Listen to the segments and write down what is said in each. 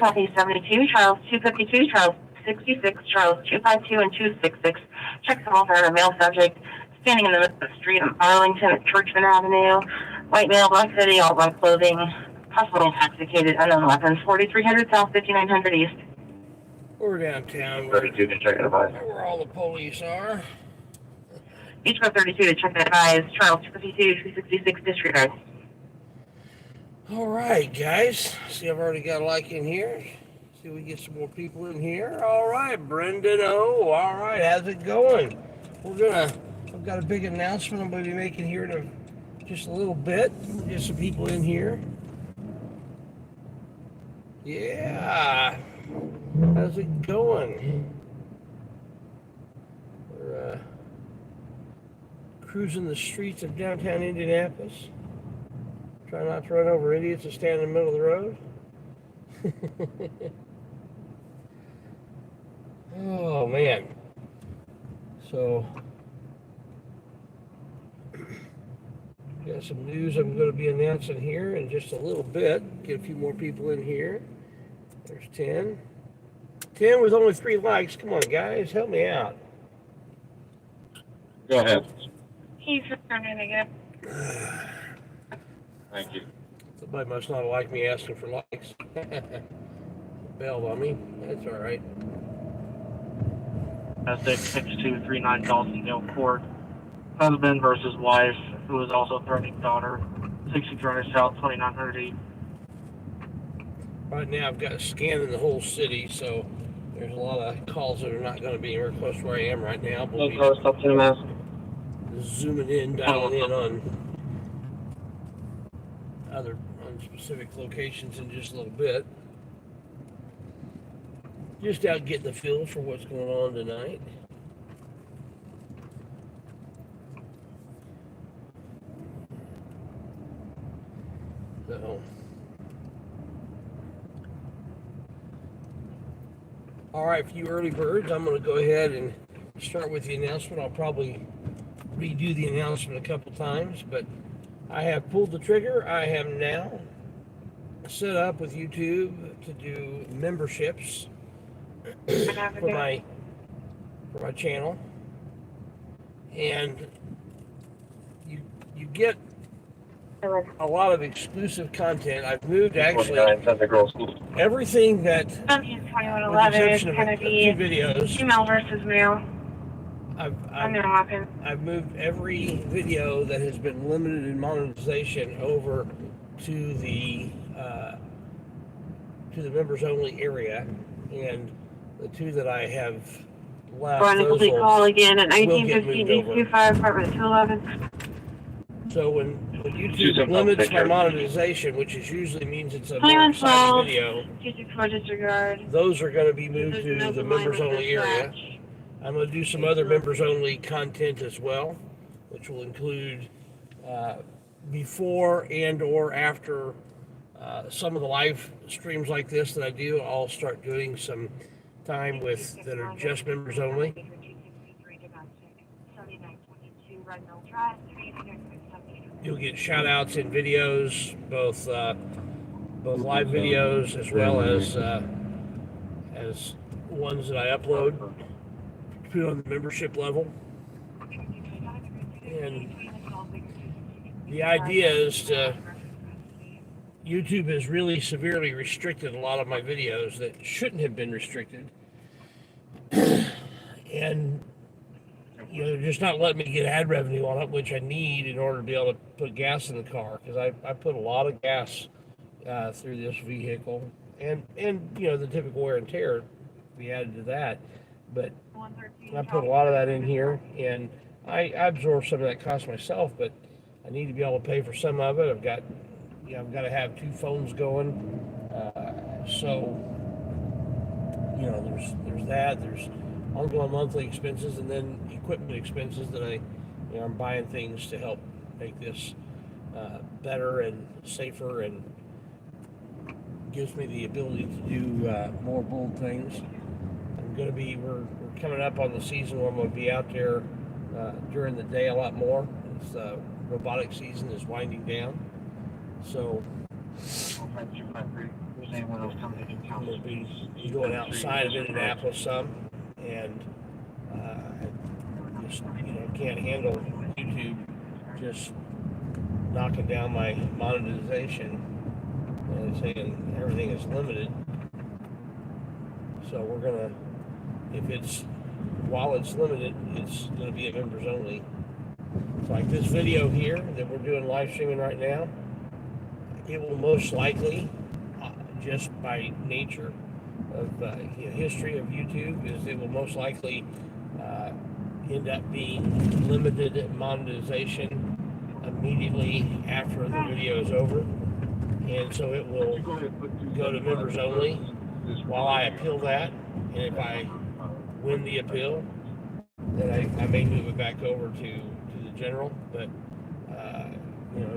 Southeast 72, Charles 252, Charles 66, Charles 252 and 266. Check some for a male subject standing in the middle of the street in Arlington at Churchman Avenue. White male, black city, all black clothing, possibly intoxicated, unknown weapons. 4300 South, 5900 East. We're downtown. 32 to check advise. Where all the police are. Each code 32 to check advise. Charles 252, 266 disregard. All right, guys. See, I've already got a like in here. See if we get some more people in here. All right, Brendan O. All right, how's it going? I've got a big announcement I'm going to be making here in just a little bit. Get some people in here. Yeah. How's it going? We're cruising the streets of downtown Indianapolis. Try not to run over idiots that stand in the middle of the road. Oh, man. So, got some news I'm going to be announcing here in just a little bit. Get a few more people in here. There's 10. 10 with only 3 likes. Come on, guys. Help me out. Go ahead. He's returning again. Thank you. Somebody must not like me asking for likes. Bailed on me. That's all right. Essex 6239 Dawsondale Court. Husband versus wife, who is also threatening daughter. 6300 South, 2900 East. Right now I've got a scan in the whole city, so there's a lot of calls that are not going to be anywhere close to where I am right now. No car stopped in a mess. Zooming in, dialing in on specific locations in just a little bit. Just out getting the feel for what's going on tonight. So, all right, for you early birds, I'm going to go ahead and start with the announcement. I'll probably redo the announcement a couple times, but I have pulled the trigger. I have now set up with YouTube to do memberships for my channel, and you get a lot of exclusive content. I've moved actually everything that, with the exception of a few videos, female versus male. I've moved every video that has been limited in monetization over to the members only area, and the 2 that I have left, those will call again at get moved over. 1915 apartment 211. So when YouTube limits my monetization, which usually means it's a more exciting video, those are going to be moved to the members only area. I'm going to do some other members only content as well, which will include before and or after some of the live streams like this that I do. I'll start doing some time with that are just members only. You'll get shout outs in videos, both live videos as well as ones that I upload to on the membership level. And the idea is YouTube has really severely restricted a lot of my videos that shouldn't have been restricted. And they're just not letting me get ad revenue on it, which I need in order to be able to put gas in the car, because I put a lot of gas through this vehicle, and the typical wear and tear be added to that. But I put a lot of that in here, and I absorb some of that cost myself, but I need to be able to pay for some of it. I've got to have 2 phones going, so there's that. There's ongoing monthly expenses, and then equipment expenses that I'm buying things to help make this better and safer, and gives me the ability to do more bold things. We're coming up on the season where I'm going to be out there during the day a lot more. It's robotic season is winding down, so same when I was coming to I'm going to be Council. going outside of Indianapolis some, and I just can't handle YouTube just knocking down my monetization and saying everything is limited. So we're gonna, while it's limited, it's gonna be a members only. So like this video here that we're doing live streaming right now, it will most likely, just by nature of history of YouTube, is it will most likely end up being limited monetization immediately after the video is over, and so it will go to members only while I appeal that, and if I win the appeal, then I may move it back over to the general, but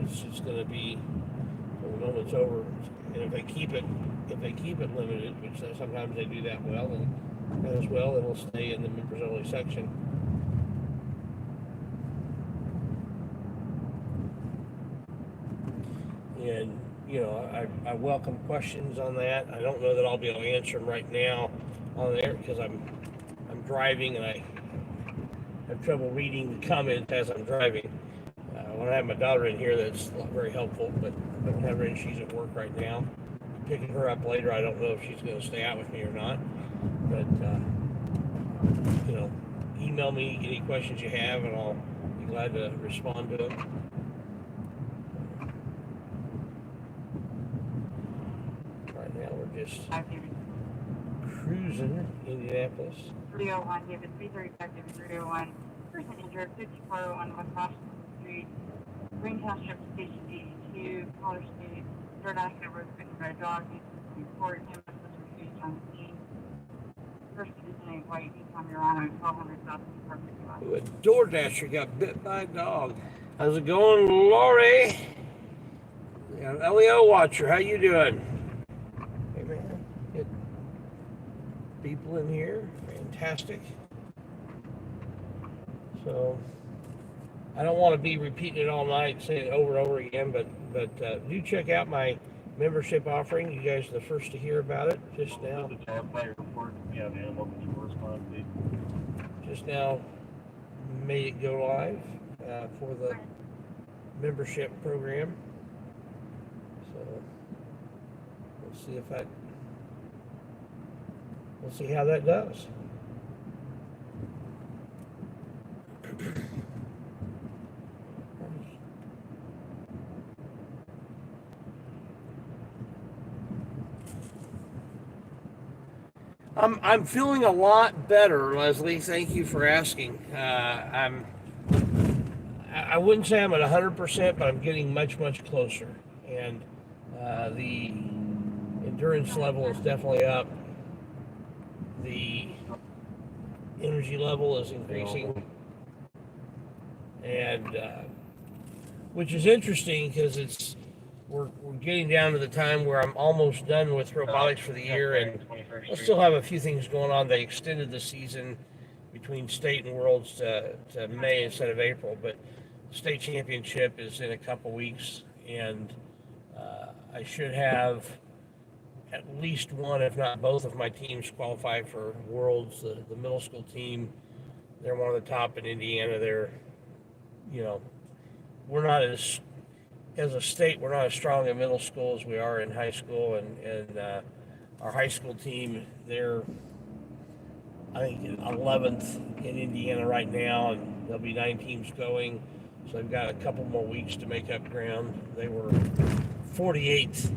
it's just going to be when the moment's over, and if they keep it limited, which sometimes they do that well, and as well, it'll stay in the members only section. And I welcome questions on that. I don't know that I'll be able to answer them right now on there because I'm driving and I have trouble reading the comments as I'm driving. When I have my daughter in here, that's not very helpful, but I don't have her in. She's at work right now. Picking her up later. I don't know if she's going to stay out with me or not. But email me any questions you have, and I'll be glad to respond to them. We're just cruising Indianapolis. 301, David 335, David 301. Person injured, 5401 West Washington Street, Green Township, Station 82, Color State. Third accident was bitten by a dog. Report him was refused on the scene. Person is in a white Nissan Murano, 1200 South Park. A DoorDasher got bit by a dog. How's it going, Lori? LEO Watcher, how you doing? Get people in here, fantastic. So I don't want to be repeating it all night, saying it over and over again, but do check out my membership offering. You guys are the first to hear about it just now. Just now made it go live for the membership program. So we'll see how that does. I'm feeling a lot better, Leslie. Thank you for asking. I wouldn't say I'm at 100%, but I'm getting much, much closer. And the endurance level is definitely up. The energy level is increasing. And which is interesting because we're getting down to the time where I'm almost done with robotics for the year, and we'll still have a few things going on. They extended the season between state and worlds to May instead of April, but state championship is in a couple weeks, and I should have at least one, if not both, of my teams qualify for worlds. The middle school team, they're one of the top in Indiana. They're, we're not as a state, we're not as strong in middle school as we are in high school, and our high school team, they're, I think, 11th in Indiana right now, and there'll be 9 teams going, so they've got a couple more weeks to make up ground. They were 48th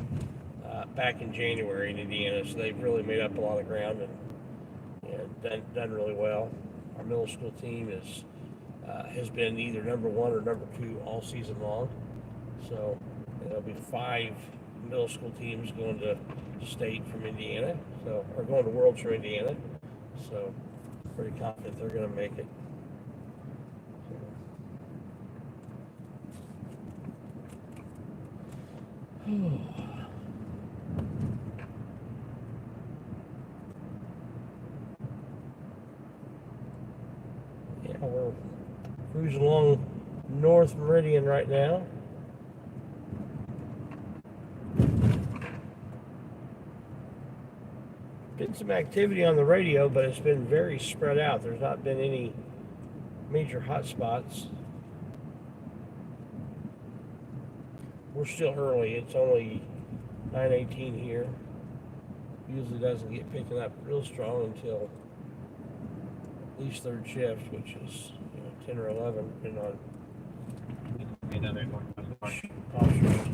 back in January in Indiana, so they've really made up a lot of ground and done really well. Our middle school team has been either number 1 or number 2 all season long. So there'll be 5 middle school teams going to state from Indiana, or going to worlds from Indiana. So pretty confident they're going to make it. Yeah, we're cruising along North Meridian right now. been some activity on the radio, but it's been very spread out. There's not been any major hot spots. We're still early. It's only 9:18 here. Usually doesn't get picking up real strong until at least third shift, which is 10 or 11, depending on officers.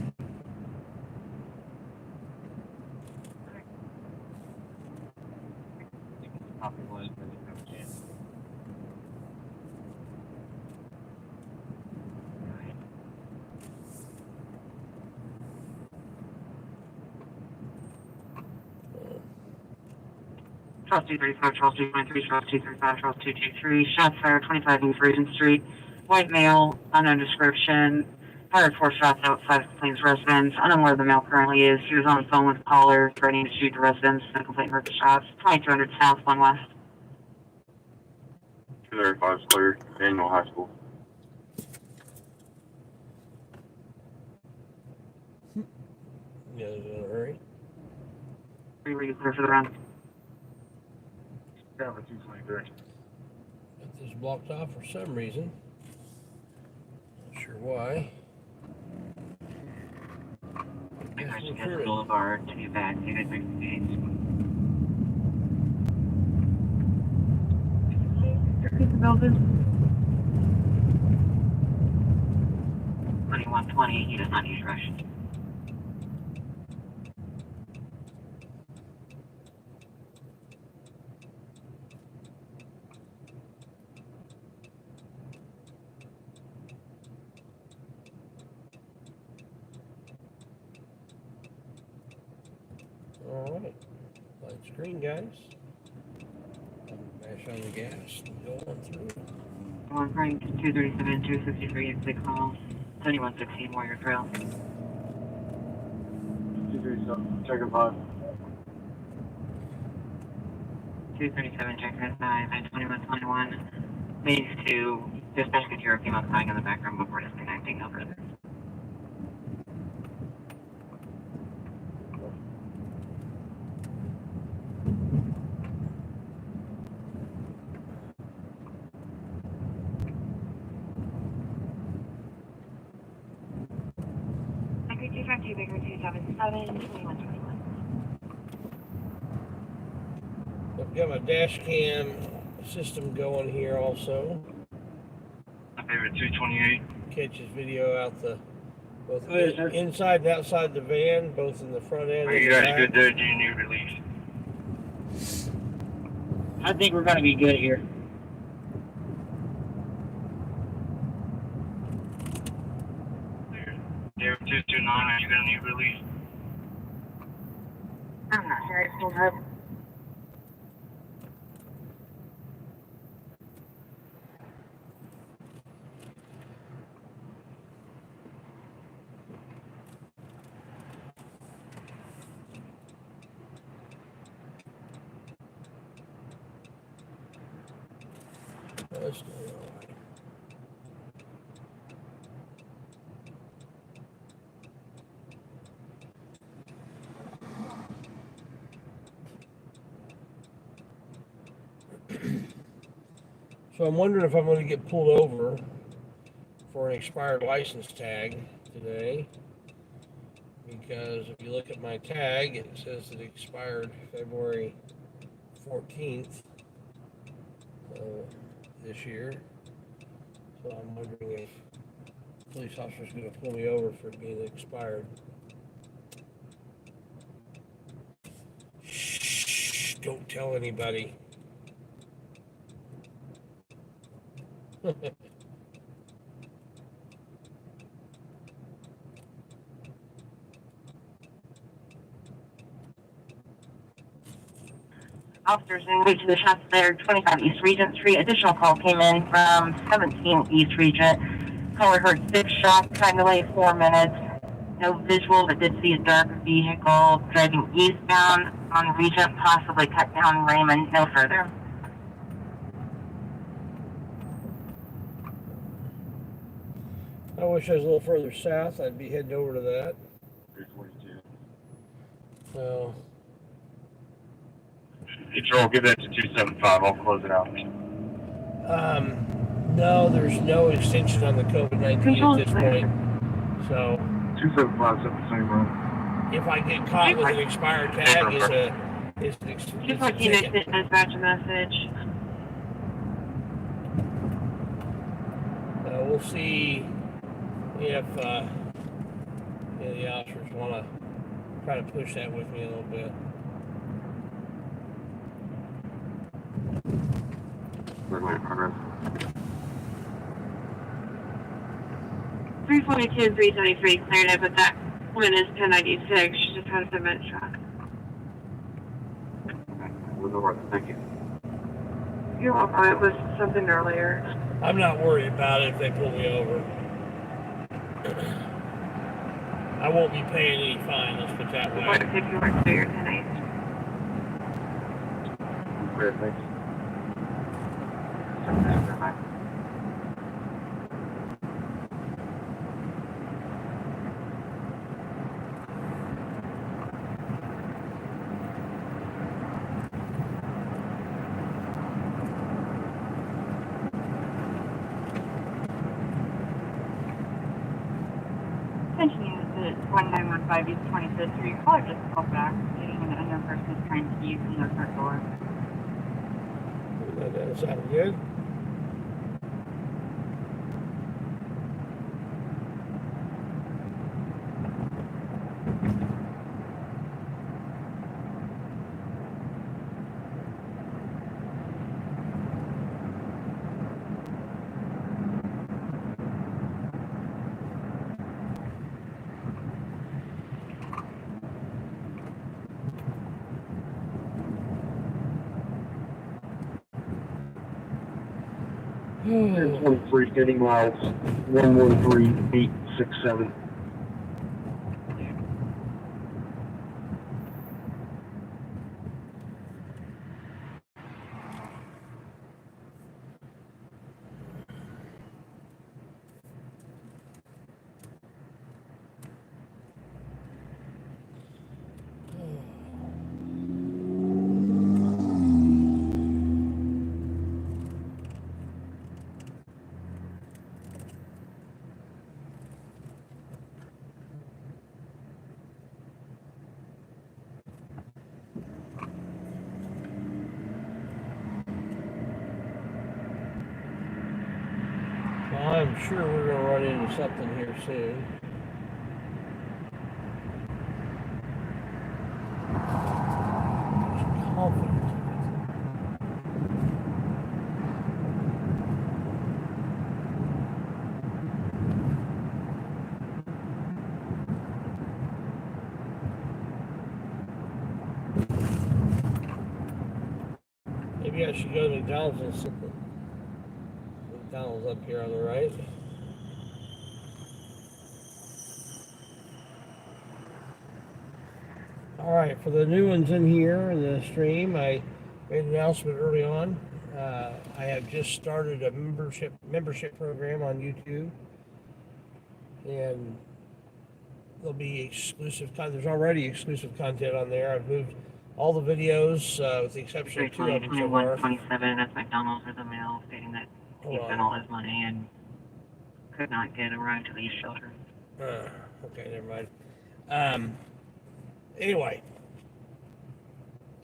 Charles 235, Charles 223, Charles 235, Charles 223. Shots fired, 25 East Regent Street. White male, unknown description. Fired 4 shots outside of Plains residence. Unknown where the male currently is. He was on the phone with a caller, threatening to shoot the residence. The complaint heard the shots. 2200 South, 1 West. 235 is clear. Daniel High School. Yeah, in a hurry. Are you clear for the round? Yeah, 223. Got this blocked off for some reason. Not sure why. Boulevard to be back. You guys make the gates. Repeat the building. 2120, he does not use rush. Alright. Lights green, guys. Mash on the gas and go on through. One Frank, 237, 263, and 6 miles. 7116 Warrior Trail. 237, checker 5. 237, checker 5, and 2121. Means to dispatch to your female crying in the background before disconnecting. No further. Baker 252, Baker 277, 2121. I've got my dash cam system going here also. David 228. Catches video out the both Oh, yes, sir. inside and outside the van, both in the front end. Are and you the guys back. good there? Do you need release? I think we're going to be good here. David 229, are you going to need release? I'm not sure. I pulled up. That's going all right. So I'm wondering if I'm going to get pulled over for an expired license tag today, because if you look at my tag, it says it expired February 14th this year. So I'm wondering if the police officer's going to pull me over for it being expired. Shh, don't tell anybody. Officers engaged to the shots there, 25 East Regent Street. Additional call came in from 17 East Regent. Caller heard 6 shots, time delay 4 minutes. No visual, but did see a dark vehicle driving eastbound on Regent, possibly cut down Raymond. No further. I wish I was a little further south. I'd be heading over to that. 342. So Control, give that to 275. I'll close it out. No, there's no extension on the COVID-19 at this point. So 275 is at the same room. if I get caught with an expired tag, it's a Just like you ticket. did dispatch a message. We'll see if the officers want to try to push that with me a little bit. Red light progress. 342 and 373 cleared it, but that one is 1096. She just had a 7-minute truck. Thank you. You're welcome. It was something earlier. I'm not worried about it if they pull me over. I won't be paying any fine, let's put it that way. What if you were cleared tonight? Great, thanks. Attention units at 1915 East 25th Street. Caller just called back, stating an unknown person is trying to use from their front door. That sounds good. Here's 23 standing miles, 113867. Well, I'm sure we're going to run into something here soon. Just confident. Maybe I should go to McDonald's and sit there. McDonald's up here on the right. Alright, for the new ones in here in the stream, I made an announcement early on. I have just started a membership program on YouTube. And there'll be exclusive content. There's already exclusive content on there. I've moved all the videos with the exception of 2 of them so far. 2127, that's McDonald's with a mail stating that he spent all his money and could not get a ride to the East Shelter. Okay, never mind. Anyway,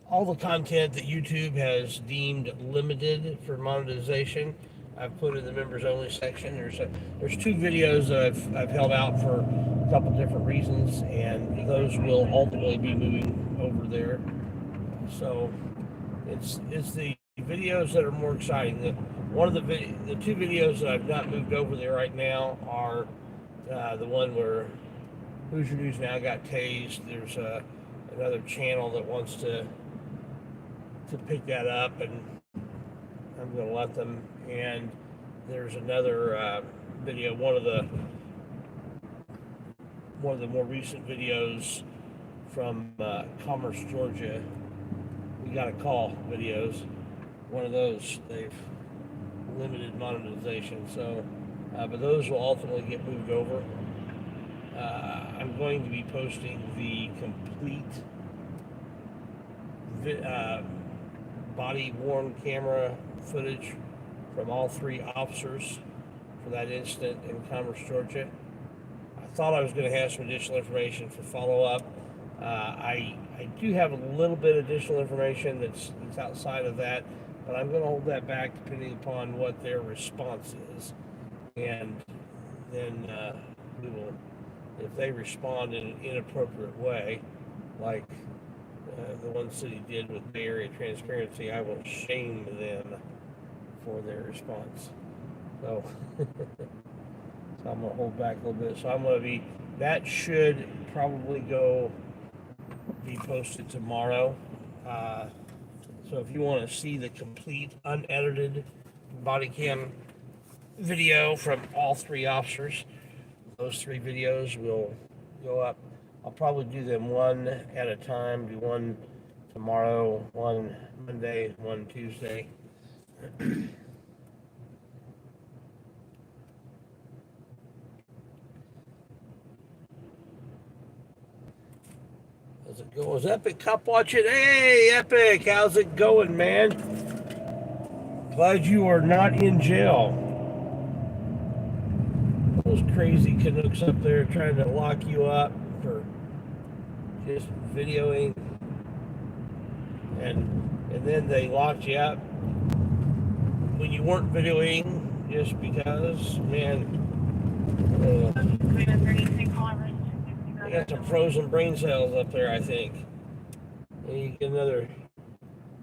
all the content that YouTube has deemed limited for monetization, I've put in the members only section. There's 2 videos that I've held out for a couple different reasons, and those will ultimately be moving over there. So it's the videos that are more exciting. The 2 videos that I've not moved over there right now are the one where Hoosier News Now got tased. There's another channel that wants to pick that up, and I'm going to let them. And there's another video, one of the more recent videos from Commerce, Georgia. We got a call videos. One of those, they've limited monetization. So, but those will ultimately get moved over. I'm going to be posting the complete body-worn camera footage from all 3 officers for that incident in Commerce, Georgia. I thought I was going to have some additional information for follow-up. I do have a little bit of additional information that's outside of that, but I'm going to hold that back depending upon what their response is. And then we will, if they respond in an inappropriate way, like the one city did with Bay Area Transparency, I will shame them for their response. So, so I'm going to hold back a little bit. So I'm going to be, that should probably be posted tomorrow. So if you want to see the complete unedited body cam video from all 3 officers, those 3 videos will go up. I'll probably do them one at a time. Do one tomorrow, one Monday, one Tuesday. How's it going? Is Epic Cup watching? Hey, Epic, how's it going, man? Glad you are not in jail. Those crazy Canucks up there trying to lock you up for just videoing, and then they locked you up when you weren't videoing just because, man. I got some frozen brain cells up there, I think. And you get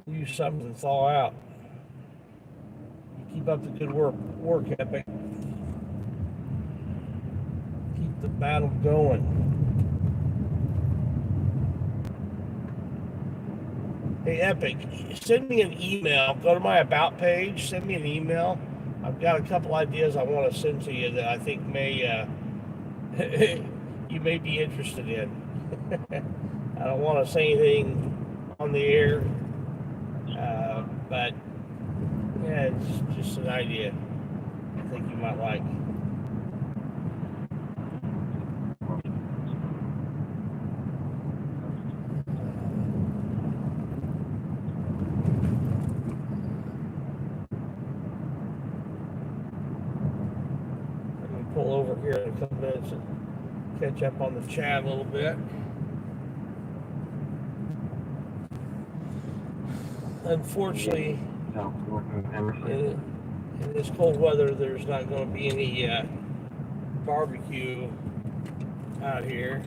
use something to thaw out. Keep up the good work, Epic. Keep the battle going. Hey, Epic, send me an email. Go to my About page, send me an email. I've got a couple ideas I want to send to you that I think may you may be interested in. I don't want to say anything on the air, but yeah, it's just an idea I think you might like. Let me pull over here in a couple minutes and catch up on the chat a little bit. Unfortunately, in this cold weather, there's not going to be any barbecue out here.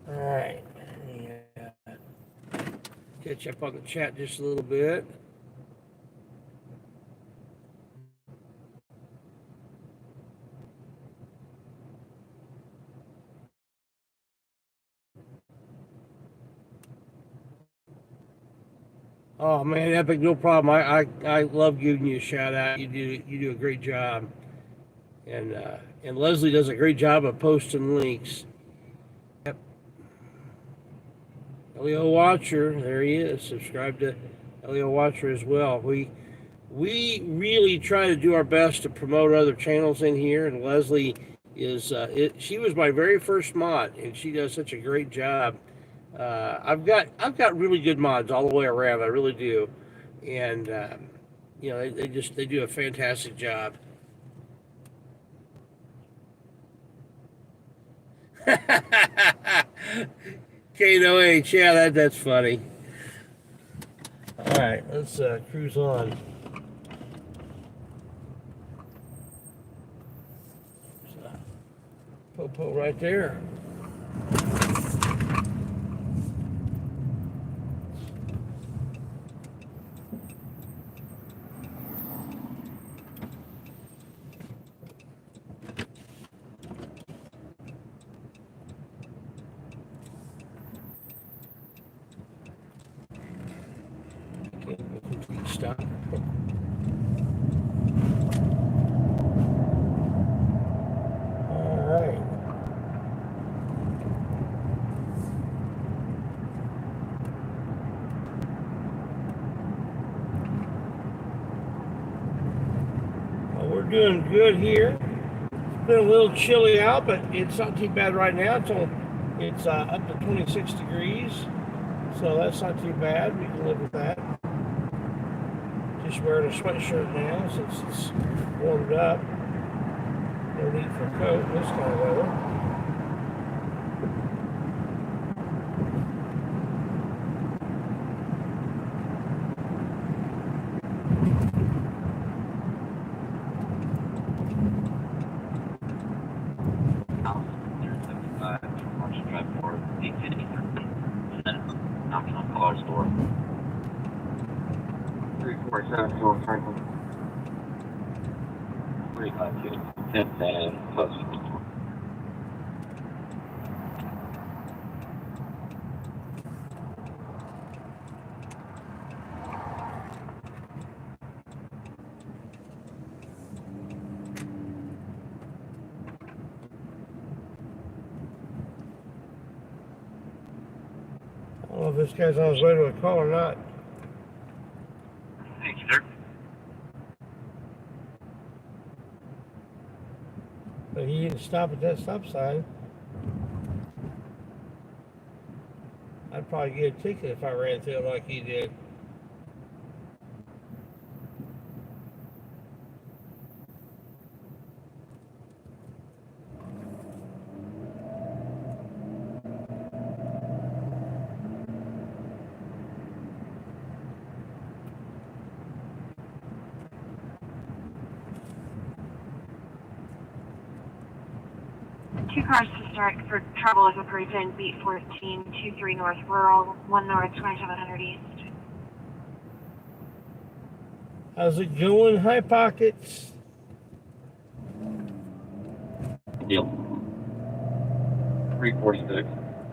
All right. Catch up on the chat just a little bit. Oh man, Epic, no problem. I love giving you a shout out. You do a great job, and Leslie does a great job of posting links. Yep. Leo Watcher, there he is. Subscribe to Leo Watcher as well. We really try to do our best to promote other channels in here, and Leslie is she was my very first mod, and she does such a great job. I've got really good mods all the way around. I really do, and you know they do a fantastic job. K-No-H, yeah, that's funny. All right, let's cruise on. Popo right there. Stop. All right. Well, we're doing good here. been a little chilly out, but it's not too bad right now. It's up to 26 degrees, so that's not too bad. We can live with that. Just wearing a sweatshirt now since it's warmed up. No need for a coat in this kind of weather. Store. 347 North Franklin. 352. 1010 plus. I don't know if this guy's on his way to a call or not. Thank you, sir. But he didn't stop at that stop sign. I'd probably get a ticket if I ran through it like he did. Two cars to start for trouble with Approving, beat 1423 North Rural, 1 North 2700 East. How's it going, High Pockets? Deal. 346.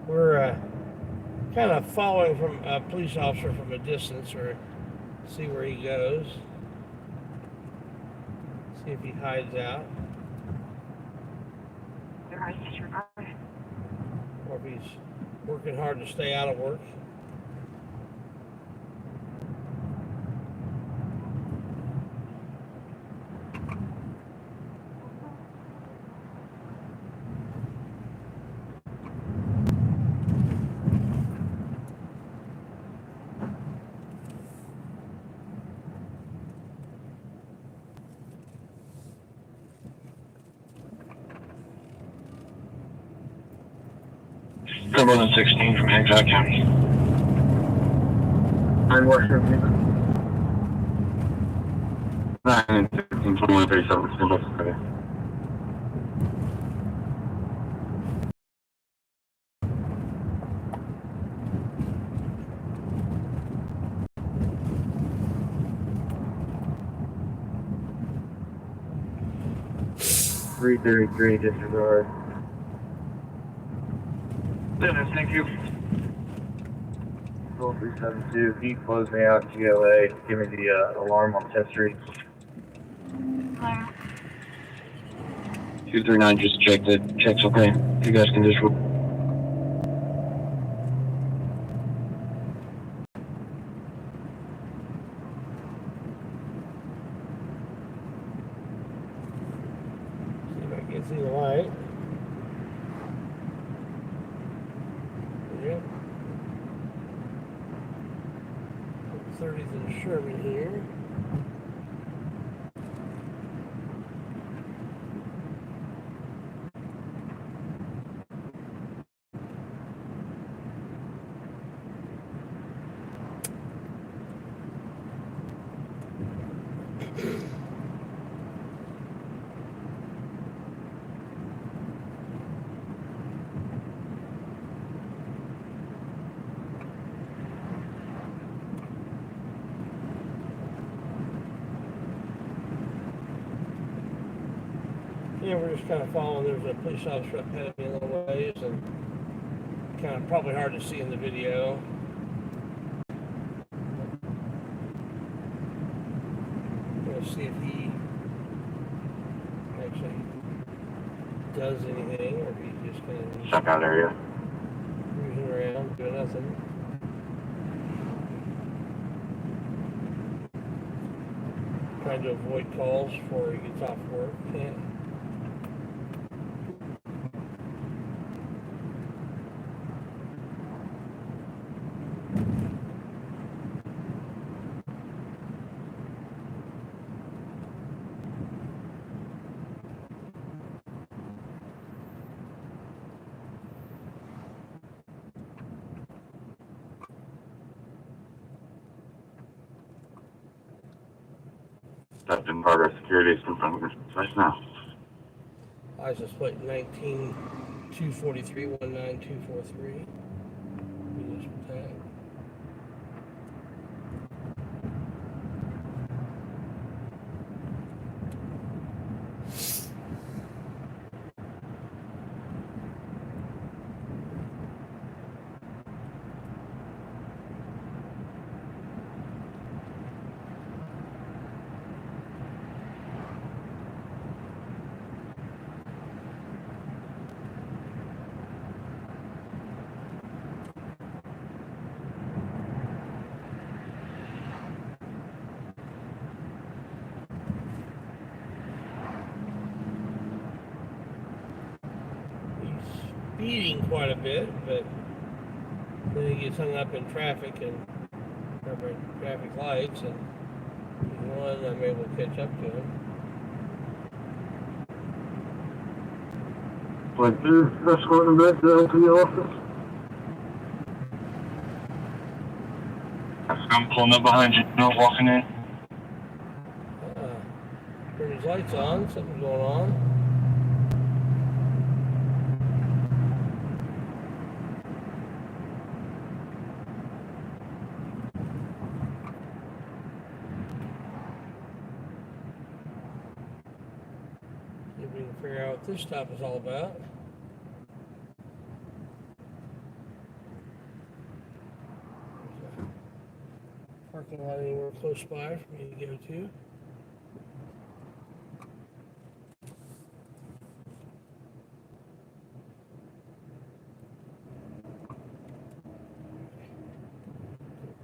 We're kind of following from a police officer from a distance, or see where he goes. See if he hides out, Your cars disregarded. or if he's working hard to stay out of work. Cumberland 16 from Hancock County. I'm Washington. 9 and 15, 21, 37. Still looks okay. .333 disregard. Dennis, thank you. 372, he closed me out GLA. Give me the alarm on 10th Street. Clear. 239, just checked it. Check's okay. You guys can just. See if I can see the light. Yep. 30th and Sherman here. Yeah, we're just kind of following. There's a police officer up ahead of me a little ways, and kind of probably hard to see in the video. Gonna see if he actually does anything, or if he's just kind of Check out area. cruising around, doing nothing. Trying to avoid calls before he gets off work. Can't. Captain Progress Security is confirming your situation now. License plate 19243 19243. Municipal tag. Speeding quite a bit, but then he gets hung up in traffic and traffic lights, and one I'm able to catch up to him. Like, dude, escorting back to the office. I'm pulling up behind you. No walking in. Turn his lights on, something's going on. See if we can figure out what this stop is all about. Parking lot anywhere close by for me to go to.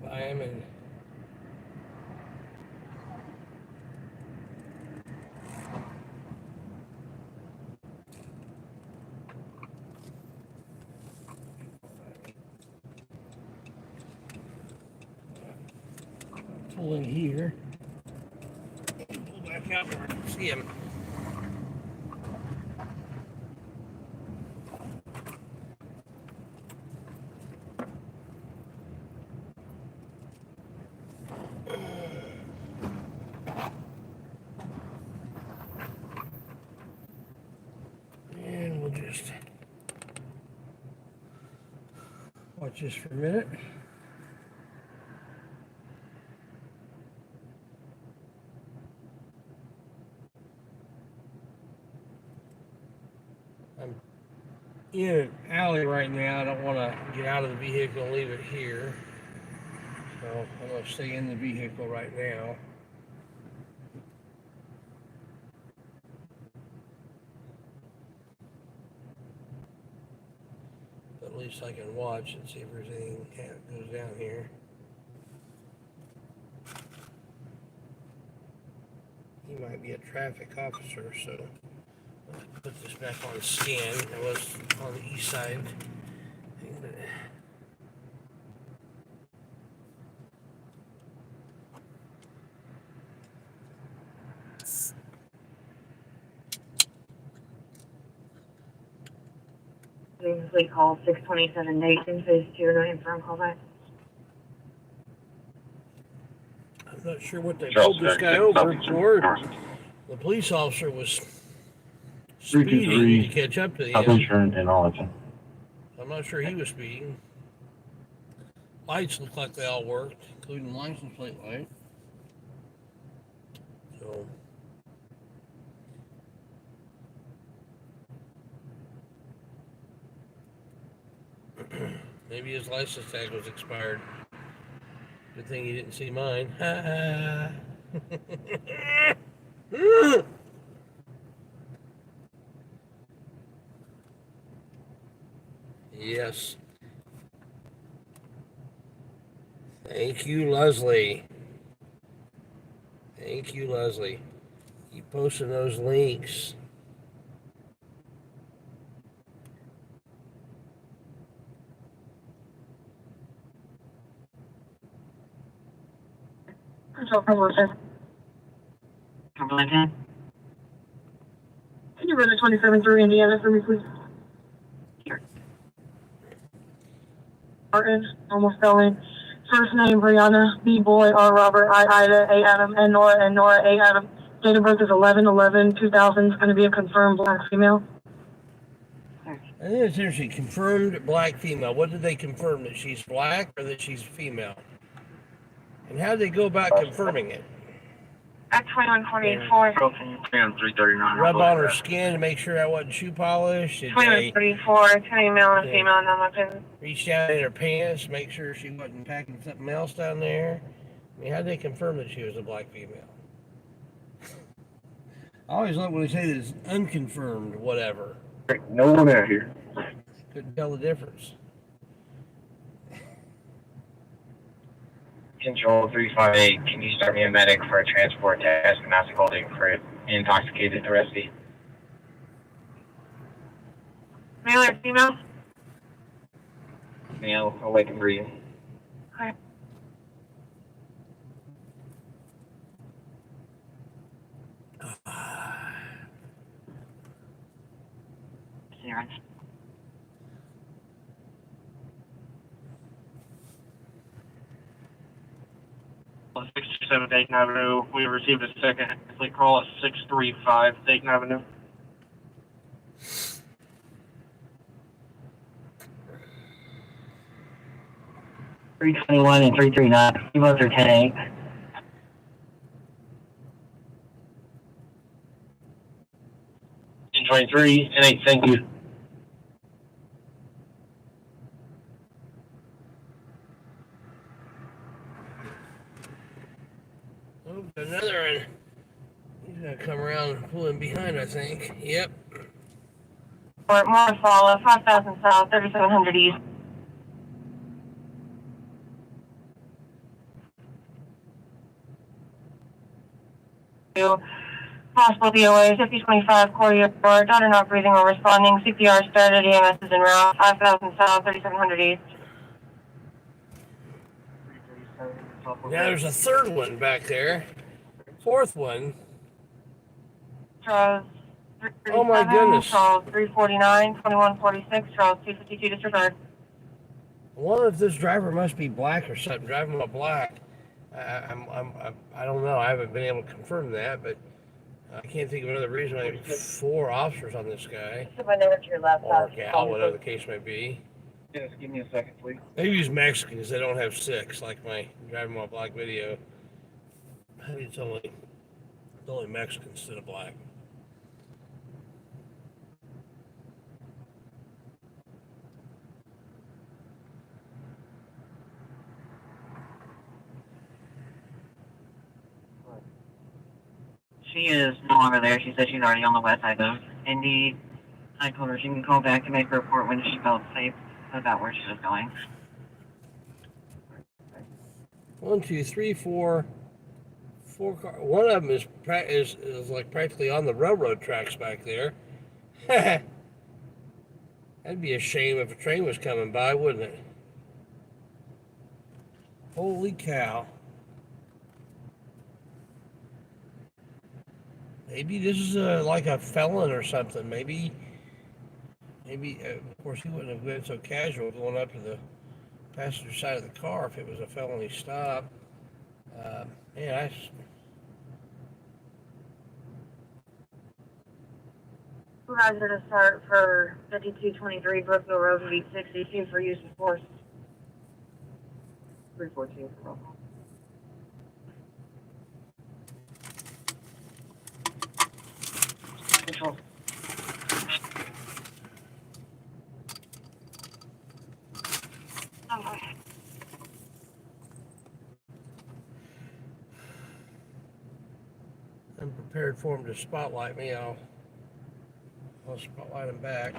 By him and pull in here. Pull back out where I can see him. And we'll just watch this for a minute. I'm in an alley right now. I don't want to get out of the vehicle and leave it here. So I'm going to stay in the vehicle right now. But at least I can watch and see if there's anything that goes down here. He might be a traffic officer, so let's put this back on scan. I was on the east side. Previously call 627 Nathan, phase 2, no inform callback. I'm not sure what they pulled this guy over for. The police officer was speeding to catch up to him. Insurance and all that. I'm not sure he was speeding. Lights look like they all worked, including license plate light. So maybe his license tag was expired. Good thing he didn't see mine. Yes. Thank you, Leslie. Thank you, Leslie. Keep posting those links. Control promotion. Can you run the 27 through Indiana for me, please? Here. Martin, almost spelling. First name Brianna, B boy, R Robert, I Ida, A Adam, N Nora, A Adam. Date of birth is 11/11/2000. It's going to be a confirmed black female. I think it's interesting. Confirmed black female. What did they confirm? That she's black or that she's female? And how did they go about confirming it? At 2144. 339. Rub on her skin to make sure that wasn't shoe polish. Did they 2134. 20 male and Yeah. female, non-weapon. reach down in her pants, make sure she wasn't packing something else down there? I mean, how did they confirm that she was a black female? I always love when they say that it's unconfirmed, whatever. No one out here. Couldn't tell the difference. Control 358, can you start me a medic for a transport test and massive holding for intoxicated arrestee? Male or female? Male, awake and breathing. Okay. Clearance. 67 Dayton Avenue. We received a second complete call at 635 Dayton Avenue. .321 and 339. You both are 10-8. In 23 and 8, thank you. Oh, another one. He's gonna come around and pull in behind, I think. Yep. Or more follow, 5000 south, 3700 east. Possible DOA, 5025 Corrier Road, daughter not breathing or responding. CPR started, EMS is en route, 5000 south, 3700 east. Now there's a third one back there. Fourth one. Charles Oh my 337, goodness. Charles 349, 2146, Charles 252 disregard. I wonder if this driver must be black or something, driving while black. I don't know. I haven't been able to confirm that, but I can't think of another reason why there are 4 officers on this guy, Somebody over to your left. or gal, whatever the case may be. Yes, give me a second, please. They use Mexicans. They don't have 6, like my driving while black video. I think it's only Mexicans instead of black. She is no longer there. She said she's already on the west side of Indy. I told her she can call back to make a report when she felt safe about where she was going. 1, 2, 3, 4 cars. One of them is like practically on the railroad tracks back there. That'd be a shame if a train was coming by, wouldn't it? Holy cow. Maybe this is like a felon or something. Maybe, of course, he wouldn't have been so casual going up to the passenger side of the car if it was a felony stop. Yeah, Supervisor to start for 5223 Brookville Road, Beat 62 for use of force. 314 for roll call. Control. Okay. I'm prepared for him to spotlight me. I'll spotlight him back.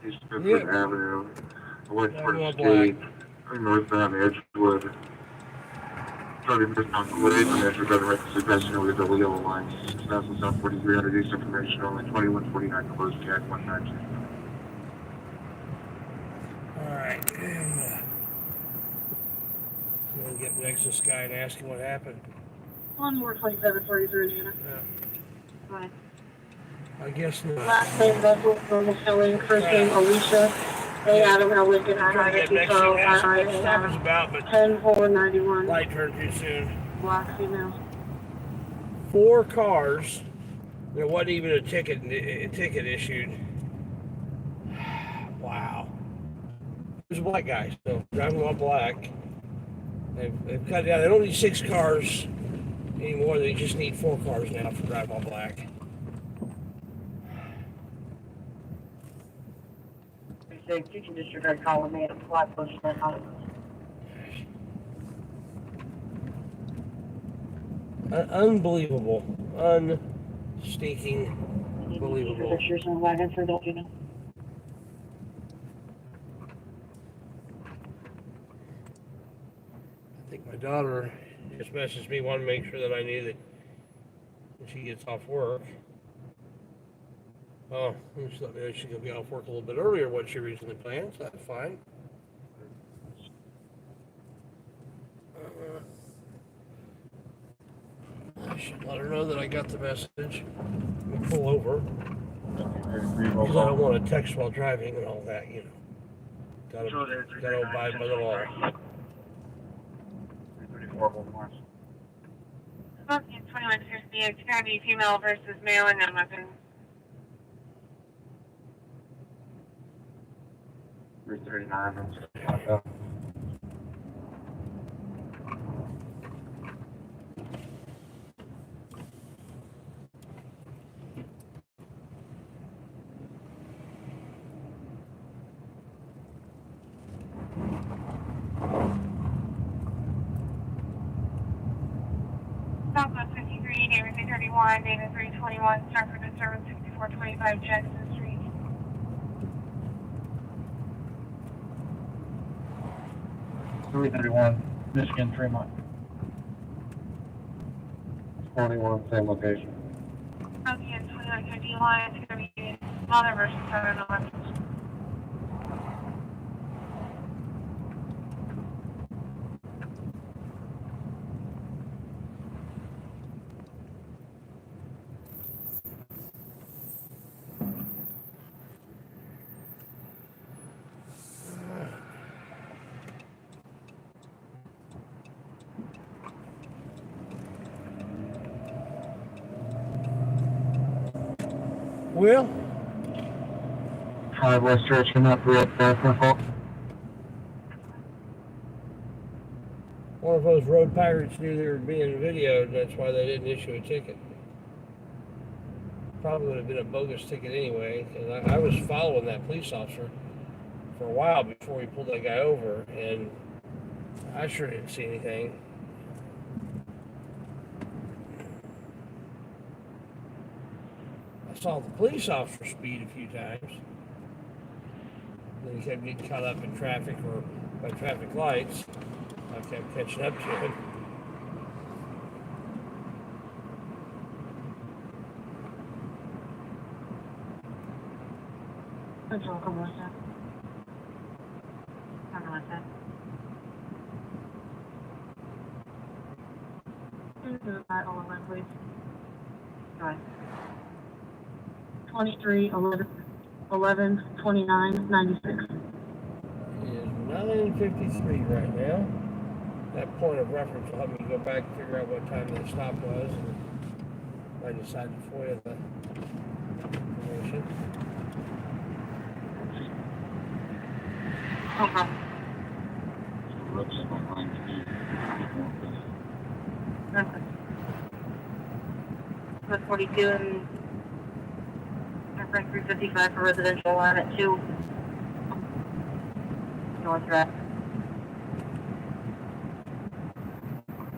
East Avenue, West I'm all State, northbound Edgewood. Starting northbound Glade, and Edgewood, got a recklessly passing over the double yellow line. 6000 South 4300 East information only, 2149 closed, CAD 192. Alright. We'll get next to this guy and ask him what happened. On more 2743, Indiana. Yeah. Go ahead. I guess not. Last name Russell from the showing, first name Alicia. A Adam L. Lincoln, I Trying had to it, get next to Charles, ask I what stuff is about, but 10-491, light turned too soon. black female. 4 cars. There wasn't even a ticket issued. Wow. There's a black guy still driving while black. They've cut down. They don't need 6 cars anymore. They just need 4 cars now for driving while black. Teaching district call made a flat push that Unbelievable. Unstinking believable. pictures in the wagon for don't you know? I think my daughter just messaged me, wanted to make sure that I knew that when she gets off work. Oh, she let me know she's going to be off work a little bit earlier than what she originally planned, so that's fine. I should let her know that I got the message. Let me pull over. Because I don't want to text while driving and all that, you know. Gotta abide by the law. 334 Baltimore. 2150, it's going to be female versus male and non-weapon. 339. Southwest 53, David 331, David 321, Stratford Disturbance 6425, Jackson Street. Michigan, Fremont. 21, same location. Okay, and 2950 line, it's going to be mother versus son on the left. Well, 5 West Church, and up with one of those road pirates knew they were being videoed, and that's why they didn't issue a ticket. Probably would have been a bogus ticket anyway, because I was following that police officer for a while before he pulled that guy over, and I sure didn't see anything. I saw the police officer speed a few times. Then he kept getting caught up in traffic or by traffic lights. I kept catching up to him. Control, come on, sir. Something like that. All of that, please. Go ahead. 23, 11, 29, 96. It is 9:53 right now. That point of reference will help me go back and figure out what time the stop was, and I decided to FOIA the information. Okay. Okay. Plus 42 and Frank 355 for residential line at 2 North Drive.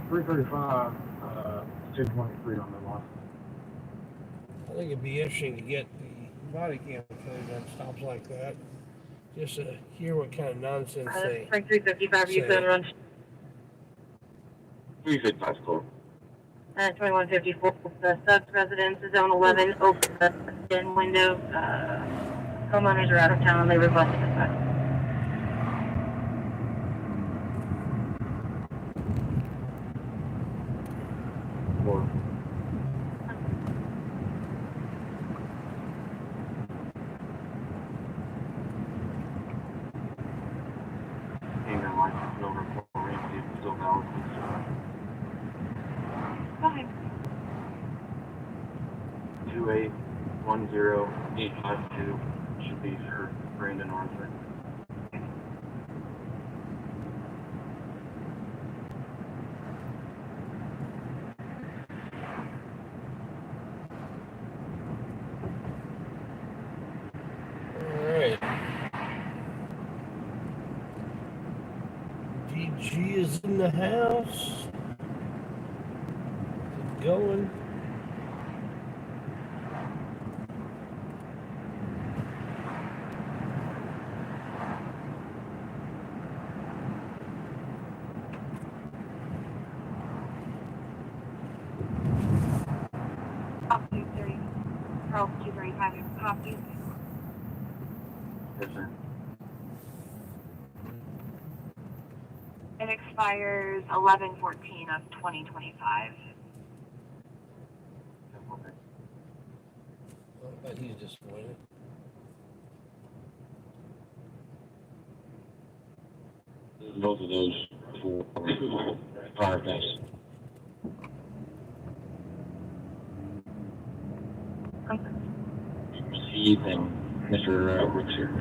335, 223 on the line. I think it'd be interesting to get the body cam footage on stops like that, just to hear what kind of nonsense they Frank 355, you can run. 355 code. 2154, the subs residence, zone 11, open the den window. Homeowners are out of town, they requested this back. license over for me, see if it's still valid. Go ahead. 2810852 should be for Brandon Arthur. All right. DG is in the house. Going. Copy 30. Charles 235. Copy. Yes, sir. It expires 11/14 of 2025. Okay. But he's disappointed. Both of those for prior things. Steve and Mr. Brooks here.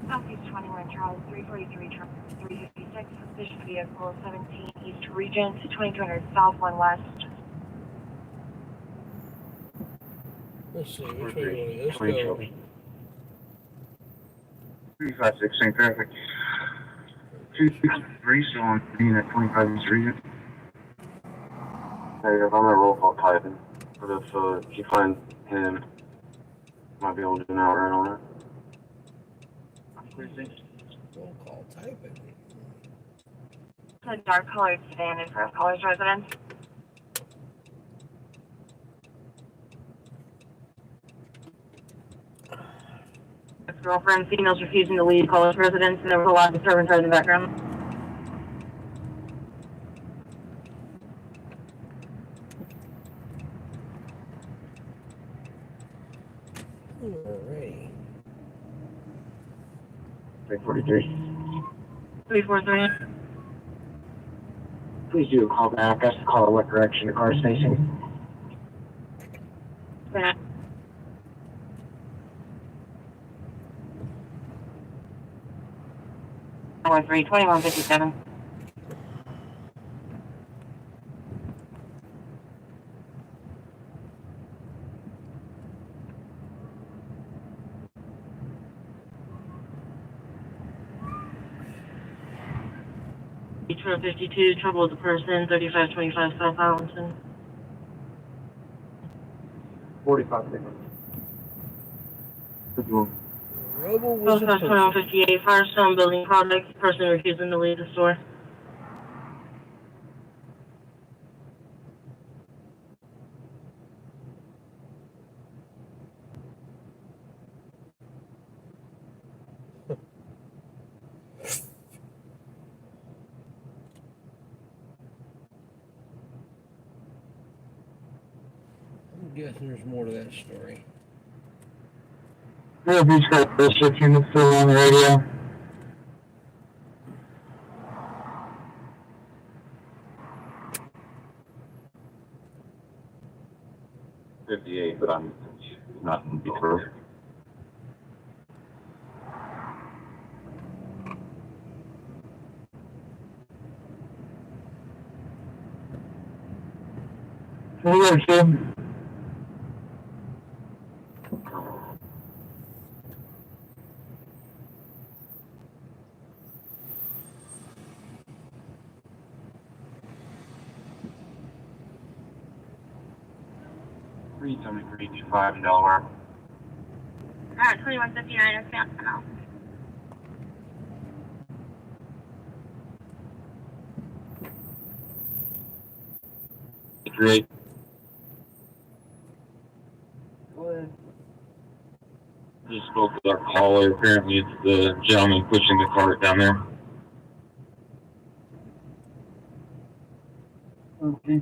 Southeast 21 Charles 343 Charles 356. Suspicious vehicle 17 East Regent 2200 South 1 West. Let's see, which way do we want to go? 356 same traffic. 263 still on being at 25 East Regent. Hey, I'm gonna roll call typing, but if you find him, might be able to do an outright on that. Roll call typing. It's a dark colored sedan in front of Colors residence. Ex-girlfriend, females refusing to leave Colors residence, and there was a lot of disturbance in the background. Alrighty. 343. 343. Please do a call back. Ask the caller what direction the car is facing. Yeah. Hour 3, 2157. Detroit 52, trouble with the person, 3525 South Arlington. 45 seconds. Good one. Robo was a Postcode person. 2158, Firestone Building Products, person refusing to leave the store. I'm guessing there's more to that story. Yeah, Beach got District unit still on the radio. $58, but I'm not in Detroit. Hello, Kim. $373.25. Alright, 2159 is found now. Great. Just spoke with our caller. Apparently it's the gentleman pushing the cart down there. Okay.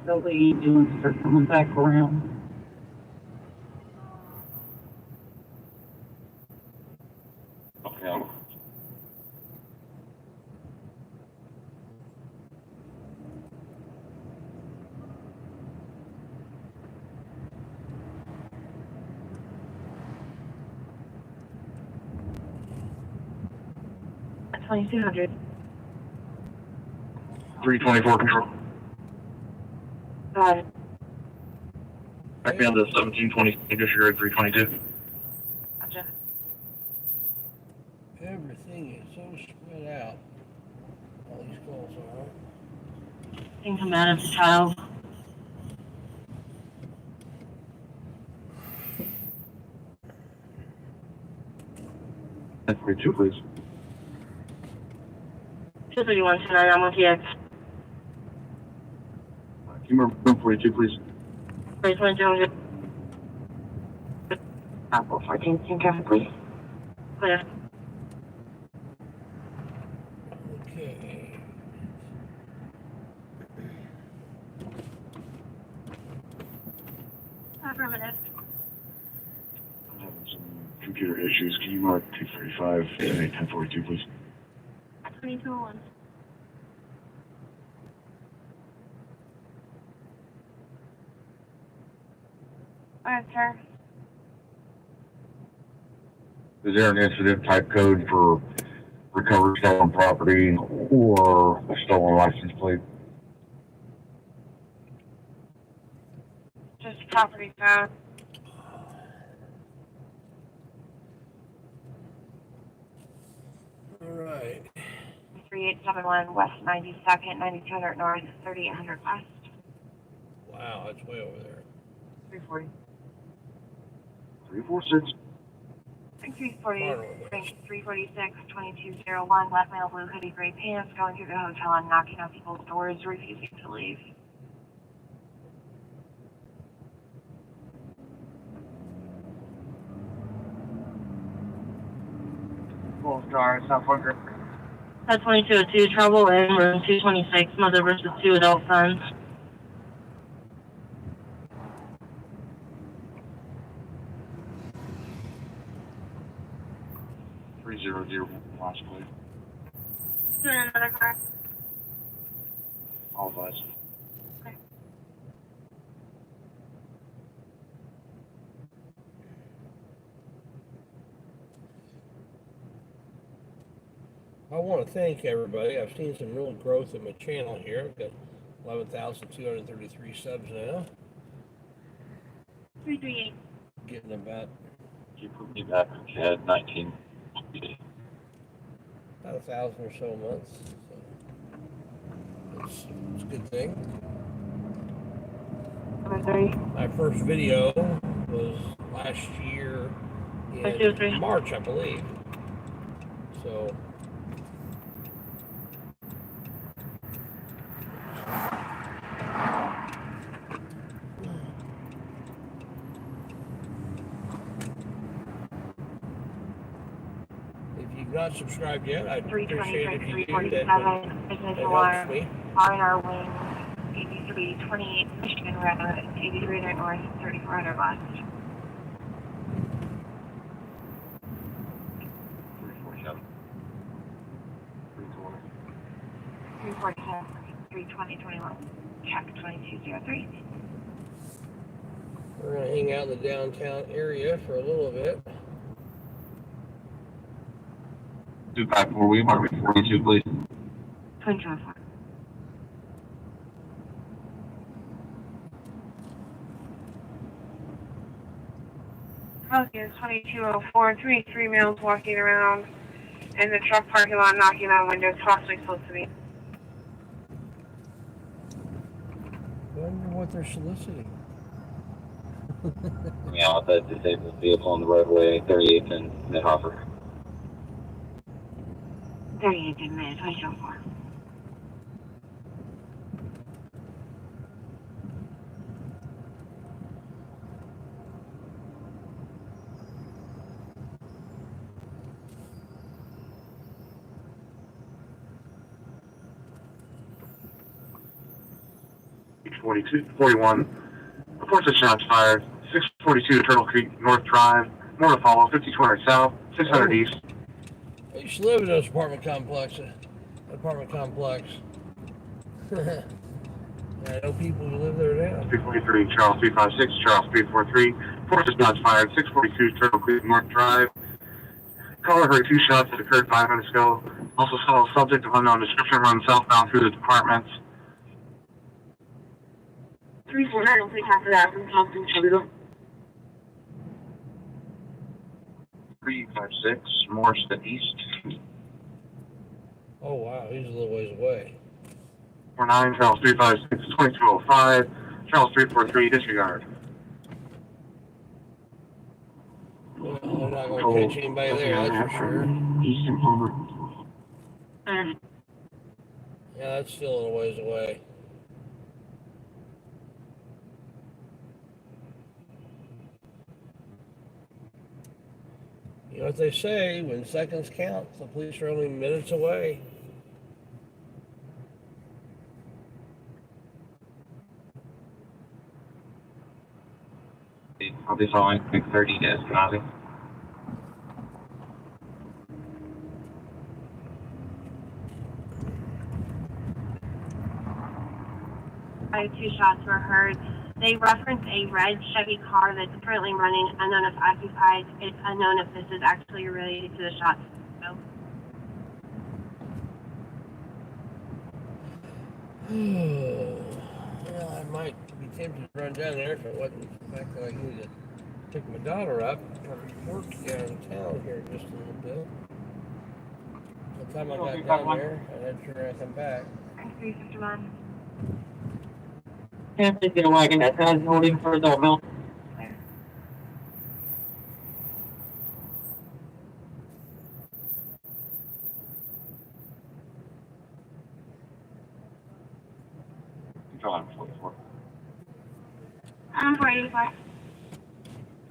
So what are you doing? Start coming back around. Okay. At 2200. 324 control. Got it. Back down to 1720, disregard 322. Gotcha. Everything is so spread out. All these calls are. Things come out of the child. That's 42, please. 231 tonight, I'm with you. Can you remember room 42, please? 2200. Apple 14, team traffic, please. Clear. Okay. Affirmative. I'm having some computer issues. Can you mark 235 and 1042, please? 2201. Alright, sir. Is there an incident type code for recovered stolen property or a stolen license plate? Just property found. All right. 3871 West 92nd, 9200 North, 3800 West. Wow, that's way over there. 340. 346. 340, 346, 2201, black male, blue hoodie, gray pants, going through the hotel and knocking on people's doors, refusing to leave. Full star, Southwood Group. At 2202, trouble in room 226, mother versus two adult sons. Last plate. Doing another car. All of us. Okay. I want to thank everybody. I've seen some real growth in my channel here. I've got 11,233 subs now. 338. Getting about You put me back in CAD 19. about 1,000 or so a month. So it's a good thing. Number 30. My first video was last year in March, I believe. So if you've not subscribed yet, I'd appreciate it if you do. That 347, business helps alarm, me. R&R wing, 8328 Michigan Road, 8300 North, 3400 West. 347. 320. 347, 32021, check 2203. We're going to hang out in the downtown area for a little bit. 254, will you mark me 42, please? 2204. Is 2204, 3 males walking around in the truck parking lot knocking on windows, possibly supposed to be. I wonder what they're soliciting. Yeah, with that disabled vehicle on the roadway, 38th and Midhoffer. 38 in minute, 2204. 641. Reports of shots fired. 642 Turtle Creek North Drive. More to follow. 5200 South. 600 East. I used to live in those apartment complex. I know people who live there now. 343 Charles 356. Charles 343. Reports of shots fired. 642 Turtle Creek North Drive. Caller heard 2 shots that occurred 5 minutes ago. Also saw a subject of unknown description run southbound through the departments. 349, please half of that from Compton, Toledo. 356 Morse to East. Oh wow, he's a little ways away. 49 Charles 356 2205. Charles 343 disregard. Well, they're not going to catch anybody there, that's for sure. Eastern Palmer. Yeah, that's still a little ways away. You know what they say, when seconds count, the police are only minutes away. I'll be following quick 30 to Eskenazi. Two shots were heard. They referenced a red Chevy car that's currently running, unknown if occupied. It's unknown if this is actually related to the shots. So. Well, I might be tempted to run down there if it wasn't the fact that I need to pick my daughter up from work downtown here just a little bit. By the time I got down there, I had to turn around and come back. 351. Can't please get a wagon that's holding for adult milk. Control on 44. I'm 485.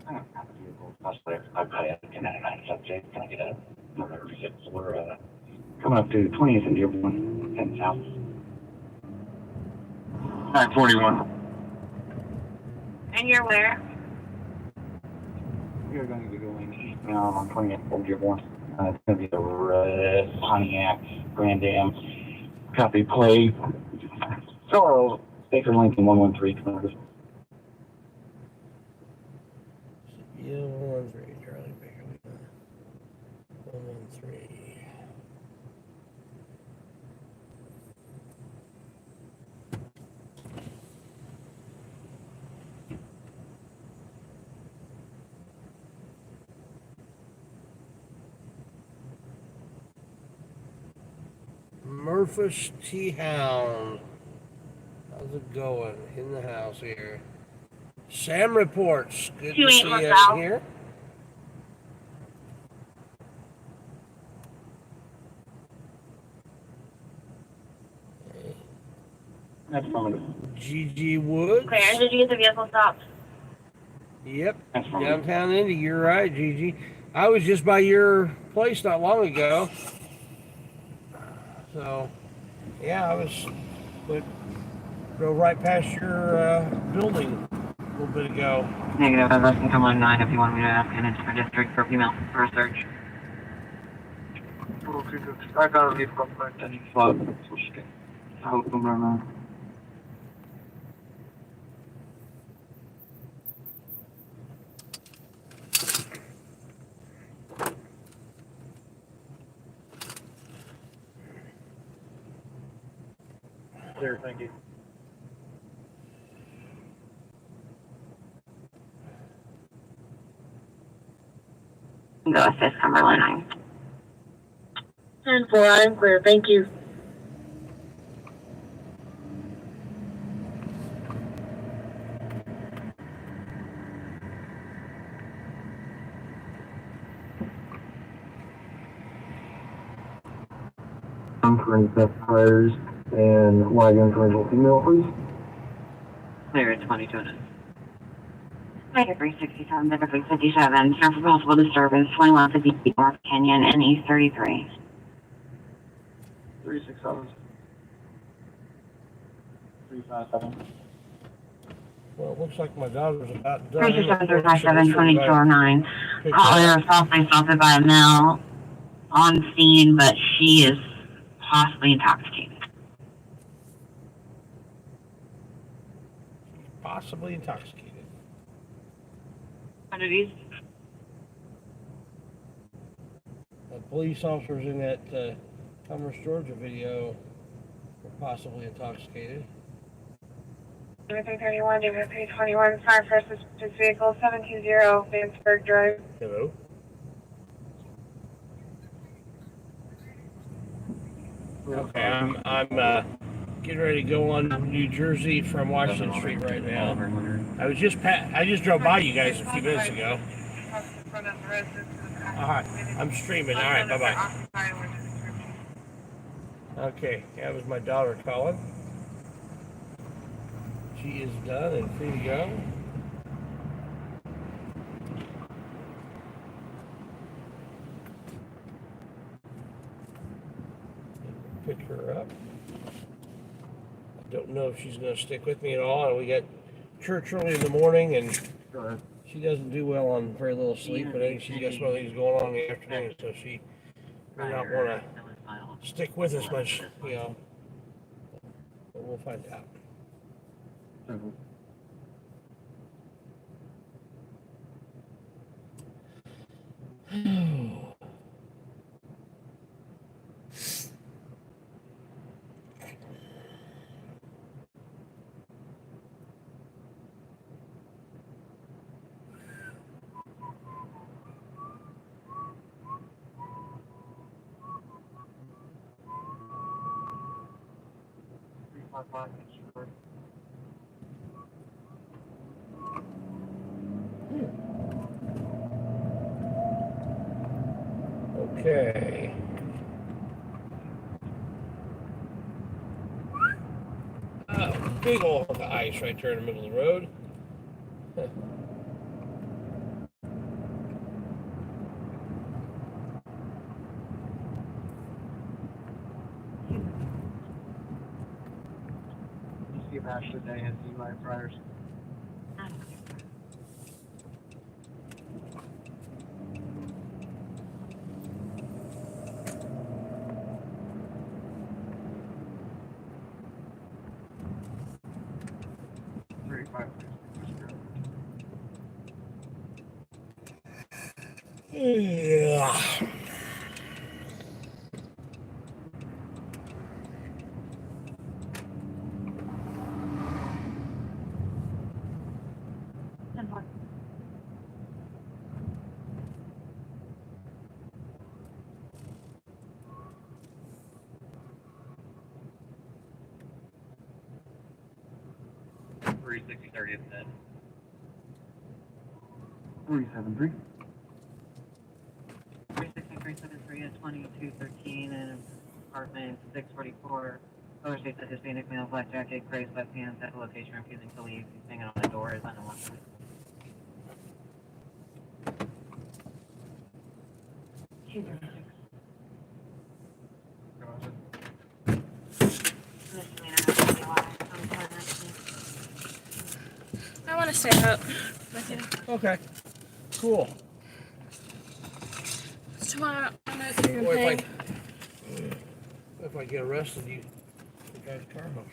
I don't have a vehicle, possibly I've got a kinetic subject. Can I get a number? We're coming up to 20th and Dearborn, heading south. 941. And you're where? We are going to be going east now on 20th and Dearborn. It's going to be the red Pontiac Grand Am. Copy play. Sorrow, Baker Lincoln 113 kilometers. Yeah, 113, Charlie Baker. 113. Murphys T-Hound. How's it going in the house here? Sam reports. Good to see you here. That's from GG Woods. Claire, did you get the vehicle stopped? Yep, downtown Indy. You're right, Gigi. I was just by your place not long ago. So, yeah, drove right past your building a little bit ago. Negative, I'd like to come on 9 if you want me to ask an for district for female for a search. I got a vehicle back. Any flood. I hope I'm around. Clear, thank you. Go assist Cumberland 9. 10-4, I'm clear, thank you. For theft fires and wagon for female, please. Clear at 22. Later 367, Better 357. Turn for possible disturbance. 2150 North Canyon and East 33. 367. 357. looks like my daughter's about done. 327-357-2209. Pick Caller her was up. falsely assaulted by a male on scene, but she is possibly intoxicated. Possibly intoxicated. 100 East. The police officers in that Commerce, Georgia video were possibly intoxicated. 331, 321, fire first assistance vehicle 720, Vansburg Drive. Hello? Okay, I'm getting ready to go on New Jersey from Washington Street right now. I just drove by you guys a few minutes ago. Alright, I'm streaming. Alright, bye-bye. Okay, that was my daughter calling. She is done and free to go. Pick her up. I don't know if she's going to stick with me at all. And we got church early in the morning, and she doesn't do well on very little sleep. But I think she's got some other things going on in the afternoon, so she may not want to stick with us much, you know. But we'll find out. Okay. Big old hunk of ice right there in the middle of the road. You see a match today and see my priors. Yeah. Three 60-30 at that. 373. 36373 at 2213 and apartment 644. Other states that Hispanic male, black jacket, gray sweatpants at the location refusing to leave. He's hanging on the door is unwanted. I want to stay up with you. Okay. Cool. Tomorrow, I'm going to do your Boy, thing. if I get arrested, you guys car home.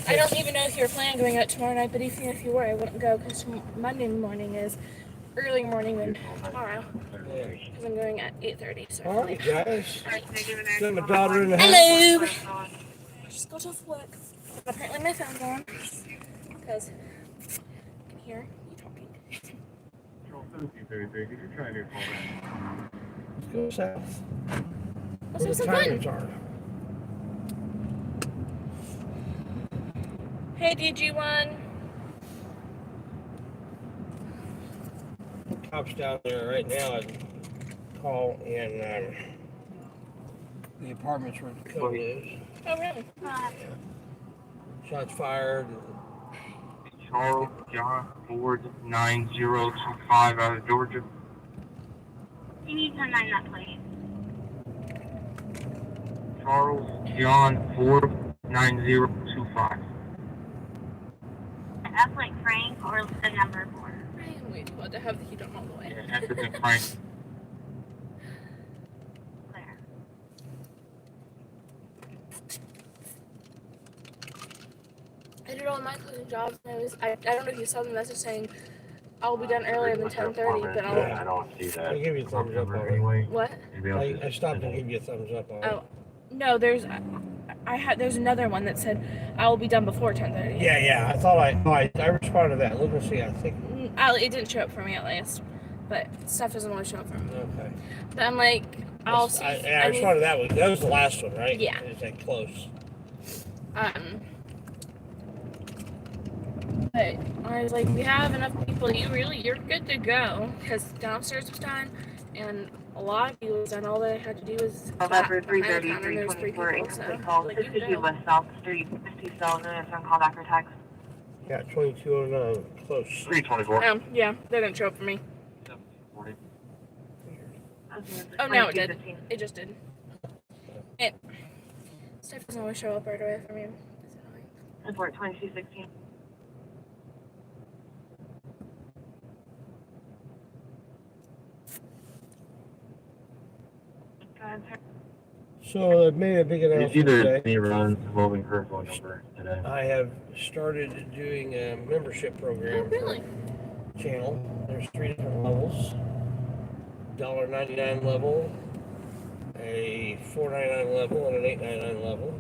I don't even know if you're planning on going out tomorrow night, but even if you were, I wouldn't go because Monday morning is early morning than tomorrow. Because I'm going at 8:30. So All right, guys. Send my daughter in the house. hello. I just got off work. Apparently my phone's on because I can hear you talking. Did you try to call that? Let's go south. Let's Where have the some fun. tires are. Hey, DG1. Cops down there right now and call in the apartments where the code is. Oh, really? Shots fired. Charles John Ford 9025 out of Georgia. You need to 9 that plate. Charles John Ford 9025. F like Frank or the number 4. I am way too old to have the heat on all the way. Yeah, F is in Frank. Claire. I did all my closing jobs and I don't know if you saw the message saying I'll be done earlier than 10:30, but I don't see that. I give you a thumbs up on it. Anyway, what? I stopped and gave you a thumbs up on it. Oh, no, there's another one that said I will be done before 10:30. Yeah. I thought I responded to that. Look and see. I think. It didn't show up for me at least, but stuff doesn't always show up for me. Okay. But I'm like, I'll see. I responded to that one. That was the last one, right? Yeah. It's that close. But I was like, we have enough people. You're good to go because downstairs was done, and a lot of you was done. All that I had to do was. November clap behind 3:30, the counter, and there's 3 324, people, so, incomplete call, like, you 62 go. West South Street, 50 cells, and it's on callback or text. Yeah, 2209. Close. 324. Yeah, they didn't show up for me. 40. Oh, now it did. It just did. Stuff doesn't always show up right away for me. It's annoying. Report 2216. Go ahead, sir. So I made a big It's announcement either today. me runs moving curve phone number today. I have started doing a membership Oh, program really? for the channel. There's 3 different levels. $1.99 level, a $4.99 level, and an $8.99 level.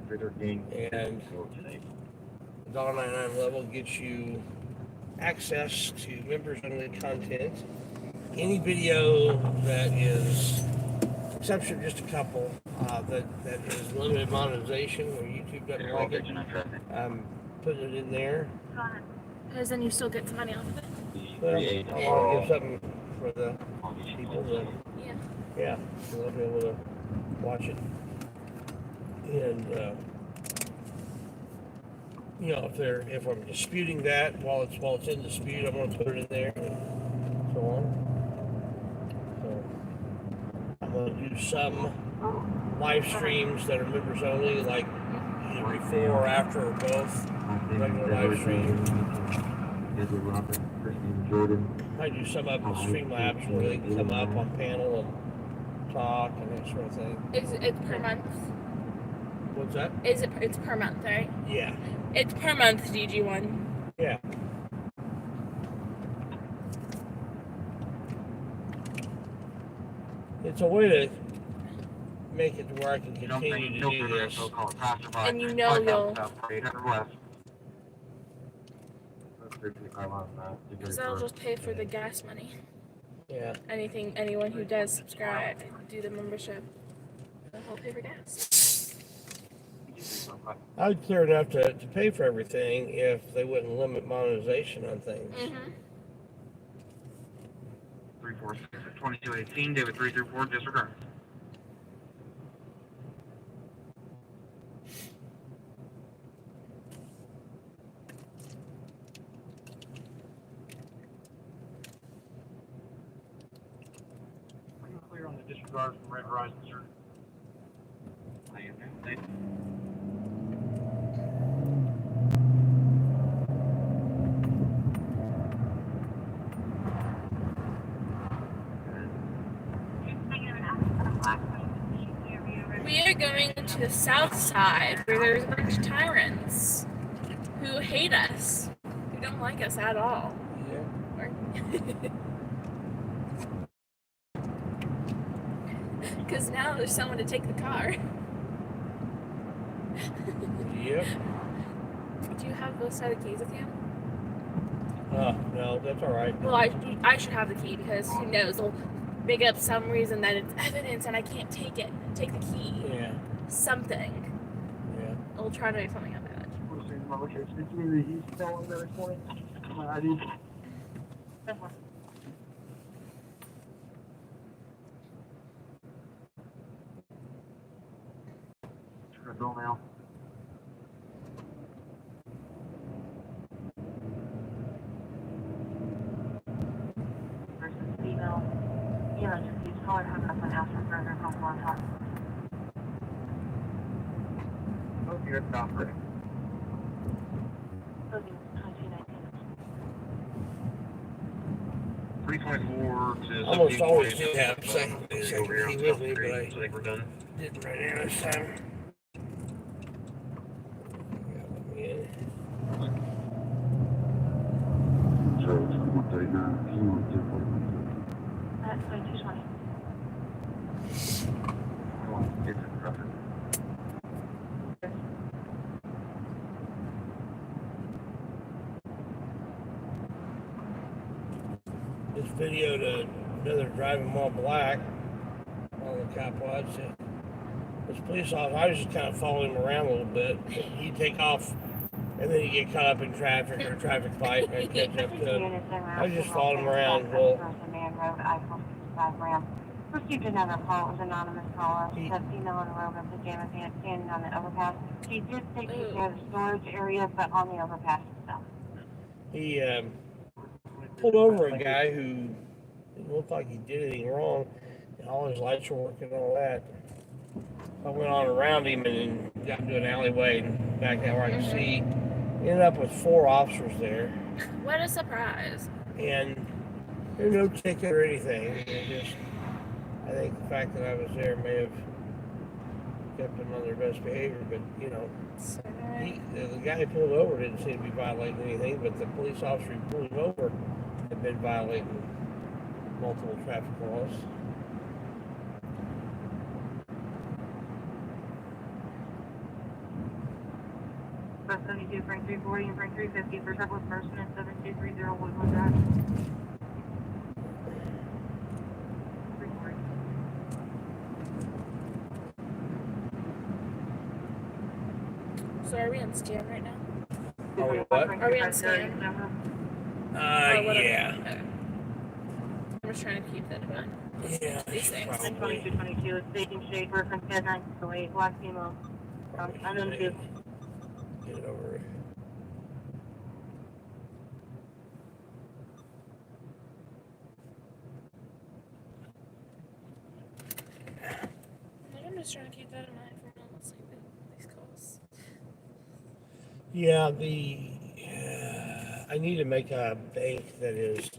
313. And the $1.99 level gets you access to members-only content. Any video that is, exception just a couple, that is limited monetization where YouTube doesn't like it, I'm putting it in there. Because then you still get some money off of it. Well, I want to give something for the people that, Yeah. so they'll be able to watch it. And, you know, if I'm disputing that while it's in dispute, I'm going to put it in there and so on. So I'm going to do some live streams that are members only, like either before or after or both. Regular live stream. I do some up in Streamlabs where they can come up on panel and talk and that sort of thing. It's per month. What's that? It's per month, right? Yeah. It's per month, DG1. Yeah. It's a way to make it to where I can continue to do this. And you know you'll. Because that'll just pay for the gas money. Yeah. Anyone who does subscribe, do the membership, will pay for gas. I'd clear enough to pay for everything if they wouldn't limit monetization on things. Mm-hmm. 346 at 2218, David 334, disregard. Are you clear on the disregard from Red Horizon, sir? We are going to the south side where there's a bunch of tyrants who hate us, who don't like us at all. Because now there's someone to take the car. Yep. Do you have those set of keys with you? No, that's all right. Well, I should have the key because who knows? They'll make up some reason that it's evidence and I can't take it. Take the key. Yeah. Something. Yeah. I'll try to make something up of it. Bill now. Versus female. Yeah, just use color hookup and ask for further help on top. Okay, that's not great. Closing 2219. 324 to Almost always 1720. do have second key with me, but I think we're done. didn't right now this time. Yeah. So it's 139. That's 2220. It's traffic. This video to another driving while black on the cop watch. This police officer, I was just kind of following him around a little bit. He'd take off, and then he'd get caught up in traffic or a traffic light, and I'd catch up to him. I was just following him around. Well, Man Road, I-465 ramp. Received another call. It was an anonymous caller. She said female in a robe and pajamas standing on the overpass. She did take you to the storage area, but on the overpass itself. he pulled over a guy who didn't look like he did anything wrong, and all his lights were working and all that. I went on around him and got into an alleyway and back out where I could see. Ended up with 4 officers there. What a surprise. And there's no ticket or anything. It just, I think the fact that I was there may have kept them on their best behavior, but you know, the guy who pulled over didn't seem to be violating anything, but the police officer who pulled him over had been violating multiple traffic laws. Bus 72, Frank 340 and Frank 350 for trouble with person at 7230 Woodland Drive. 340. So are we on scan right now? Are we what? Are we on scan? Yeah. Okay. I'm just trying to keep that in mind. Yeah, These things. probably. 2222 is taking shade reference 10908 black female. I'm in two. Get it over. I'm just trying to keep that in mind for when I'm listening to these calls. Yeah, I need to make a bank that is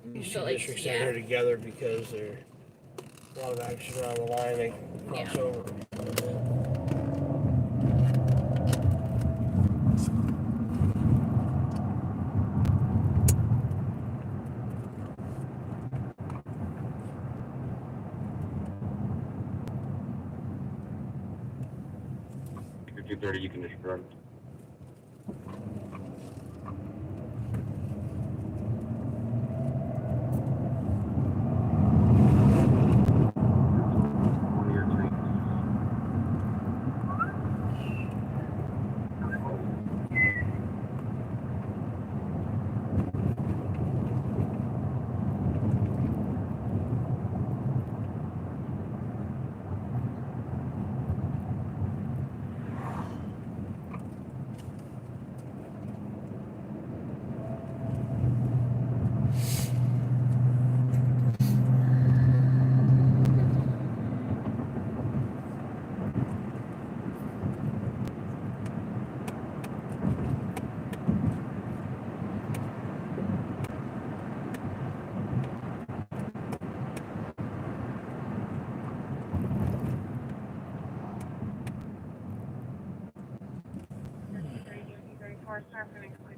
these two But, like, districts yeah. that are together because there's a lot of action around the line. They cross Yeah. over. If you're 30, you can just run.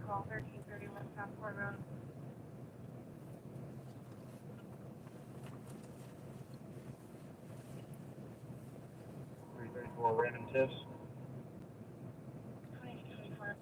Call 1331 Southport Road. 334 random tips. 2224.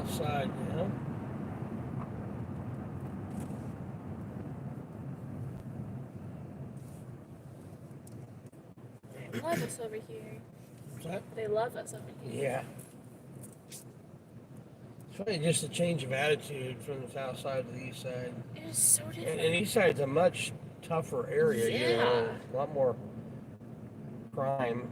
south side, you know? They love us over here. What's that? They love us over here. Yeah. It's funny, just a change of attitude from the south side to the east side. It is so different. And east side's a much tougher area, you know, a lot more crime.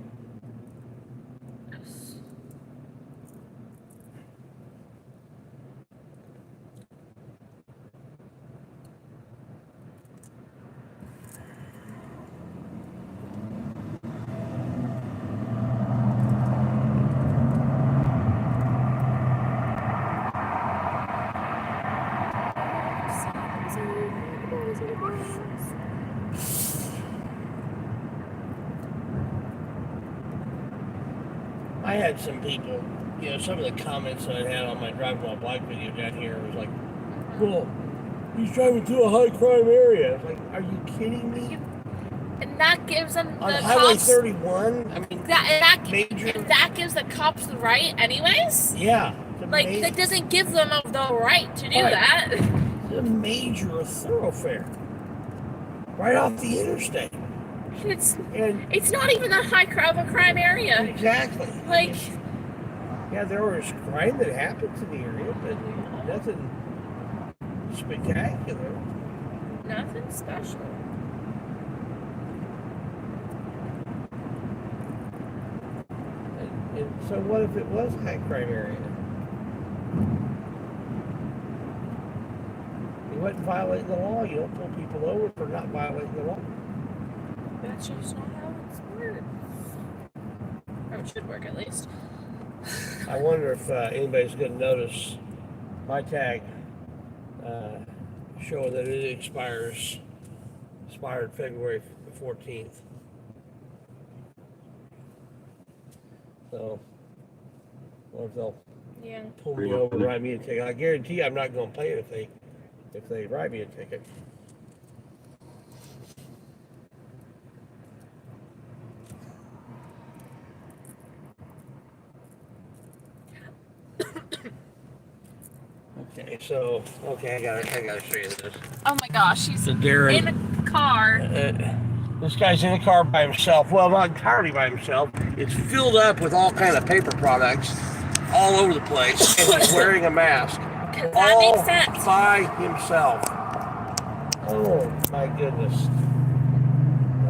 I had some people, you know, some of the comments that I had on my driving while black video down here was like, well, he's driving through a high crime area. It's like, are you kidding me? And that gives them the On cops, Highway 31? I mean, that gives the cops the right anyways? Yeah. Like, that doesn't give them the right to do that. It's a major thoroughfare. Right off the interstate. It's not even that high of a crime area. Exactly. Like, yeah, there was crime that happened in the area, but nothing spectacular. Nothing special. And so what if it was a high crime area? You wasn't violating the law. You don't pull people over for not violating the law. That's just not how it works. Or it should work, at least. I wonder if anybody's going to notice my tag showing that it expired February 14th. So, what if they'll pull me over and write me a ticket? I guarantee you I'm not going to pay it if they write me a ticket. Okay, I gotta show you this. Oh my gosh, he's in a car. This guy's in a car by himself. Well, not entirely by himself. It's filled up with all kind of paper products all over the place, and he's wearing a mask. That makes sense. By himself. Oh my goodness.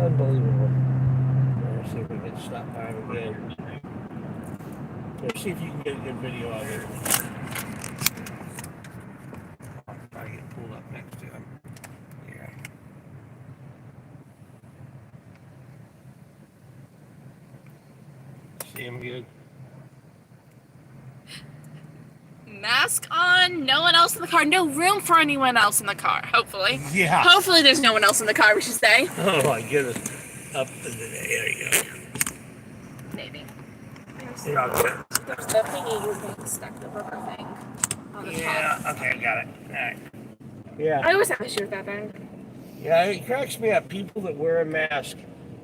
Unbelievable. Let's see if we can stop by him again. Let's see if you can get a good video of it. I get pulled up next to him. Yeah. See him good? Mask on, no one else in the car, no room for anyone else in the car, hopefully. Yeah. Hopefully there's no one else in the car, we should say. Oh my goodness. Up in the, there you go. Maybe. There's the thingy is being stuck, the rubber thing on the top. Okay, I got it. All right. Yeah. I always have an issue with that thing. Yeah, it cracks me up. People that wear a mask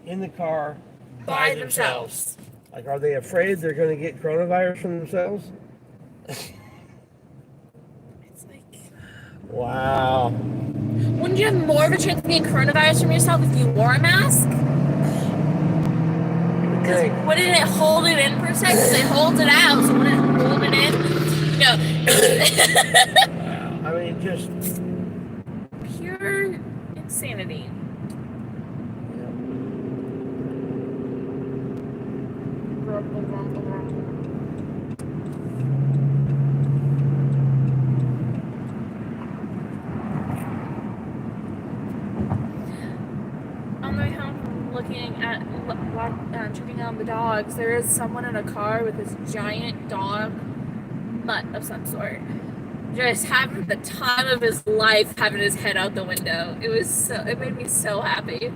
in the car by themselves. Like, are they afraid they're going to get coronavirus from themselves? It's like... Wow. Wouldn't you have more of a chance of getting coronavirus from yourself if you wore a mask? Because wouldn't it hold it in for a second? Because it holds it out, so wouldn't it hold it in? No. I mean, just... pure insanity. Rumble, rumble, rumble. On the way home from looking at, checking out the dogs, there is someone in a car with this giant dog mutt of some sort. Just having the time of his life, having his head out the window. It made me so happy.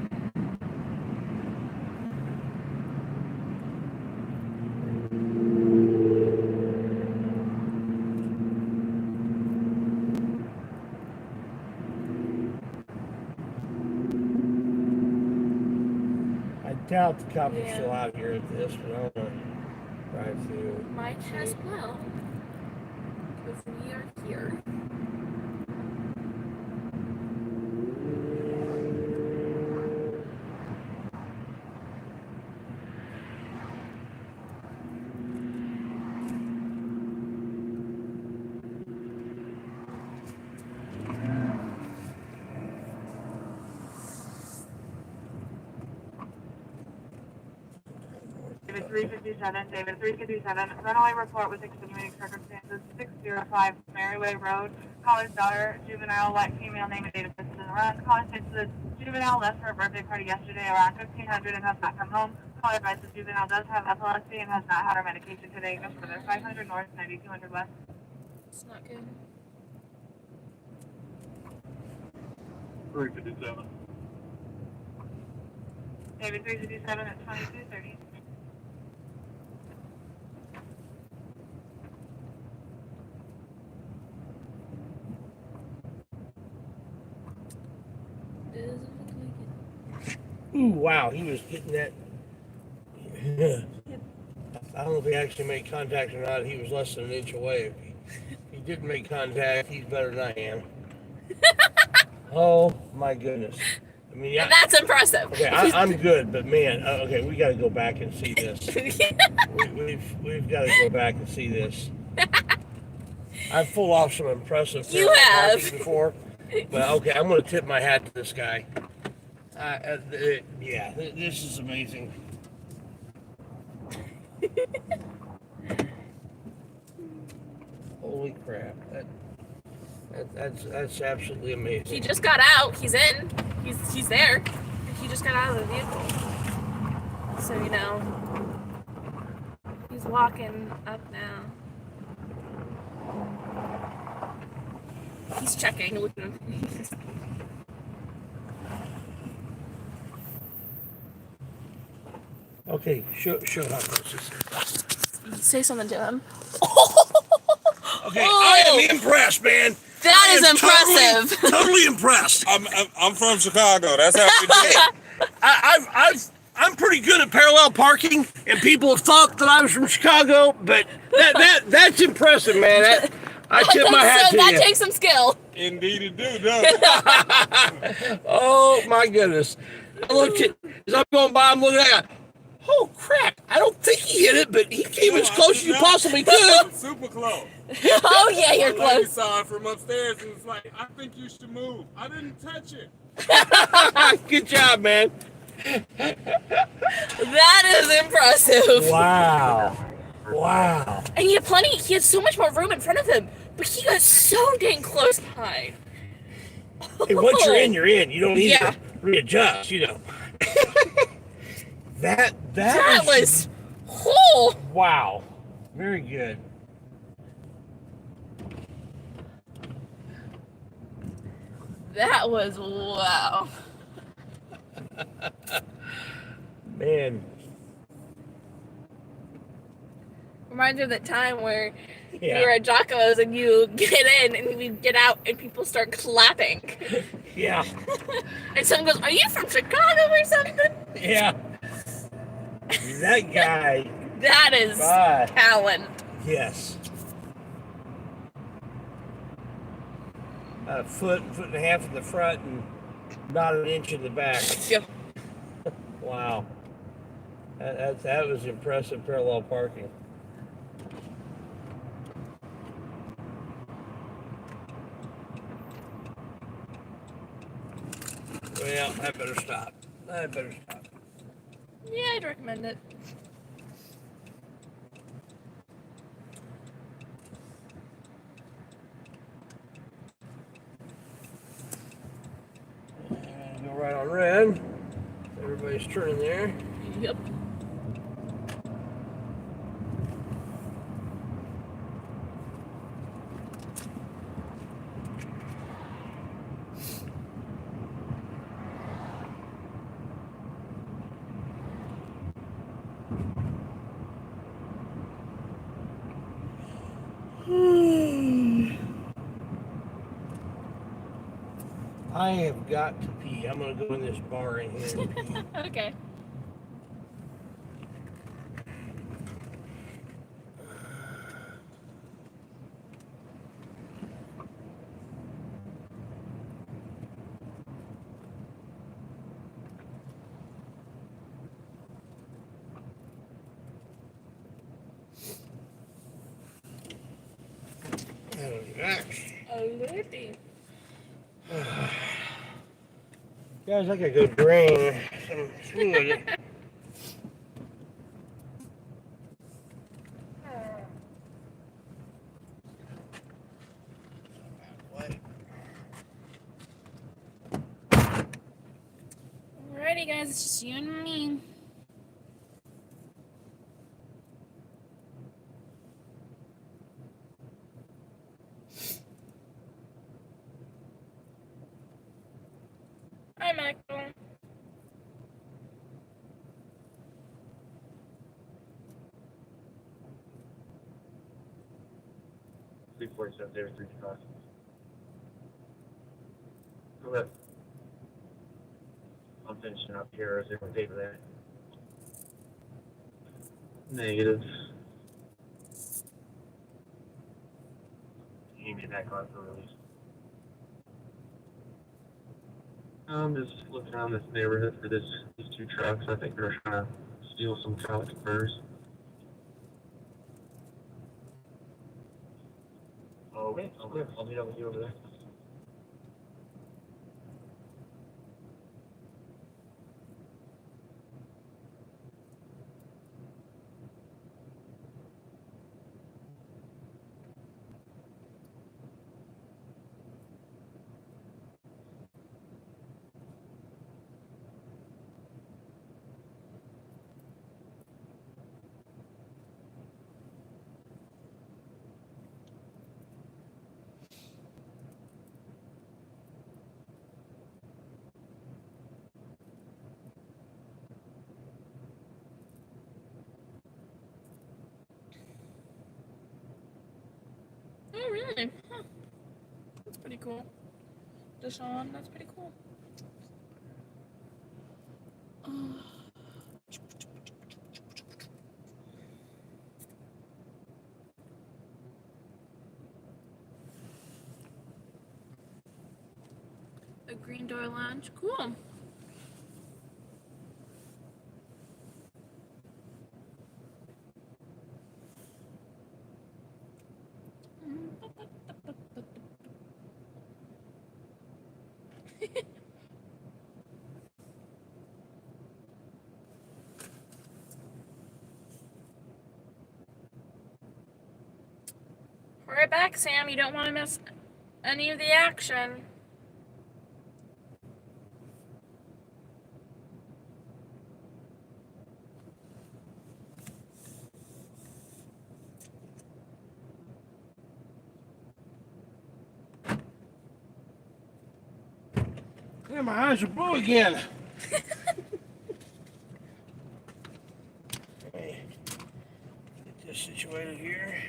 I doubt the cops are still out here at this, but I'm going to drive through. Might as well. because we are here. David 357, David 357, runaway report with extenuating circumstances, 605 Merriway Road, caller's daughter, juvenile, white female, name and date of birth is in the run. Caller states the juvenile left for a birthday party yesterday around 1500 and has not come home. Caller advises juvenile does have epilepsy and has not had her medication today. Goes for their 500 north, 9200 west. It's not good. 357. David 357 at 2230. Ooh, wow, he was getting that. I don't know if he actually made contact or not. He was less than an inch away. If he didn't make contact, he's better than I am. Oh my goodness! I mean, And that's impressive. Okay, I'm good, but man, okay, we got to go back and see this. We've got to go back and see this. I've pulled off some impressive You have. before, but okay, I'm going to tip my hat to this guy. Yeah, this is amazing. Holy crap! That's absolutely amazing. He just got out. He's in. He's there. He just got out of the vehicle. So you know, he's walking up now. He's checking, looking. Okay, show how close this is. Say something to him. Okay, I am impressed, man. That is impressive. Totally impressed. I'm from Chicago. That's how we do it. I'm pretty good at parallel parking, and people have thought that I was from Chicago, but that's impressive, man. I tip my hat to you. That takes some skill. Indeed it do, don't it? Oh my goodness! I looked at as I'm going by. I'm looking at. Oh crap! I don't think he hit it, but he came as close as you possibly could. Super close. Oh yeah, you're The lady close. saw it from upstairs and was like, I think you should move. I didn't touch it. Good job, man. That is impressive. Wow. Wow. And he had so much more room in front of him, but he got so dang close behind. Hey, once you're in, you're in. You don't need to readjust, you know. that was cool. Wow. Very good. That was wow. Man. Reminds me of that time where Yeah. you were at Jocko's and you get in and you get out and people start clapping. Yeah. And someone goes, "Are you from Chicago or something?" Yeah. That guy. That is talent. Yes. A foot and a half in the front and not an inch in the back. Yep. Wow. That was impressive parallel parking. Well, I better stop. Yeah, I'd recommend it. Go right on red. Everybody's turning there. Yep. I have got to pee. I'm gonna go in this bar in here and pee. Okay. Alrighty. Guys, I gotta go drain some fluid. Alrighty, guys, it's just you and me. Hi, Michael. 34703 cross. Go ahead. I'm finishing up here. Is there a paper there? Negative. You need me back on for release. I'm just looking around this neighborhood for these two trucks. I think they're trying to steal some customers. Okay, I'll meet up with you over there. Oh, really? Huh. That's pretty cool. Deshaun, that's pretty cool. A green door lounge. Cool. Hurry back, Sam. You don't want to miss any of the action. Yeah, my eyes are blue again. Okay. Get this situated here.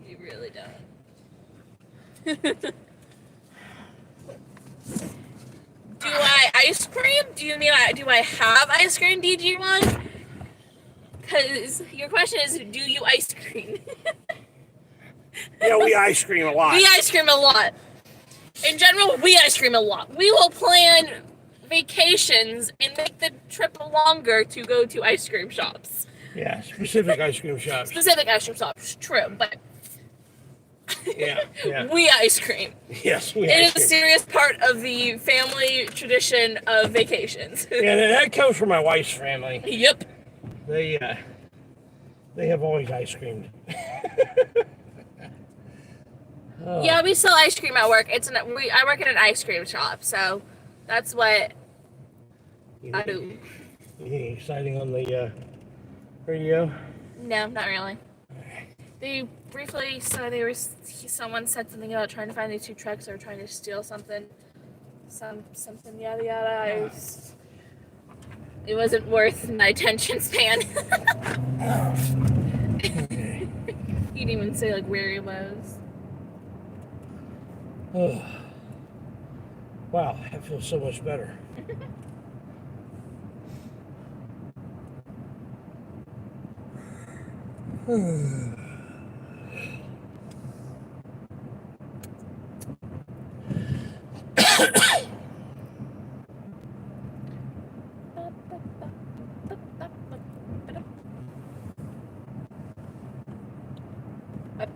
You really don't. Do I ice cream? Do you mean do I have ice cream, DG1? Because your question is, do you ice cream? Yeah, we ice cream a lot. We ice cream a lot. In general, we ice cream a lot. We will plan vacations and make the trip longer to go to ice cream shops. Yeah, specific ice cream shops. Specific ice cream shops, true, but Yeah. we ice cream. Yes, we It ice is a cream. serious part of the family tradition of vacations. Yeah, that comes from my wife's family. Yep. They have always ice creamed. Oh. Yeah, we sell ice cream at work. I work in an ice cream shop, so that's what I do. Anything exciting on the radio? No, not really. They briefly, someone said something about trying to find these two trucks or trying to steal something, something yada yada. It wasn't worth my attention span. He didn't even say like where he was. Oh. Wow, that feels so much better.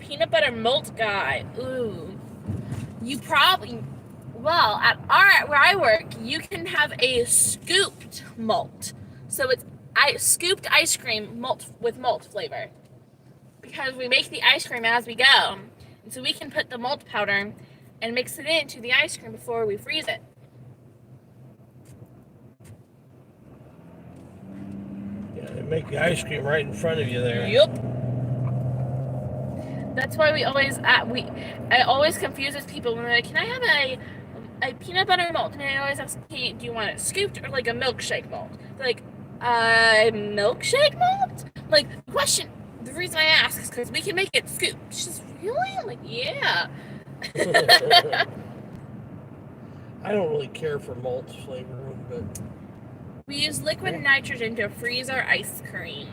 peanut butter malt guy. Ooh. You probably, well, where I work, you can have a scooped malt. So it's scooped ice cream malt with malt flavor. Because we make the ice cream as we go. And so we can put the malt powder and mix it into the ice cream before we freeze it. Yeah, they make the ice cream right in front of you there. Yep. That's why we always I always confuses people when they're like, can I have a peanut butter malt? And I always ask, hey, do you want it scooped or like a milkshake malt? They're like, milkshake malt? Like, the reason I ask is because we can make it scooped. She's just, really? I'm like, yeah. I don't really care for malt flavor, but We use liquid nitrogen to freeze our ice cream.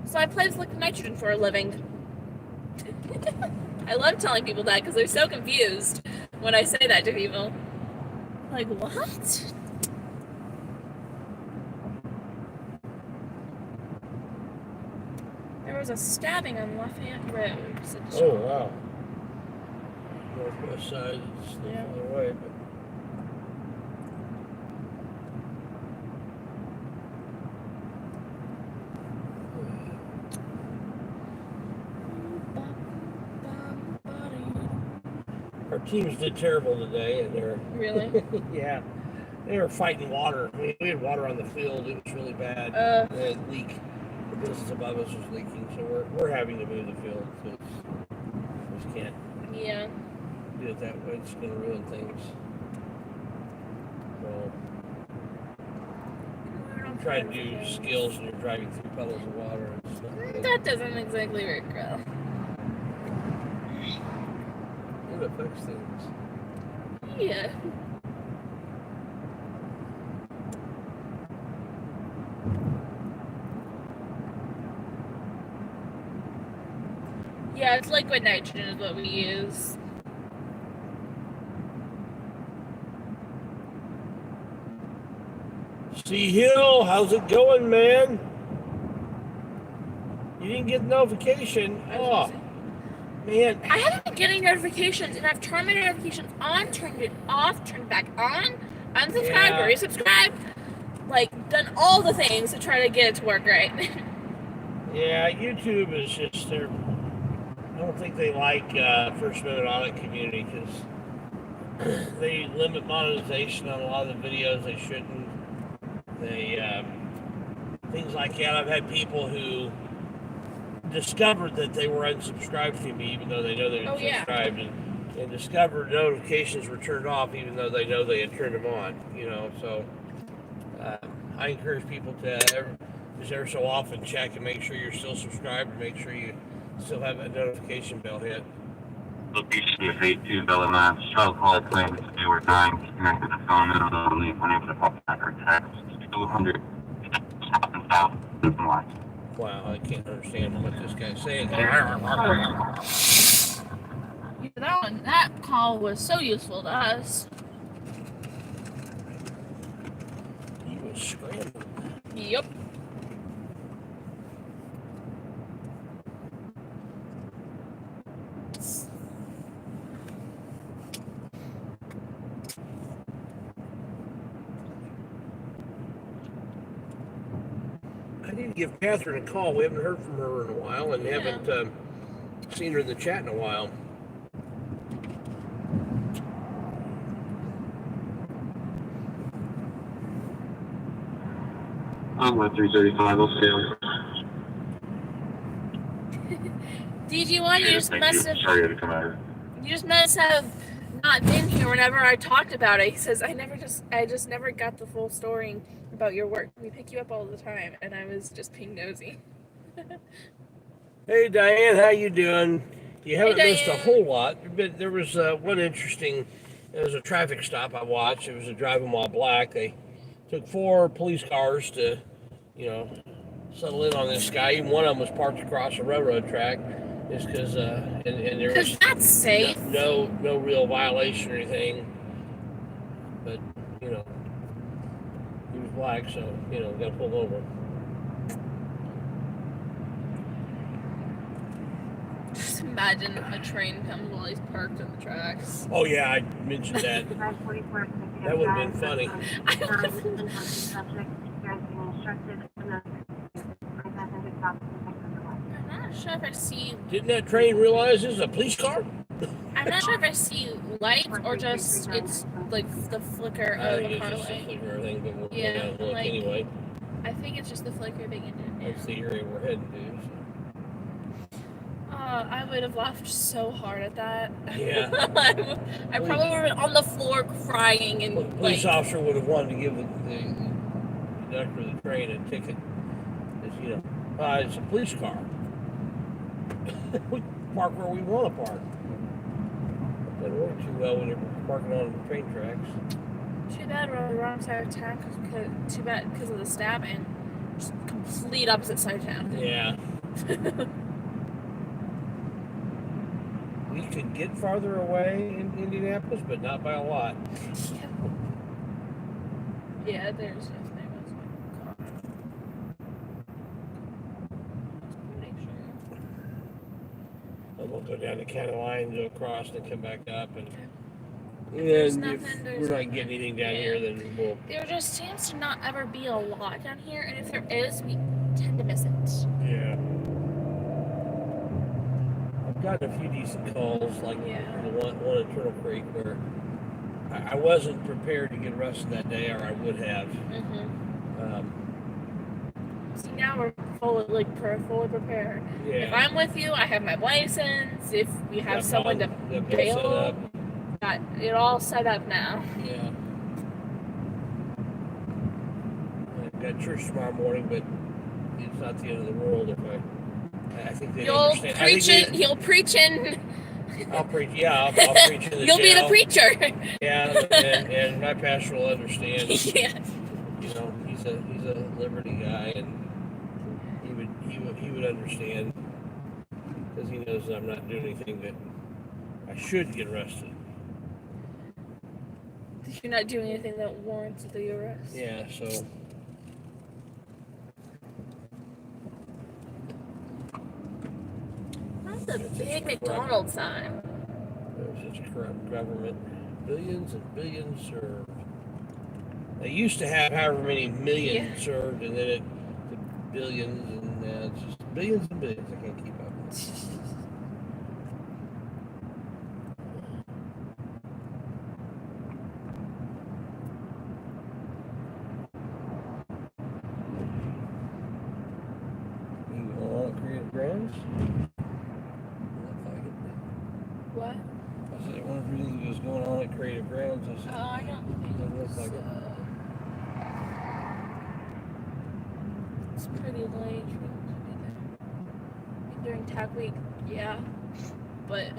So I play with liquid nitrogen for a living. I love telling people that because they're so confused when I say that to people. Like, what? There was a stabbing on Lafayette Road. oh wow. Northwest side, it's the other way, but our teams did terrible today, and they're Really? yeah, they were fighting water. I mean, we had water on the field; it was really bad. The leak, the business above us was leaking, so we're having to move the field because we just can't do it that way. It's going to ruin things. So, I'm trying to do skills, and you're driving through puddles of water. It's not good. That doesn't exactly work well. It affects things. Yeah. Yeah, it's liquid nitrogen is what we use. C Hill, how's it going, man? You didn't get the notification. Oh, man. I haven't been getting notifications, and I've turned my notifications on, turned it off, turned it back on, unsubscribed, resubscribed, like, done all the things to try to get it to work right. Yeah, YouTube is just I don't think they like First Amendment audit community because they limit monetization on a lot of the videos they shouldn't. They things like that. I've had people who discovered that they were unsubscribed to me even though they know they're unsubscribed, and discovered notifications were turned off even though they know they had turned them on. So I encourage people to just every so often check and make sure you're still subscribed and make sure you still have that notification bell hit. Location of 82 Bellamont. Child call claims that they were dying connected to the phone minimum leave when able to pop back or text 200 south and south nationwide. Wow, I can't understand what this guy's saying. Yeah, that call was so useful to us. He was scrambling. Yep. I need to give Catherine a call. We haven't heard from her in a while and haven't seen her in the chat in a while. I'm at 335. I'll see you. DG1, you just must have. Sorry to come out. You just must have not been here whenever I talked about it. He says, I just never got the full story about your work. We pick you up all the time, and I was just being nosy. Hey Diane, how you doing? You haven't missed a Diane. whole lot. But there was one interesting. It was a traffic stop I watched. It was a driving while black. They took 4 police cars to, settle in on this guy. Even one of them was parked across a railroad track, just because and there was that's safe. no real violation or anything. But he was black, so got pulled over. just imagine a train comes while he's parked on the tracks. Oh yeah, I mentioned that. 544 That would have been funny. I would. Subject, you guys being instructed, and then passenger stop. I'm not sure if I see. Didn't that train realize this is a police car? I'm not sure if I see lights or just it's like the flicker I of think a it's car just a light. flicker of everything, but we're Yeah, going to look like- anyway. I think it's just the flicker being in it. That's the area we're heading to. So. I would have laughed so hard at that. Yeah. I probably would have been on the floor crying and The police like. officer would have wanted to give the conductor of the train a ticket. It's, you know, it's a police car. We park where we want to park. Doesn't work too well when you're parking on the train tracks. Too bad we're on the wrong side of town. Too bad because of the stabbing. Just complete opposite side of town. Yeah. We could get farther away in Indianapolis, but not by a lot. Yeah, there's definitely was a car. Pretty sure. And we'll go down the county line, go across, and come back up. And there's if nothing, we're not getting anything down here, then we'll. There just seems to not ever be a lot down here, and if there is, we tend to miss it. Yeah. I've gotten a few decent calls, like the one at Turtle Creek, where I wasn't prepared to get arrested that day, or I would have. See, now we're fully prepared. Yeah. If I'm with you, I have my license. If we have someone to bail, got it all set up now. Yeah. I've got church tomorrow morning, but it's not the end of the world if I think they You'll understand. preach it. He'll preach in. I'll preach. Yeah, I'll preach in the You'll jail. be the preacher. Yeah, and my pastor will understand. Yeah. You know, he's a liberty guy, and he would understand because he knows that I'm not doing anything that I should get arrested. You're not doing anything that warrants the arrest. Yeah, so. That's a big McDonald's sign. There's such a corrupt government. Billions and billions served. They used to have however many millions served, and then it to billions, and now it's just billions and billions. I can't keep up. You want to create grounds? What? I said, I wonder if anything was going on at Creative Grounds. I said, I don't think doesn't look like it. It's pretty late for them to be there. During tag week, yeah. But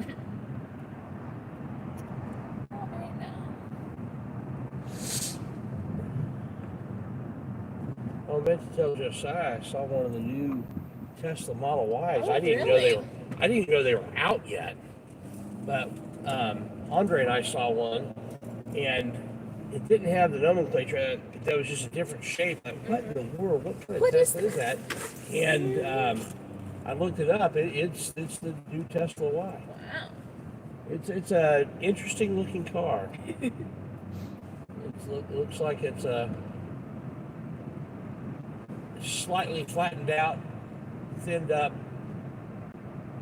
not right now. I meant to tell Josiah I saw one of the new Tesla Model Ys. Oh, I didn't even know they were out yet. But Andre and I saw one, and it didn't have the nomenclature. That was just a different shape. Like, what in the world? What kind of Tesla is that? And I looked it up. It's the new Tesla Y. Wow. It's a interesting looking car. It looks like it's a slightly flattened out, thinned up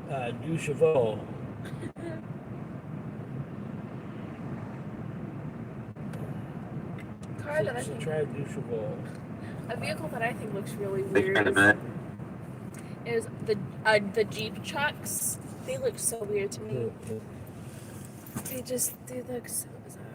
Du Chevaux. Car that I It's a think, Trad Du Chevaux. a vehicle that I think looks really Think weird kind of bad. is the Jeep trucks. They look so weird to me. They look so bizarre.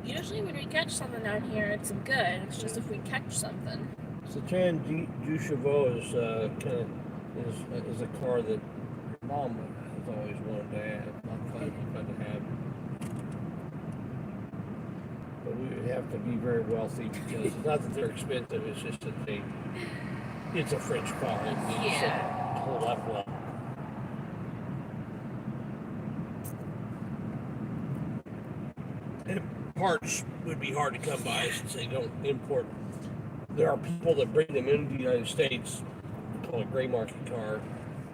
Usually when we catch something down here, it's good. It's just if we catch something. So Trad Du Chevaux is is a car that your mom has always wanted to have. I'm glad to have. But we would have to be very wealthy because it's not that they're expensive. It's just that It's a French car. It needs to hold up well. And parts would be hard to come by since they don't import. There are people that bring them into the United States, call it gray market car,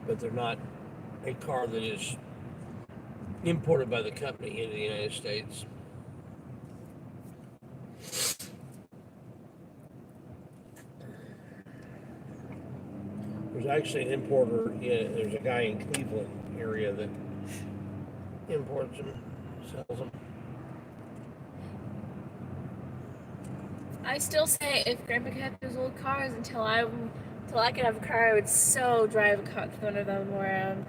but they're not a car that is imported by the company into the United States. There's actually an importer, there's a guy in Cleveland area that imports them, sells them. I still say if Grandpa kept his old cars until I could have a car, I would so drive one of them around.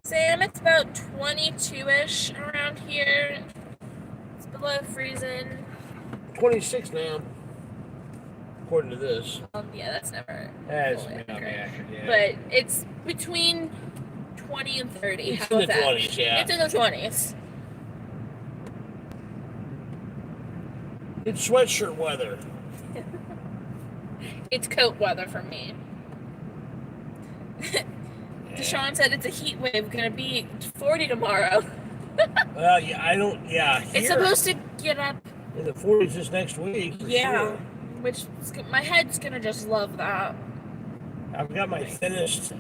Sam, it's about 22-ish around here. It's below freezing. 26 now, according to this. Yeah, that's never That's fully not accurate. accurate, yeah. But it's between 20 and 30. It's How in the about that? 20s, yeah. It's in the 20s. It's sweatshirt weather. It's coat weather for me. Deshaun said it's a heat wave, gonna be 40 tomorrow. Well, yeah, It's here, supposed to get up. in the 40s this next week. For sure. Which my head's gonna just love that. I've got my thinnest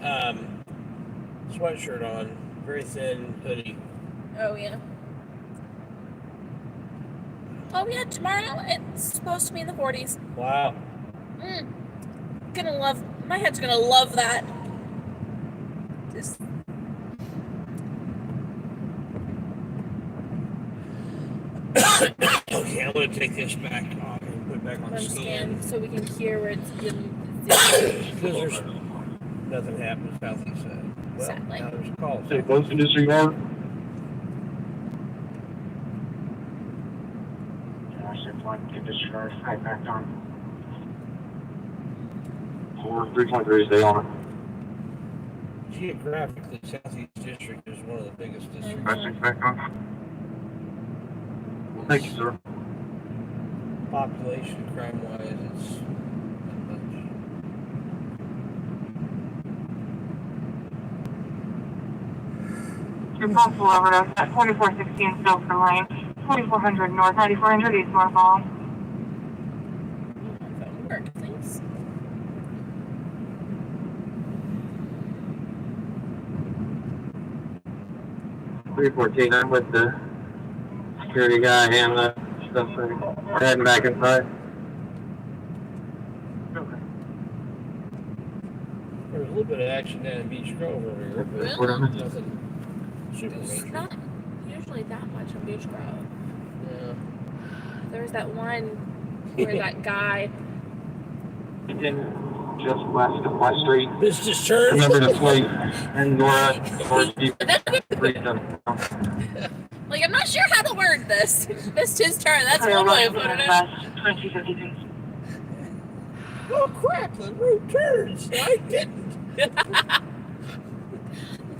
sweatshirt on, very thin hoodie. Oh yeah. Oh yeah, tomorrow it's supposed to be in the 40s. Wow. My head's gonna love that. Just Okay, I'm gonna take this back off and put it back on scan. so we can hear where it's getting. Because there's nothing happened southeast side. Well, Sadly. now there's a call. Stay close to disregard. Get discharged, right back on. 3.3, stay on it. Geographically, Southeast District is one of the biggest districts. Message back on. Thank you, sir. Population, crime-wise, it's not much. Responsible overdose at 4416 Silver Lane, 4400 North, 9400 East Northall. That work, thanks. $314, I'm with the security guy and the stuff. We're heading back inside. There was a little bit of action down in Beach Grove earlier, but Really? nothing super It's major. not usually that much on Beach Grove. Yeah. There was that one where that guy. Just west of my street. Business church. Remember to plate and Nora or Like, I'm not sure how to word this. Missed his turn. That's one way of putting it. 2053. Oh crap! The road turns. I didn't.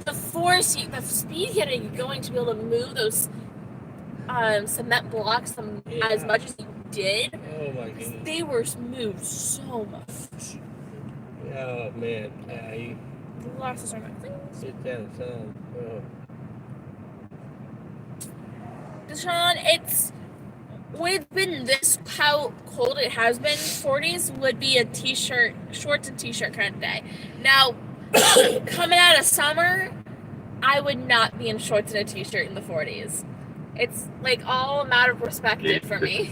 The speed hitting, you're going to be able to move those cement blocks as much as you did. Oh my goodness. They were moved so much. Oh man, The glasses are not things. sit down and sound. Oh. Deshaun, we've been how cold it has been. 40s would be a t-shirt, shorts and t-shirt kind of day. Now, coming out of summer, I would not be in shorts and a t-shirt in the 40s. It's like all a matter of perspective for me.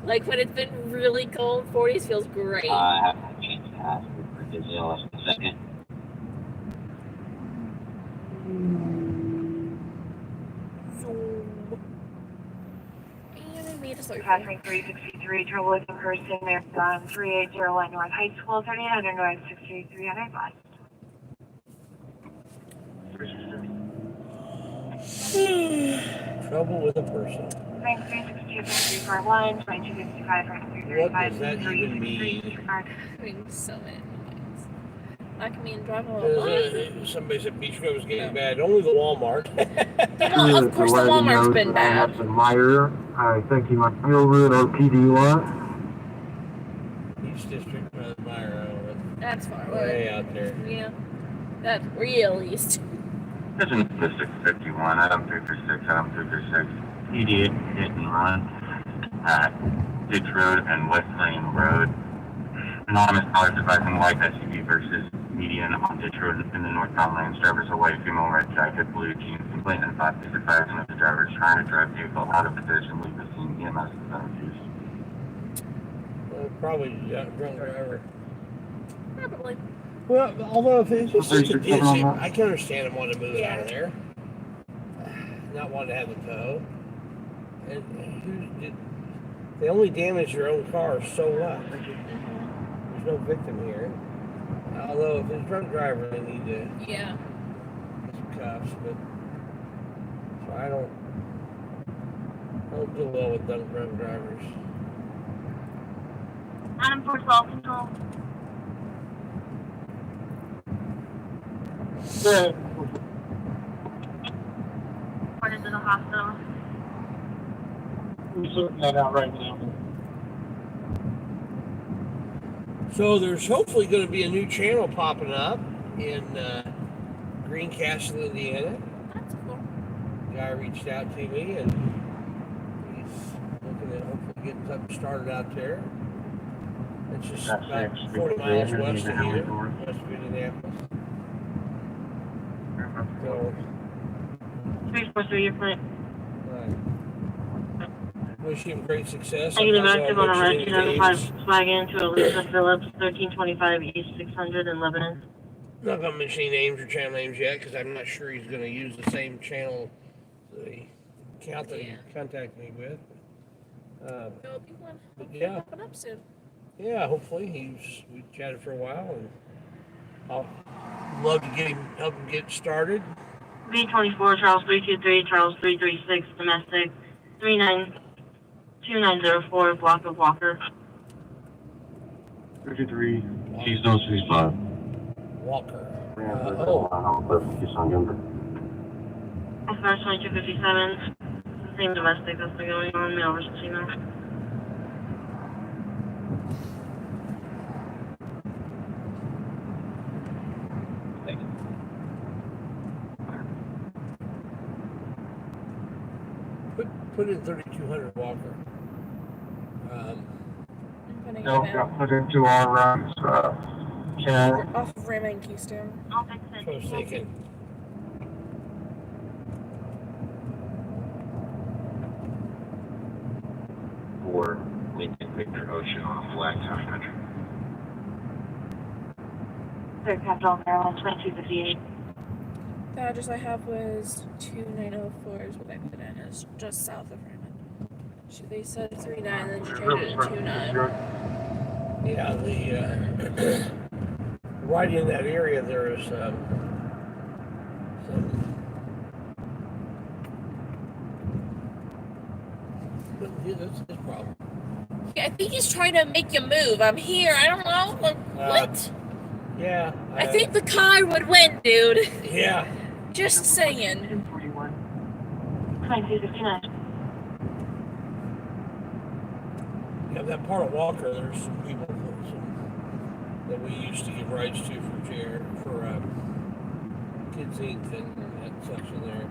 Like when it's been really cold, 40s feels great. I have to change that for Gazelle in a second. And I made a start. Passing 363, trouble with a person there, 3801 North High School, 3800 North, 63300 West. Trouble with a person. 362-341, 2255, What does that even mean? Doing so many things. I can mean drive a lot. Somebody said Beach Grove is getting bad. Only the Walmart. Of course, the Walmart's been bad. Meyer, I think he might be over at OPD lot. East District, Meyer, That's far away. way out there. Yeah, that's real east. This is District 51, Item 236, Item 236. PD hit and run at Ditch Road and West Lane Road. Anonymous caller advising white SUV versus median on Ditch Road in the northbound lanes. Drivers away, female red jacket, blue jeans. Complaint and 5 advising that the driver is trying to drive vehicle out of position, leave the scene. EMS is unused. Probably drunk driver. Probably. Well, although if it's just such a busy, I can understand him wanting to move it out of there. Not wanting to have the tow. And they only damage their own car, so what? There's no victim here. Although if it's drunk driver, they need to Yeah. get some cuffs. But so I don't do well with drunk drivers. Adam 412 control. Good. Reported to the hospital. We're sorting that out right now. So there's hopefully going to be a new channel popping up in Greencastle, Indiana. That's cool. Guy reached out to me and he's looking at hopefully getting something started out there. It's just about 40 miles west of here, west of Indianapolis. So, 343, your flight. wish him great success. Negative active on a red 295 wagon to Elisa Phillips, 1325 East 600 in Lebanon. Not going to mention any names or channel names yet because I'm not sure he's going to use the same channel account that he contacted me with. There'll be one. Yeah. Coming up soon. Yeah, hopefully. We chatted for a while and I'll love to help him get started. V24, Charles 323, Charles 336, domestic, 392904, block of Walker. 33, Keystone 65. Walker. SR 2257, same domestic that's been going on, male versus female. Put in 3200 Walker. No, got put into our channel. Off of Ram and Keystone. I'll fix it. I was thinking. For Lincoln Victor Ocean on Flagtown Country. Third Capital, Maryland, 2258. The address I have was 2904 is what I put in. It's just south of Raymond. They said 39, then she changed it to 29. Yeah, right in that area there is some. Yeah, that's his problem. Yeah, I think he's trying to make you move. I'm here. I don't know. Like, what? Yeah. I think the car would win, dude. Yeah. Just saying. 2259. Yeah, that part of Walker, there's some people that we used to give rides to for Kids Inc. and that section there.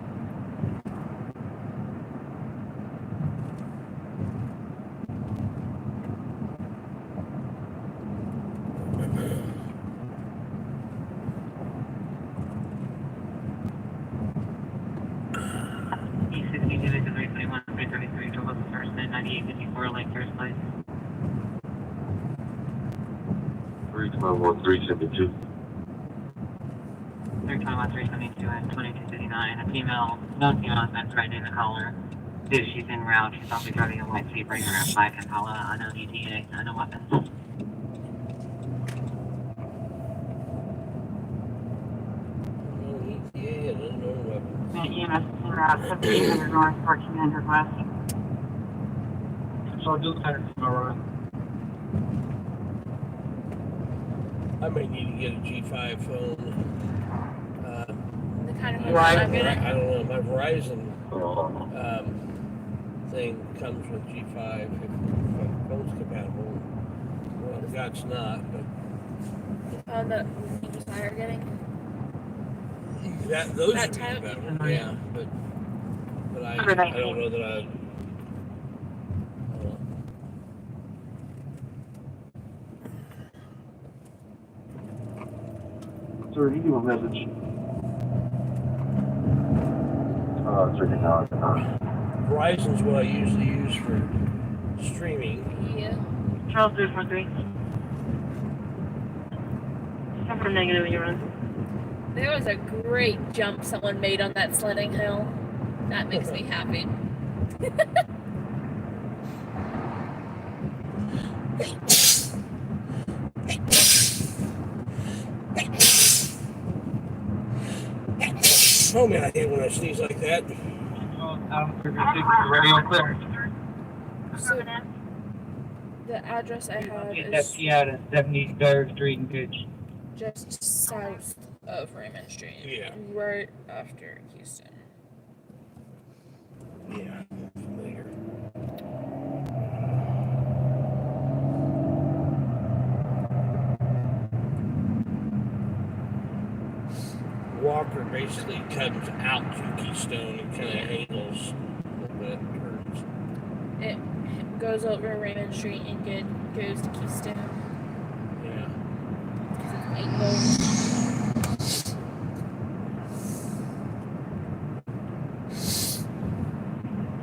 E62 to 321, 333 to Local First, 9854 Lake Terrace Place. 312, 372. 321, 372, and 2259. A known female has been threatening the caller. If she's en route, she's also driving a white Sebring or a black Impala, unknown ETA, unknown weapons. ETA and unknown weapons. EMS is en route, 1700 north, 1400 west. So I'll do the 10 tomorrow. I may need to get a G5 phone. The kind of phone Right. I'm getting. I don't know. My Verizon thing comes with G5 if my phone's compatible. Well, God's not, but The phone that you just are getting. those That would be type? compatible. Yeah, but I don't know that I don't know. Sir, you give a message. Verizon's what I usually use for streaming. Yeah. Charles 343. Confirm negative, you run. There was a great jump someone made on that sledding hill. That makes me happy. Oh man, I hate when I sneeze like that. Radio clear. So, the address I have Get is that out of 73rd Street and Gooch. just south of Raymond Street. Yeah. Right after Houston. Yeah, familiar. Walker basically comes out to Keystone and kind of angles a little bit, turns. It goes over Raymond Street and goes to Keystone. Yeah. Because it's angled.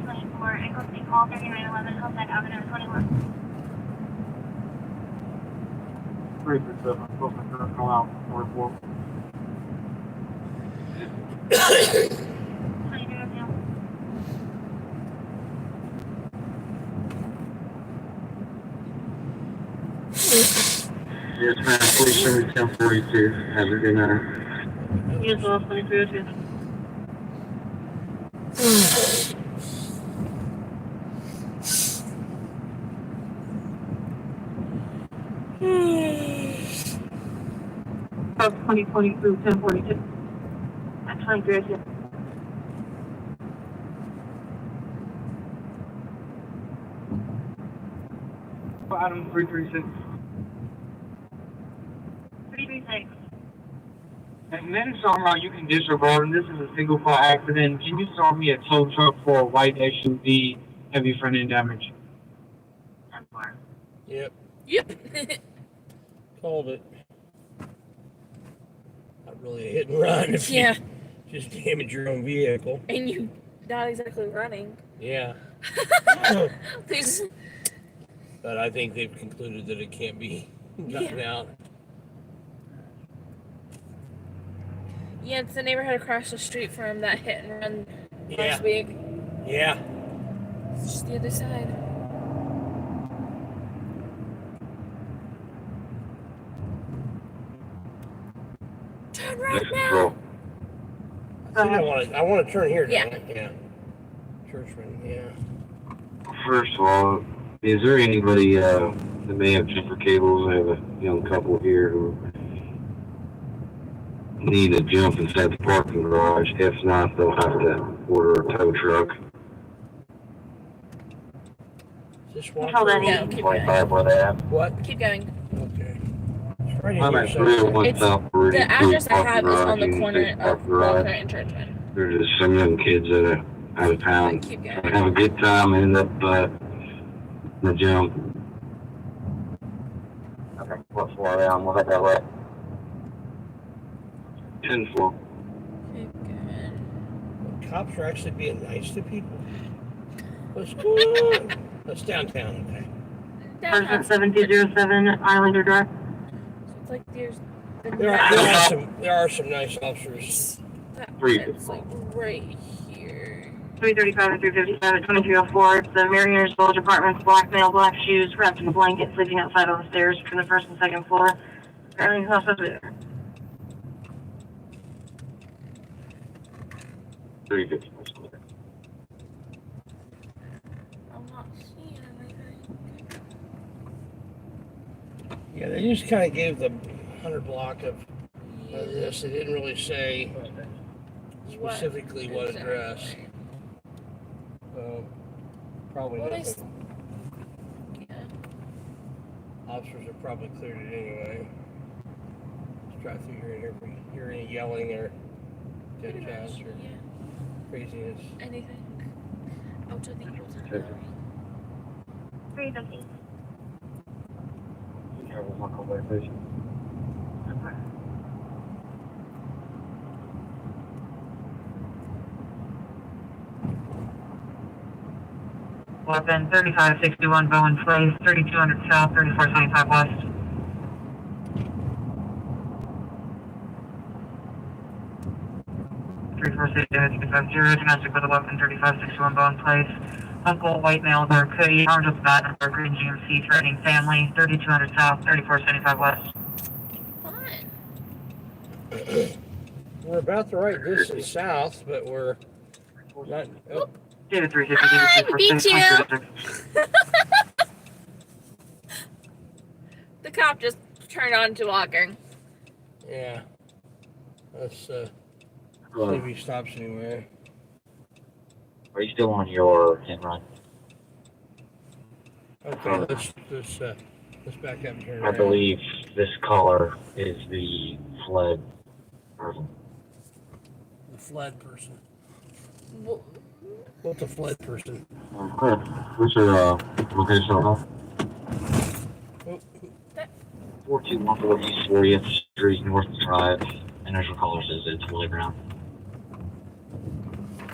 24, Echo State Call 3911, Hillside Avenue 21. 337, supposed to come out, report. 22 Avenue. Yes, ma'am, police service 1042. Have a good night. Yes, well, 2302. Of 2020 through 1042. At 2302. Item 336. 336. And then somehow you can disregard, and this is a single file accident. Can you solve me a tow truck for a white SUV, heavy front end damage? 10-4. Yep. Yep. Called it. Not really a hit and run if Yeah. you just damage your own vehicle. And you not exactly running. Yeah. There's But I think they've concluded that it can't be gotten out. yeah, it's the neighborhood across the street from that hit and run Yeah. last week. Yeah. It's just the other side. Turn right now. I think I want to turn here. Yeah. Don't I? Yeah. Churchman. Yeah. First of all, is there anybody that may have jumper cables? I have a young couple here who need a jump inside the parking garage. If not, they'll have to order a tow truck. Is this Control that. No, keep 25 going. by that. What? Keep going. Okay. It's right in I'm here at somewhere. 301 It's- South Meridian The address I Parking have is on Garage, the Union corner Station of Parking Walker Garage. and Churchman. There's just some young kids that are out of town. Keep going. Have a good time and end up in the jump. Okay, what's far down? We'll head that way. 10-4. Keep going. Cops are actually being nice to people. What's going on? That's downtown. Okay. Downtown. Person 7207 Islander Drive. So it's like there's the There are some nice officers. that Three. it's like right here. 335 and 357 at 2304. It's the Mariners Village Apartments. Black male, black shoes, wrapped in a blanket, sleeping outside on the stairs between the first and second floor. Apparently, he's supposed to be there. 350. I'm not seeing anything. Yeah, they just kind of gave the 100 block of this. It didn't really say specifically what address. So, probably Well, nothing. Yeah. Officers have probably cleared it anyway. Let's drive through here and hear any yelling or gunshots or craziness. Anything out of the ordinary. 350. Weapon 3561 Bowen Place, 3200 South, 3475 West. Three four six 250 domestic with a weapon 3561 Bowen Place. Uncle, white male, dark hoodie, armed with a bat and a green GMC, threatening family, 3200 South, 3475 West. Fun. We're about the right distance south, but we're not. Oh, David 350, I David beat 346. you! The cop just turned on to walking. yeah. Let's see if he stops anywhere. Are you still on your hit run? Okay, let's back up and turn I around. believe this caller is the fled person. The fled person. Well, What's a fled person? Good. What's your location on 4214 East 40th Street, North Drive. Initial caller says it's playground.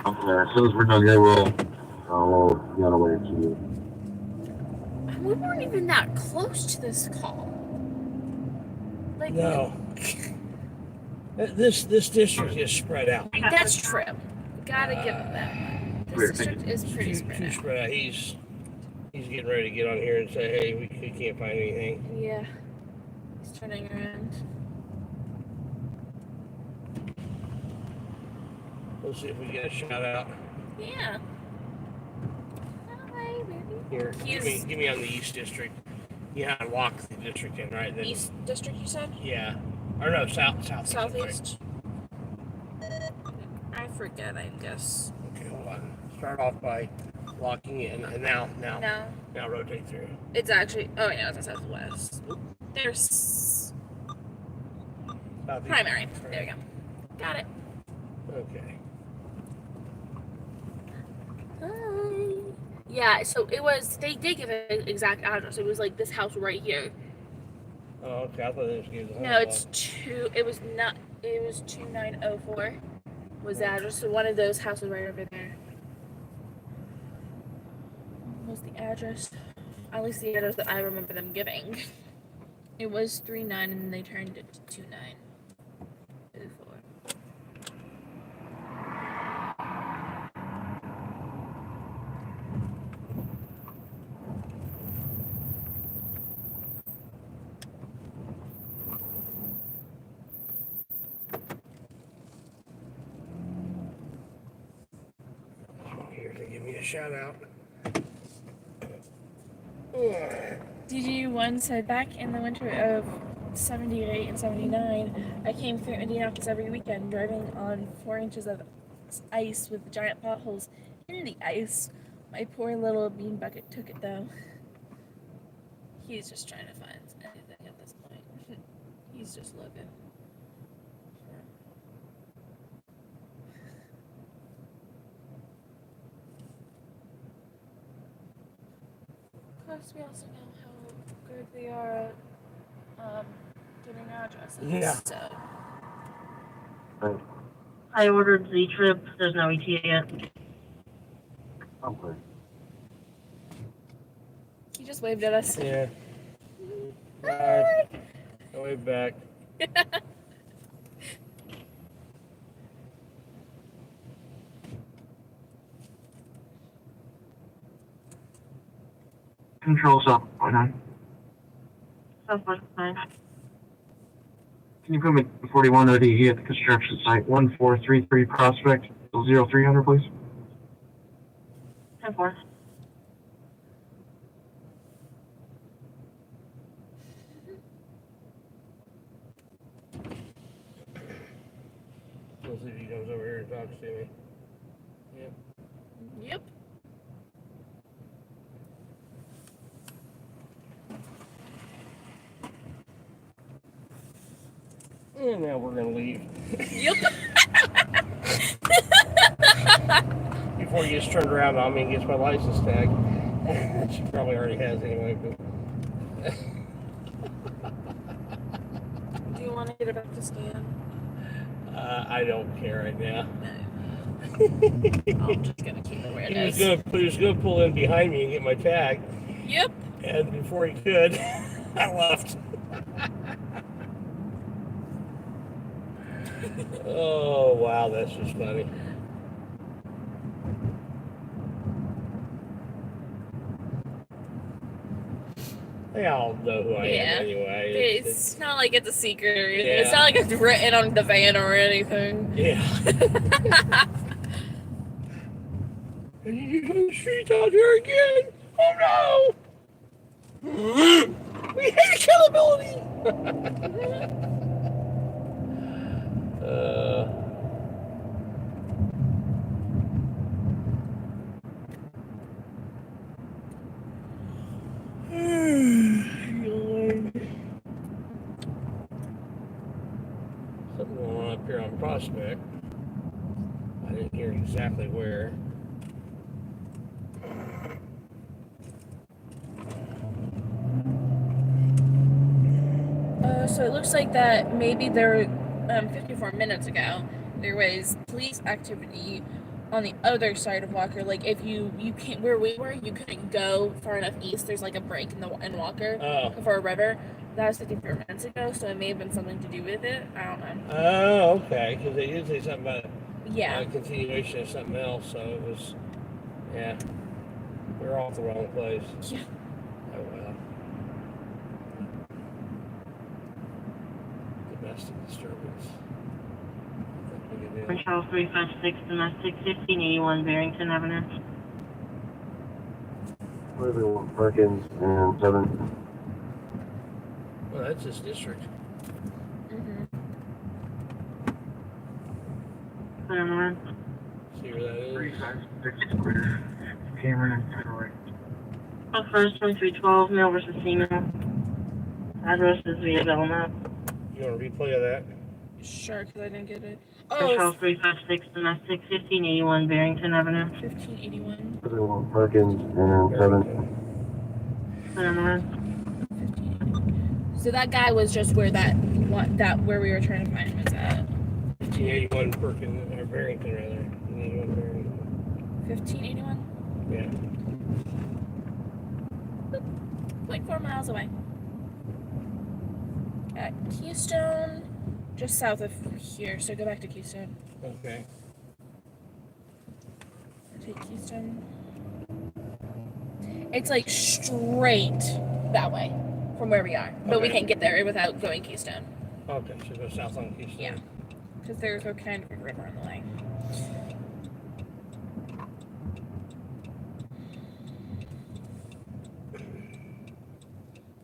Okay, as soon as we're done here, we'll get on our way to you. we weren't even that close to this call. Like, No. This district is spread out. that's true. Gotta give him that. This district is pretty Too spread out. spread out. He's getting ready to get on here and say, hey, we can't find anything. Yeah. He's turning around. We'll see if we get a shout out. Yeah. Hi, baby. Here, give me on the East District. You know how to walk the district in, right? Then, East District, you said? yeah. Or no, southeast. Southeast? I forget, I guess. Okay, hold on. Start off by locking in, and now rotate through. It's actually, oh yeah, it's southwest. There's Southeast. primary. There we go. Got it. Okay. Hi. Yeah, so it was, they did give an exact address. It was like this house right here. Oh, okay. I thought they just gave the No, it's it was 2904 was the address. So one of those houses right over there was the address. At least the address that I remember them giving. It was 39 and then they turned it to 2904. Here to give me a shout out. DG1 said, back in the winter of 78 and 79, I came through Indianapolis every weekend driving on 4 inches of ice with giant potholes in the ice. My poor little bean bucket took it though. He's just trying to find anything at this point. He's just looking. Of course, we also know how good they are at giving addresses. Yeah. So. I ordered the trip. There's no ETA yet. Okay. He just waved at us. Yeah. Bye. Go way back. Control up. Why not? Southwest 9. Can you put me 41 ODE at the construction site, 1433 Prospect, 0300, please? 10-4. see if he comes over here and talks to me. Yep. Yep. And now we're gonna leave. Yep. Before he gets turned around on me and gets my license tag. She probably already has anyway, but Do you want to get it back to scan? I don't care right now. I'm just gonna keep it where it He was is. gonna pull in behind me and get my tag, Yep. and before he could, I left. Oh wow, that's just funny. They all know who I am anyway. It's not like it's a secret or anything. Yeah. It's not like it's written on the van or anything. Yeah. And you use the streets out here again? Oh no! We hate accountability! Something going on up here on Prospect. I didn't hear exactly where. So it looks like that maybe there, 54 minutes ago, there was police activity on the other side of Walker. Like if you can't, where we were, you couldn't go far enough east. There's like a break in Walker for a river. That was 54 minutes ago, so it may have been something to do with it. I don't know. Oh, okay, because they did say something about Yeah. continuation of something else, so it was, yeah, we're off the wrong place. Yeah. Oh well. Domestic disturbance. Charles 356, domestic, 1581 Barrington Avenue. Perkins and 7. Well, that's his district. Mm-hmm. Clear on the run. See where that is? 356 clear. Cameron and Federal. First 2312, male versus female. Address is via Bell Map. You want a replay of that? Sure, because I didn't get it. Charles 356, domestic, 1581 Barrington Avenue. 1581. Perkins and 7. Clear on the run. So that guy was just where where we were trying to find him was at. 1581 Perkins, or Barrington rather. 1581 Barrington. 1581? Yeah. 0.4 miles away. At Keystone, just south of here, so go back to Keystone. Okay. Take Keystone. It's like straight that way from where we are, but we can't get there without going Keystone. Okay, so go south on Keystone. Yeah, because there's a kind of a river on the way.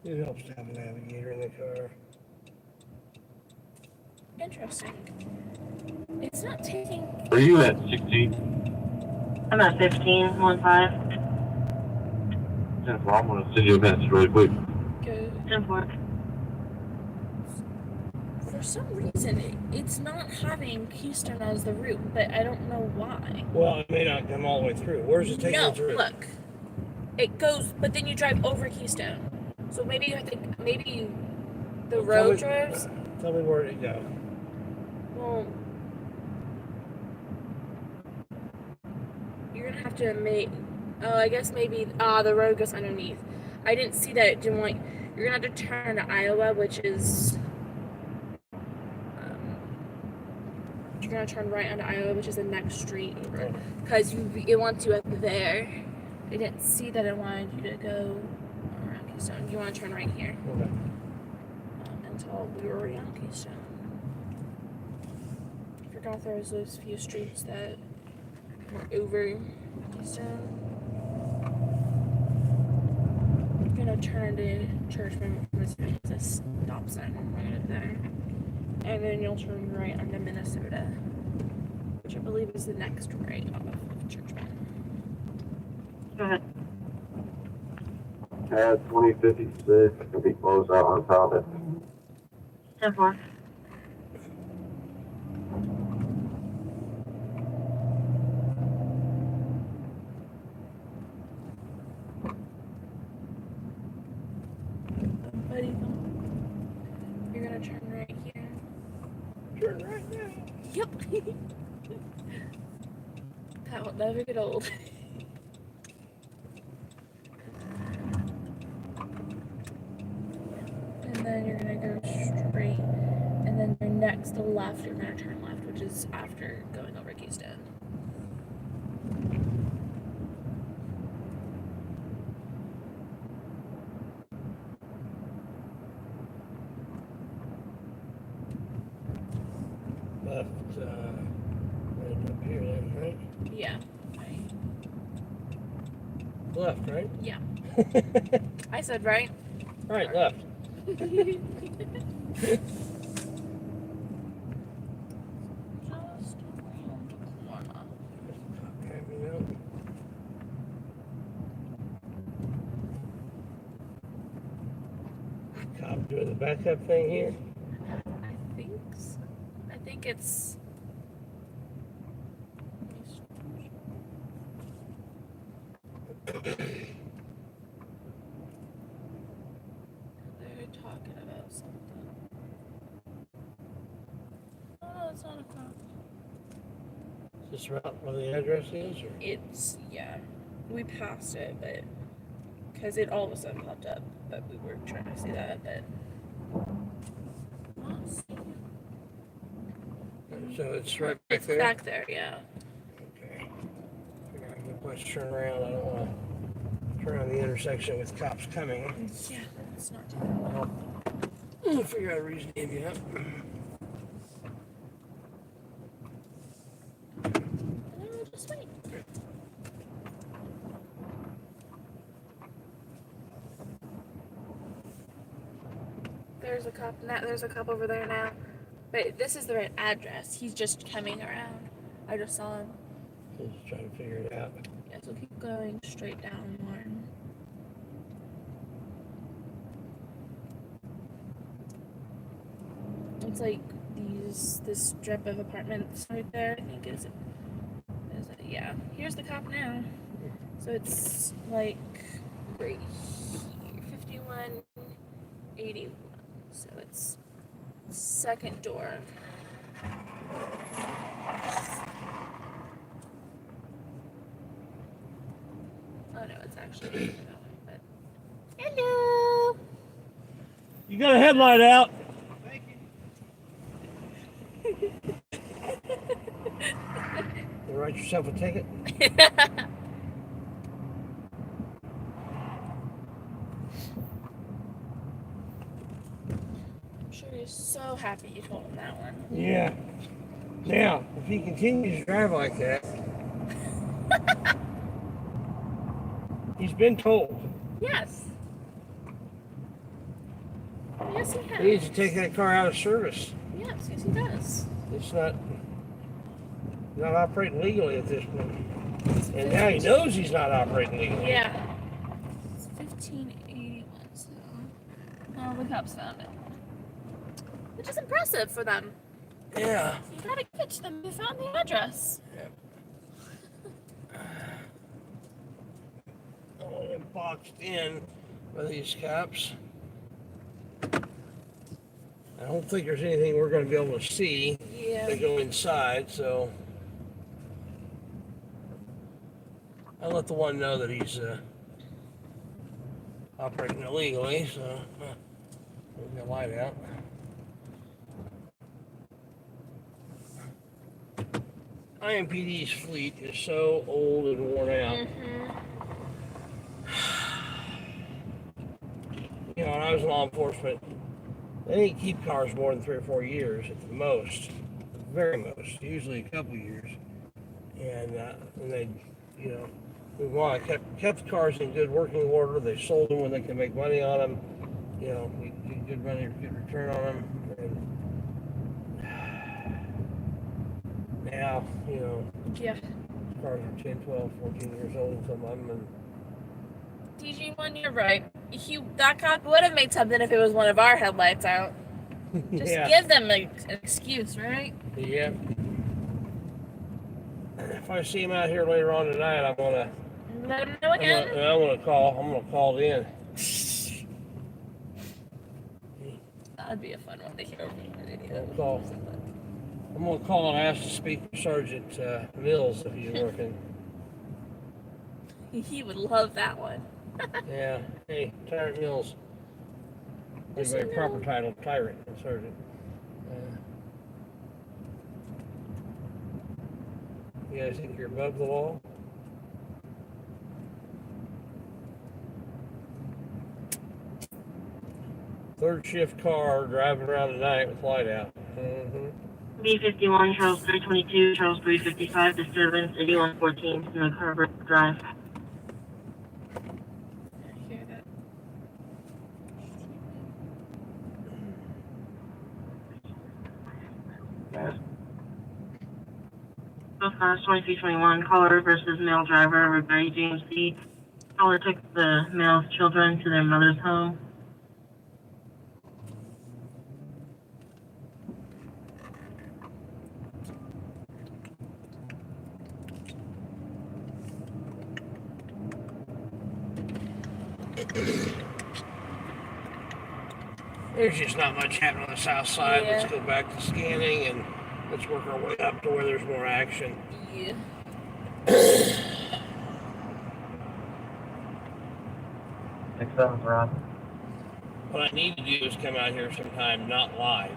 It helps to have a navigator in the car. Interesting. It's not taking. Where are you at, 16? I'm at 15, 15. Yeah, well, I'm going to send you a message really quick. Go. 10-4. For some reason, it's not having Keystone as the route, but I don't know why. Well, it may not come all the way through. Where's it taking No, you through? look. It goes, but then you drive over Keystone. So maybe I think the road drives. Tell me where it go. Well, you're gonna have to make. Oh, I guess maybe. The road goes underneath. I didn't see that it didn't want. You're gonna have to turn to Iowa, which is. You're gonna turn right onto Iowa, which is the next street over, because it wants you up there. I didn't see that it wanted you to go around Keystone. You want to turn right here. Okay. Until we were already on Keystone. I forgot there was those few streets that were over Keystone. You're gonna turn to Churchman, Missouri. It's a stop sign right up there. And then you'll turn right onto Minnesota. which I believe is the next right off of Churchman. Go ahead. 2056, could be closed out on top of it. 10-4. Buddy, you're gonna turn right here. Turn right now. Yep. That will never get old. And then you're gonna go straight, and then your next left, you're gonna turn left, which is after going over Keystone. Left, right up here then, right? Yeah. Right. Left, right? Yeah. I said right. Right, left. Just around the corner. Cop doing the backup thing here. I think it's. They're talking about something. Oh, no, it's not a cop. Is this right where the address is? Or? It's, yeah. We passed it, but. Because it all of a sudden popped up, but we were trying to see that, but. So it's right back It's there? back there, yeah. Okay. I got a good place to turn around. I don't want to turn on the intersection with cops coming. Yeah, it's not too bad. We'll figure out a reason to give you up. No, just wait. There's a cop over there now. But this is the right address. He's just coming around. I just saw him. Just trying to figure it out. Yeah, so keep going straight down one. It's like this strip of apartments right there. I think is it? Yeah. Here's the cop now. So it's like right here, 5181. So it's second door. Oh no, it's actually but hello. You got a headlight out. You write yourself a ticket? I'm sure he's so happy you told him that one. Yeah. Now, if he continues to drive like that, he's been told. Yes. Yes, he has. He needs to take that car out of service. Yes, he does. It's not operating legally at this point. And now he knows he's not operating legally. Yeah. It's 1581, so. Oh, the cops found it. Which is impressive for them. Yeah. You gotta get to them. They found the address. Yep. Oh, they're boxed in by these cops. I don't think there's anything we're going to be able to see. Yeah. They go inside, so I'll let the one know that he's operating illegally, so we'll get a light out. IMPD's fleet is so old and worn out. Mm-hmm. You know, when I was in law enforcement, they didn't keep cars more than 3 or 4 years at the most, the very most, usually a couple years. And they, you know, move on. Kept the cars in good working order. They sold them when they could make money on them. You know, you get good money, good return on them. And now, Yeah. cars are 10, 12, 14 years old in some of them, and DG1, you're right. That cop would have made something if it was one of our headlights out. Just yeah, give them an excuse, right? yeah. If I see him out here later on tonight, Let them know again. I'm gonna call in. That'd be a fun one to hear over the radio. I'm gonna call and ask to speak to Sergeant Mills if he's working. He would love that one. Yeah. Hey, Tyrant Mills. That's my proper title, Tyrant and Sergeant. You guys think you're above the law? Third shift car driving around at night with light out. B51, Charles 322, Charles 355, disturbance 8114, Snow Harbor Drive. Hear that? Cars 2321, caller versus male driver, Woodbury James B. Caller took the male's children to their mother's home. There's just not much happening on the south side. Yeah. Let's go back to scanning and let's work our way up to where there's more action. Yeah. What I need to do is come out here sometime, not live.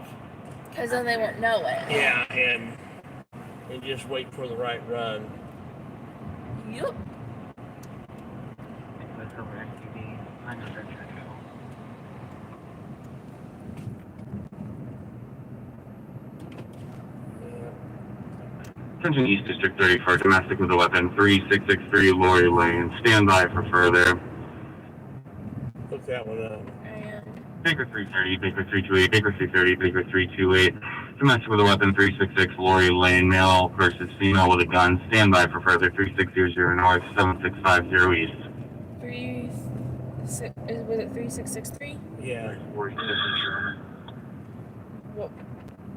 Because then they won't know it. Yeah, and just wait for the right run. Yup. Attention East District 30 for domestic with a weapon, 3663 Lori Lane. Stand by for further. Look that one up. Baker 330, Baker 328, Baker 330, Baker 328. Domestic with a weapon, 366 Lori Lane. Male versus female with a gun. Stand by for further, 3600 North, 7650 East. Was it 3663? Yeah. What?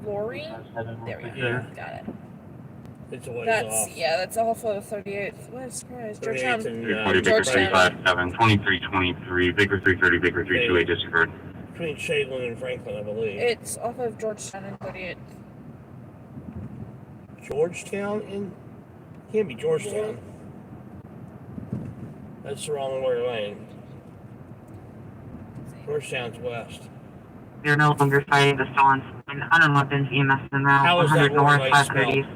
Lori? There we go. Yeah. Got it. It's a ways That's off. yeah. That's off of 38th. What a surprise! Georgetown. 340, Baker 357, 2323, Baker 330, Baker 328 disregard. Between Shadeland and Franklin, I believe. It's off of Georgetown and 38th. Georgetown and can't be Georgetown. That's the wrong way lane. Georgetown's west. You're no longer fighting the stolen and unarmed weapons EMS in route How is that 100 North, Lori Lane 500 East.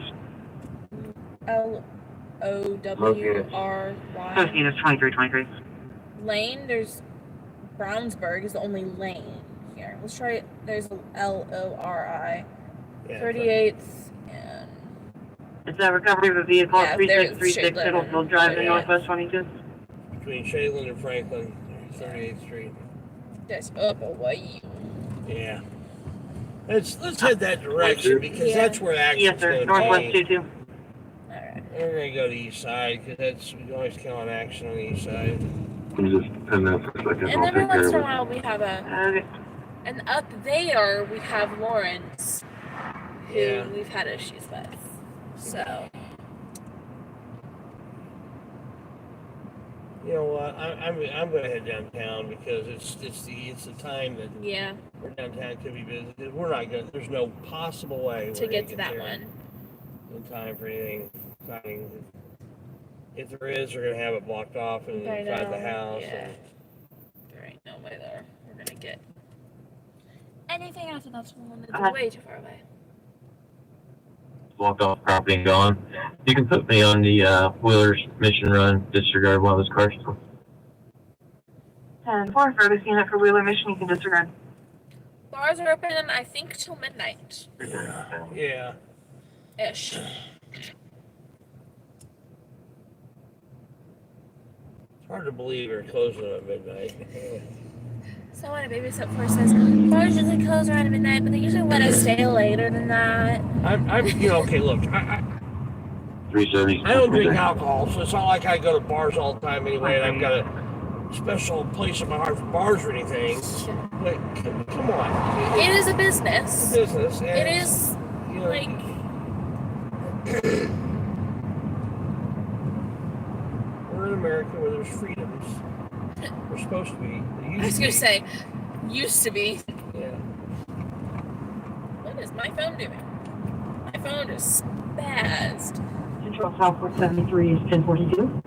LOWRY. Associate is 2323. Lane. There's Brownsburg is the only lane here. Let's try it. There's LORI. Yeah, 38th and It's a recovery of a vehicle at there's 3636 Shadeland. Middlefield Drive in Yeah. Northwest 22. Between Shadeland and Franklin, 38th Street. that's up away. Yeah. Let's head that direction because that's where action's Yes, sir. going Northwest to be. 22. Alright. We're going to go to the east side because we can always count on action on the east side. I'm just 10 minutes for a second. And I'll every take care once of in a it. while we have Okay. and up there we have Lawrence, who Yeah. we've had issues with. So You know what? I'm going to head downtown because it's the time that yeah, we're downtown could be busy. We're not going. There's no possible way to we're get gonna to that there one. in time for anything exciting. If there is, we're going to have it blocked off and I inside the know, house. yeah. And, There ain't no way there. We're gonna get anything after that's Uh-huh. way too far away. Walked off property and gone. You can put me on the Wheeler's mission run, disregard one of those cars. 10-4, furthest unit for Wheeler Mission, you can disregard. Bars are open, I think, till midnight yeah. ish. It's hard to believe we're closing at midnight. Someone at Babysit for says bars usually close around midnight, but they usually let us stay later than that. Okay, look, 370. I don't drink alcohol, so it's not like I go to bars all the time anyway, and I've got a special place in my heart for bars or anything. But come on. It is a business. It's a business. It is, like... We're in America where there's freedoms. We're supposed to be. I was going to say, used to be. Yeah. What is my phone doing? My phone is spazzed. Central Southport 73 is 1042.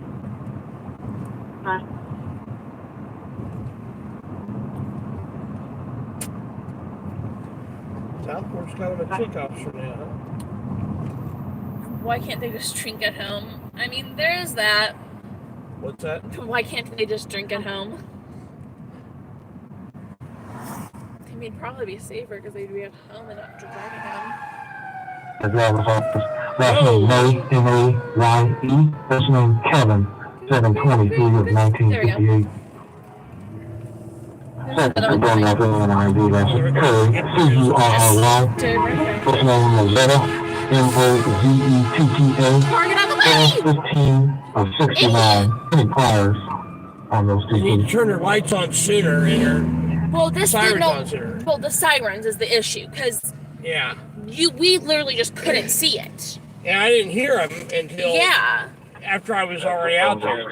Southport's kind of a chick officer now, huh? Why can't they just drink at home? I mean, there's that. What's that? Why can't they just drink at home? I mean, probably be safer because they'd be at home and not driving home. The driver's office. Last name May, M-A-Y-E. First name Kevin, 723 of 1958. Second name on ID, that's Curry, C-U-R-R-Y. First name Rosetta, M-O-Z-E-T-T-A. Target on the way! 15 of 69. Any priors on those two You need to things? turn their lights on sooner and your Well, this sirens didn't. on sooner. Well, the sirens is the issue because Yeah. we literally just couldn't see it. And I didn't hear them until after I was already out there.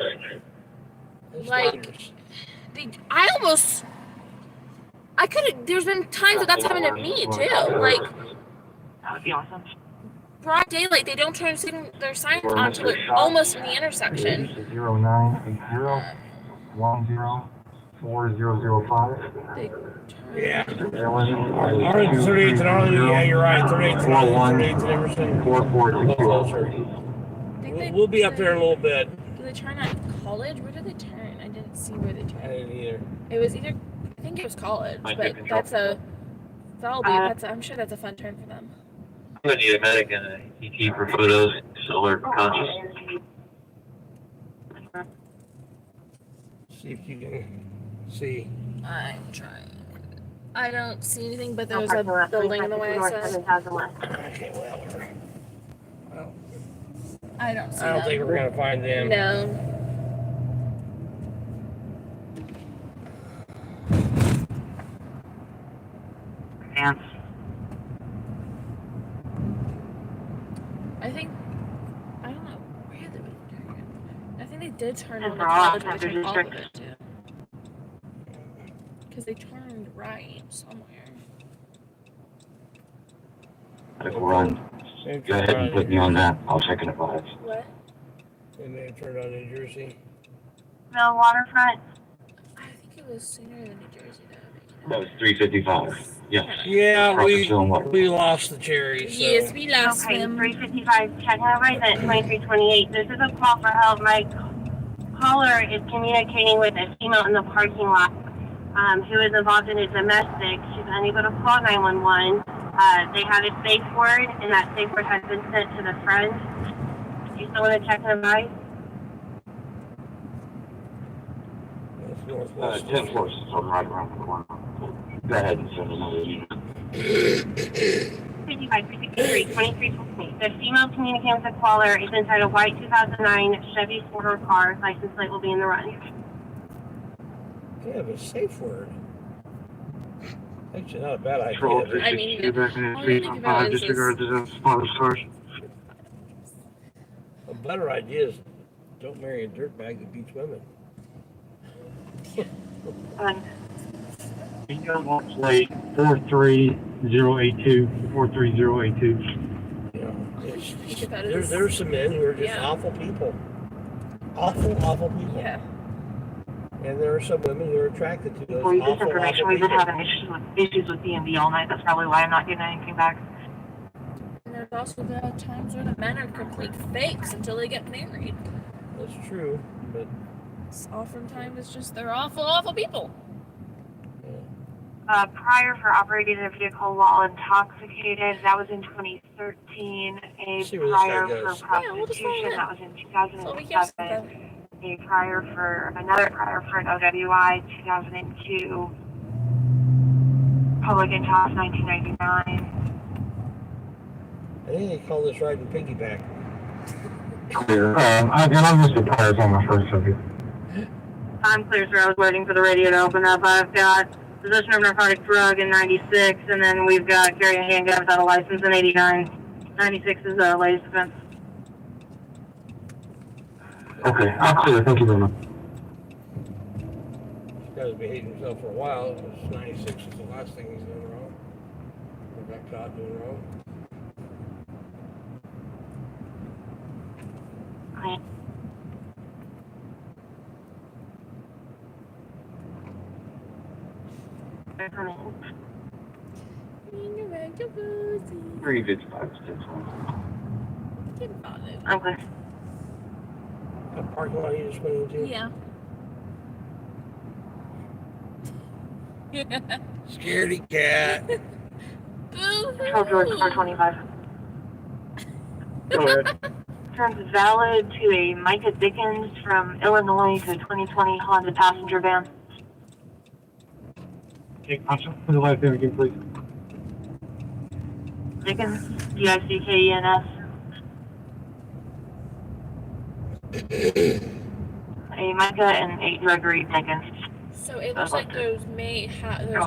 Like, I could have, there's been times that's happened to me too. Like, That would be awesome. broad daylight, they don't turn their signs on until they're almost in the intersection. 0980-10-4005. Yeah. Arlington 38th and Arlington, yeah, you're right. 38th and Arlington, 38th and Emerson. 4464. We'll be up there in a little bit. Do they turn at College? Where did they turn? I didn't see where they I turned. didn't either. It was either, I think it was College, but I'm sure that's a fun turn for them. I'm gonna need a medic and a ET for photos, so they're conscious. See if you can see. I'm trying. I don't see anything, but there's a building in the way, so Okay, well, I don't see I don't think we're gonna find them. No. Ants. I don't know where they would turn. I think they did turn And on the for all College, but they outside turned off of districts. it too. Because they turned right somewhere. If we're on, go ahead and put me on that. I'll check it advise. What? They may have turned on New Jersey. No waterfront. I think it was sooner than New Jersey though. That was 355. Yes. Yeah, Crossing we lost the cherry. So. Yes, we lost Okay, them. 355, check my resident, 2328. This is a call for help. My caller is communicating with a female in the parking lot who is involved in a domestic. She's unable to call 911. They have a safe word, and that safe word has been sent to the friend. Do you still want to check and advise? That's northwest. 10 forces are right around the corner. Go ahead and send another unit. 55, 363, 2328. The female communicating with the caller is inside a white 2009 Chevy 4-door car. License plate will be in the run. They have a safe word. Actually, not a bad idea. Control I mean, 362 back in all the you street think on about 5, is disregard the spotted source. A better idea is don't marry a dirtbag that beats women. Bingo plate 43082. 43082. You know, Think about it as- there's some men who are just Yeah. awful people. Awful people. Yeah. And there are some women who are attracted to those For this awful information, we've been having issues with DMV all night. That's probably why I'm not getting anything back. And there's also the times where the men are complete fakes until they get married. That's true, but Oftentimes it's just they're awful people. Prior for operating a vehicle while intoxicated, that was in 2013. A See where this prior guy for goes. Yeah, we'll just prostitution, follow that was in So we hear 2007. Another prior for an OWI, 2002. Public and Tax 1999. I think they call this riding piggyback. Clear. I'm just retired on my first subject. I'm clear, sir. I was waiting for the radio to open up. I've got possession of narcotic drug in 96, and then we've got carrying a handgun without a license in 89. 96 is the latest offense. Okay, I'm clear. Thank you very much. This guy's behaved himself for a while. It was 96 is the last thing he's doing wrong. Or got caught doing wrong. Very good spots. I'm clear. That parking lot you just went into? Yeah. Scaredy cat. Control George 425. Go ahead. Turns valid to a Micah Dickens from Illinois to a 2020 Honda passenger van. Okay, Constable, for the last name again, please. Dickens, D-I-C-K-E-N-S. A Micah and a Gregory Dickens. So it looks like those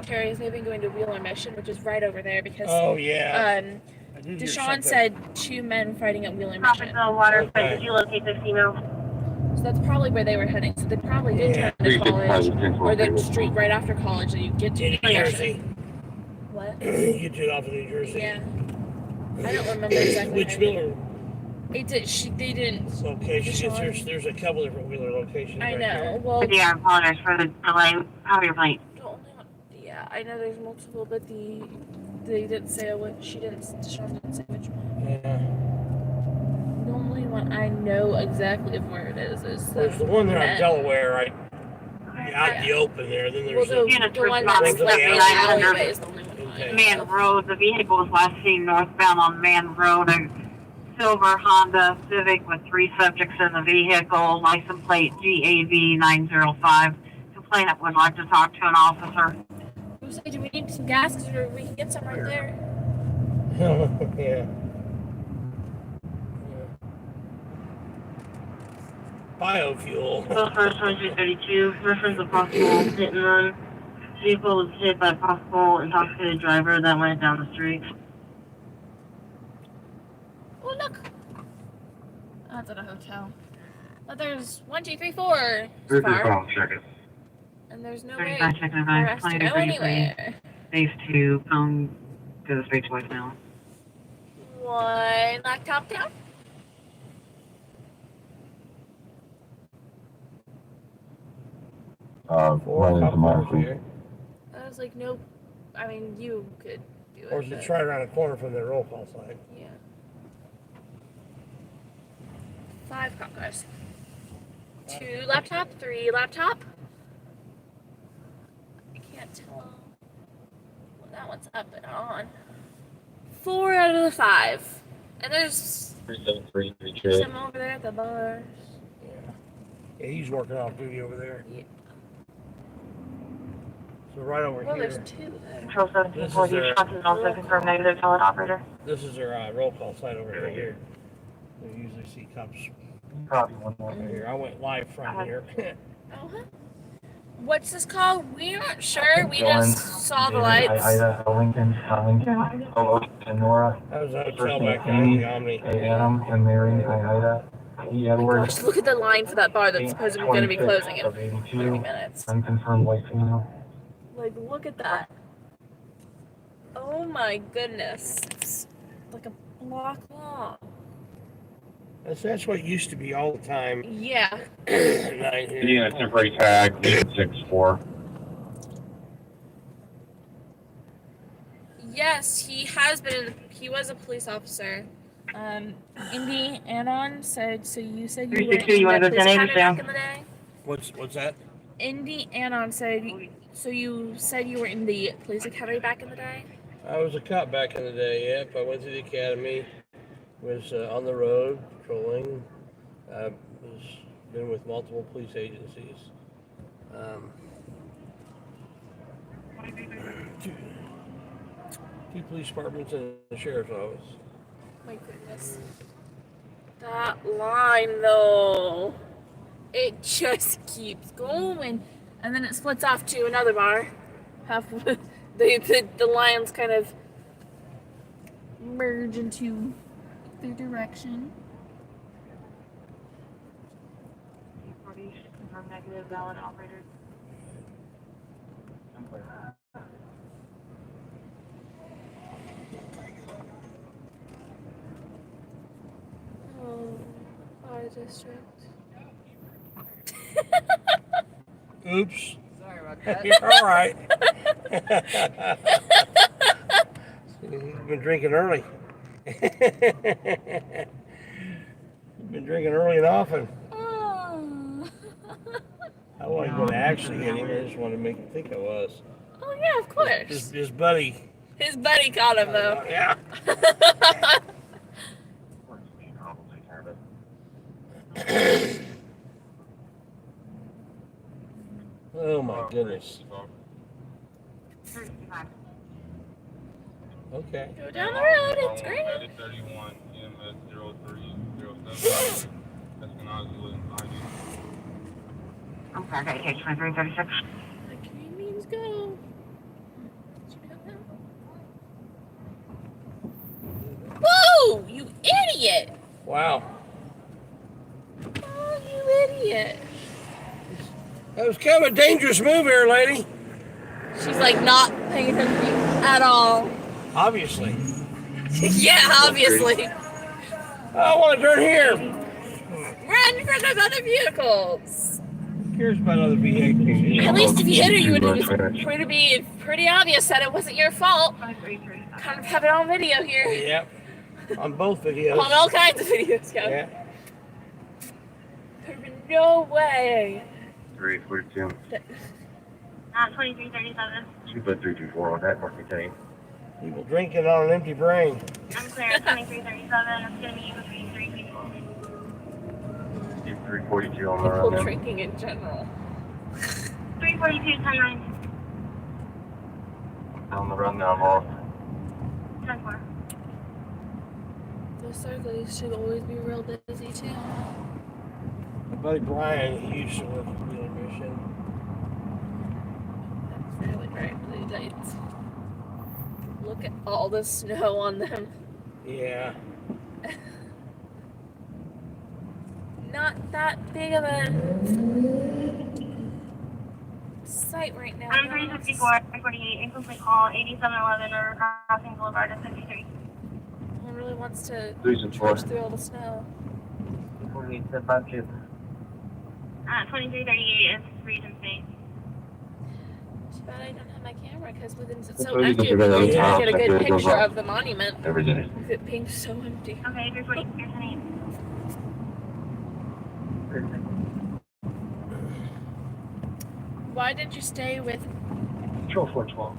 carriers may have been going to Wheeler Mission, which is right over there because Oh, yeah. Deshaun said 2 men fighting at Wheeler Mission. Tropical water, Okay. did you locate this email? So that's probably where they were heading. So they probably did turn to college or the street right after college that you get to In New Jersey. What? You get off of New Jersey. Yeah. I don't remember exactly. Which Wheeler? They didn't. Location. There's a couple different Wheeler locations. I right know. there. Well, Yeah, I apologize for the delay. How are your plate? yeah, I know there's multiple, but they didn't say what Deshaun didn't say which one. Yeah. The only one I know exactly of where it is There's the one there on Delaware, right? Out in the open there. Then there's the one that's One's left the in the alleyway. alleyway is the only one I know. Man Road. The vehicle was last seen northbound on Man Road. A silver Honda Civic with 3 subjects in the vehicle. License plate GAV 905. Complainant would like to talk to an officer. We say, do we need some gas? Because we can get some right there. Yeah. Biofuel. Bill first 2232. Reference a possible hit and run. Vehicle was hit by a possible intoxicated driver that went down the street. Oh, look. That's at a hotel. But there's 1, 2, 3, 4. This is Far. Colin Checkers. And there's no way 35 checking for advice. us to go anywhere. Base 2, go straight to voicemail. 1 laptop down. Four cars here. I was like, nope. I mean, you could do it. Or is it right around the corner from the roll call site? Yeah. 5 cop cars. 2 laptop, 3 laptop. I can't tell. Well, that one's up and on. 4 out of the 5. And there's 373 some over there at the bars. Yeah, he's working off duty over there. Yeah. So right over Well, here. there's 2 there. Control 1740, shots is also confirmed negative, tell it operator. This is their roll call site over here. We usually see cops Copy, 1 more. over here. I went live from here. Uh-huh. What's this called? We aren't sure. We just saw the lights. Ida, Lincoln, Hello, Nora. That was a First hotel name back there in Amy, the Omni. Adam, and Mary, Ida, E. Edwards. Gosh, look at the line for that bar that's supposedly going to be closing in 30 82, minutes. unconfirmed white female. Like, look at that. Oh my goodness. It's like a block long. That's what it used to be all the time. Yeah. Getting a temporary tag, 864. Yes, he has been. He was a police officer. Indy Anon said. So you said you were in 362, you wanna the go police 10 academy down? back in the day. What's that? Indy Anon said. So you said you were in the police academy back in the day. I was a cop back in the day. Yep, I went to the academy. Was on the road patrolling. Been with multiple police agencies. 2 police departments and the sheriff's office. My goodness. That line though, it just keeps going, and then it splits off to another bar. The lines kind of merge into their direction. 40, confirm negative, valid operator. Oh, our district. Oops. Sorry about that. You're all right. You've been drinking early. You've been drinking early and often. Oh. I wasn't going to actually hit him. I just wanted to make him think I was. Oh yeah, of course. His buddy. His buddy caught him though. Yeah. Oh my goodness. Okay. Go down the road, it's great. 31 EMS 0307. That's when I was living behind you. I'm sorry, I got you, 2336. The green means go. Whoa, you idiot! Wow. Oh, you idiot. That was kind of a dangerous move here, lady. She's like not paying attention to you at all. Obviously. Yeah, obviously. I want to turn here. Run for those other vehicles. Who cares about other vehicles? At least if you hit her, you would have be pretty obvious that it wasn't your fault. Kind of have it on video here. Yep. On both videos. On all kinds of videos, yeah. Yeah. There's no way. 342. 2337. 25324 on that market team. People drinking on an empty brain. I'm clear, 2337. It's going to be between 3 people. 342 on the People run. drinking in general. 342, 109. On the run now, I'm off. 10-4. Those circles should always be real busy too. My buddy Brian, he used to work at the mission. That's really bright blue lights. Look at all the snow on them. Yeah. Not that big of a sight right now. I'm 354, 48, incomplete call, 8711, River Crossing Boulevard at 53. No one really wants to 374. push through all the snow. 4852. 2338 is Regency. Too bad I don't have my camera because with it That's so what you empty, can figure I out can't how get a to good do it picture over. of the monument Every day. with it being so empty. Okay, 340, Pearson 8. Why did you stay with Control 412.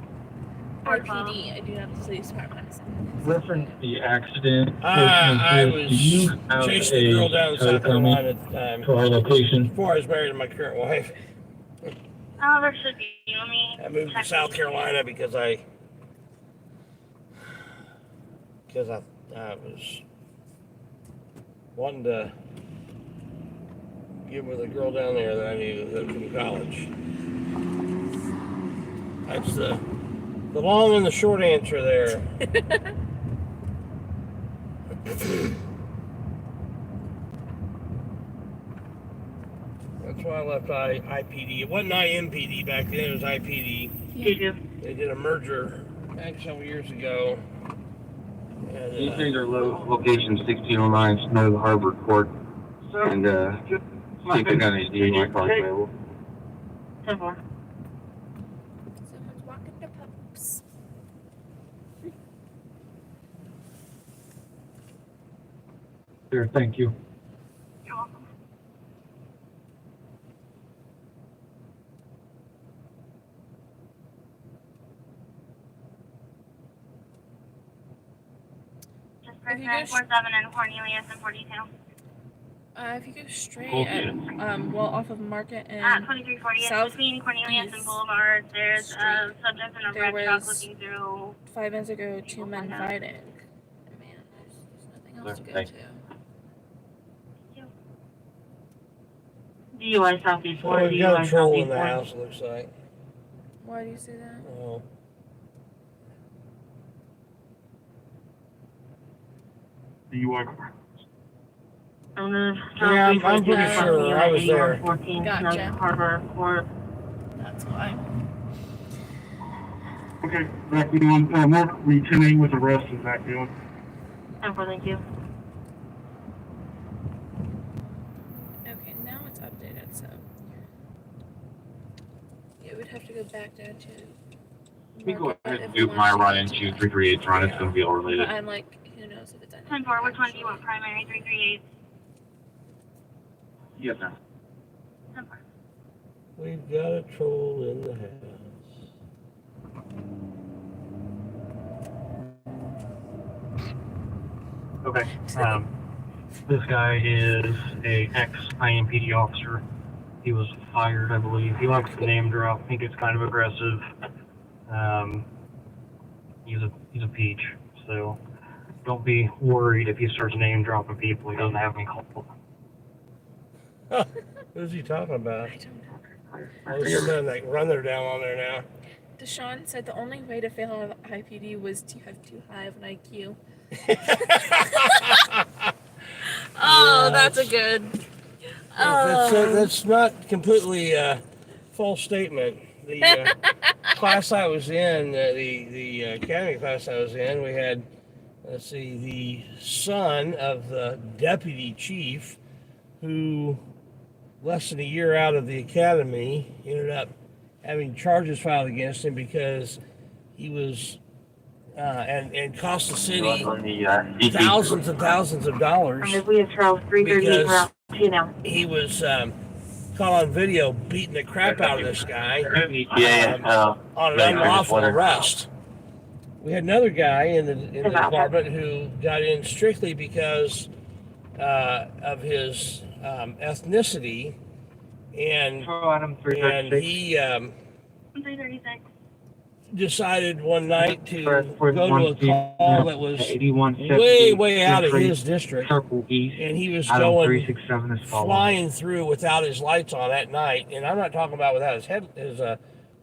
IMPD? I do not the police department. Reference the accident. I Do you was have chasing the girl down in South Carolina at the time. to our location? Before I was married to my current wife. Oh, there should be. Let me I moved to check. South Carolina because I was wanting to get with a girl down there that I knew from college. That's the long and the short answer there. That's why I left IPD. It wasn't IMPD back then, it was IPD. Yeah. They did a merger back several years ago. And, These things are location 1609 Snow Harbor Court. And, see if they got any DUI cars available. 10-4. Someone's walking the pups. Sure, thank you. You're welcome. Just If you Person go 47 and Cornelius and 42. If you go straight at, well, off of Market and 2340 South between Cornelius and East Boulevard. There's Street. a subject in a There red truck was looking through. 5 minutes ago 2 men fighting. Man, there's nothing else to go to. DUI Southeast 4, Well, we've got a DUI troll in Southeast the 4. house, it looks like. Why do you say that? Oh. DUI car. Yeah, I'm pretty sure I was there. 14, Gotcha. Harbor Court. That's why. Okay, back on. Mark, we 10-8 with arrest and back on. 10-4, thank you. Okay, now it's updated, so it would have to go back down to. Let me go ahead and do my run into 338 run. It's going to be all But related. I'm like, who knows if it's any. 10-4, which one do you want? Primary 338. Yes, ma'am. 10-4. We've got a troll in the house. Okay. This guy is a ex-IMPD officer. He was fired, I believe. He likes to name drop. I think it's kind of aggressive. He's a peach, so don't be worried if he starts name dropping people. He doesn't have any call. Who's he talking about? I don't know. Oh, there's somebody like runner down on there now. Deshaun said the only way to fail out of IPD was to have too high of an IQ. Oh, that's a good. That's not completely false statement. The class I was in, the academy class I was in, we had, let's see, the son of the deputy chief, who less than a year out of the academy ended up having charges filed against him because he was and cost the city thousands and thousands of dollars because he was caught on video beating the crap out of this guy on an unlawful arrest. We had another guy in the department who got in strictly because of his ethnicity, and he 336. decided one night to go to a call that was way out of his district, and he was going flying through without his lights on at night. And I'm not talking about without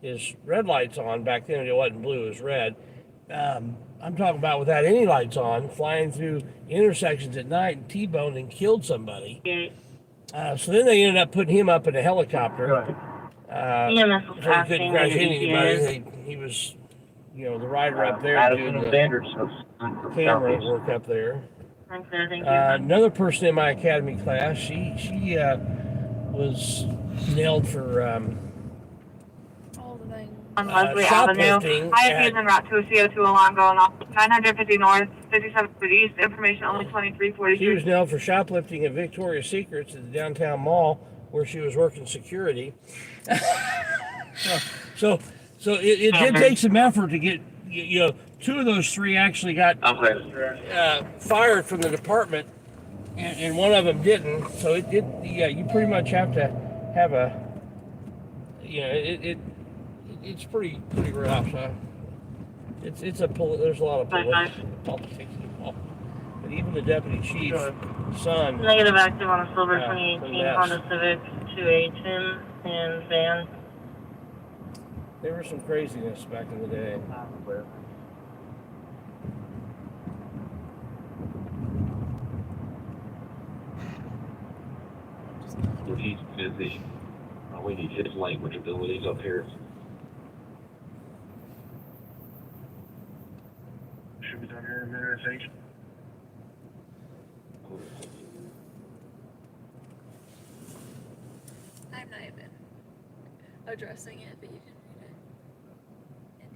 his red lights on. Back then it wasn't blue, it was red. I'm talking about without any lights on, flying through intersections at night and T-boned and killed somebody. So then they ended up putting him up in a helicopter. So he couldn't crash into anybody. He was, the rider up there doing the camera work up there. Another person in my academy class, she was nailed for on Leslie Avenue. IFU is en route to a CO2 Alongo and 950 North, 57 East. Information only 2343. She was nailed for shoplifting at Victoria's Secrets at the downtown mall where she was working security. So it did take some effort to get, two of those three actually got fired from the department, and one of them didn't. So you pretty much have to have a, it's pretty rough. So there's a lot of politics involved. But even the deputy chief's son. Negative active on a silver 2018 Honda Civic 218 and van. There was some craziness back in the day. He's busy. We need his language abilities up here. Should be done here in minimization. I'm not even addressing it, but you can read it.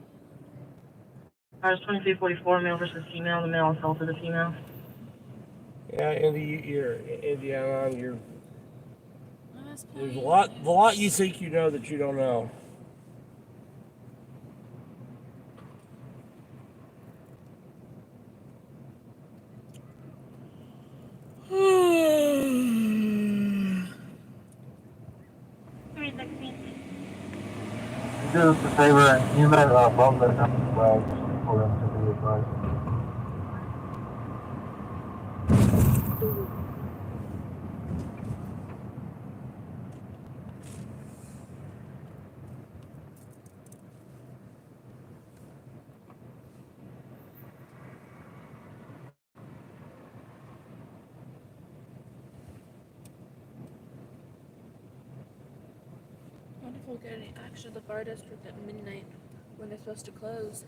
Ours 2344, male versus female. The male assaulted the female. Yeah, Indiana, there's a lot you think you know that you don't know. do us a favor and you may bump that number as well for them to be advised. I wonder if we'll get any action at the bar district at midnight when they're supposed to close.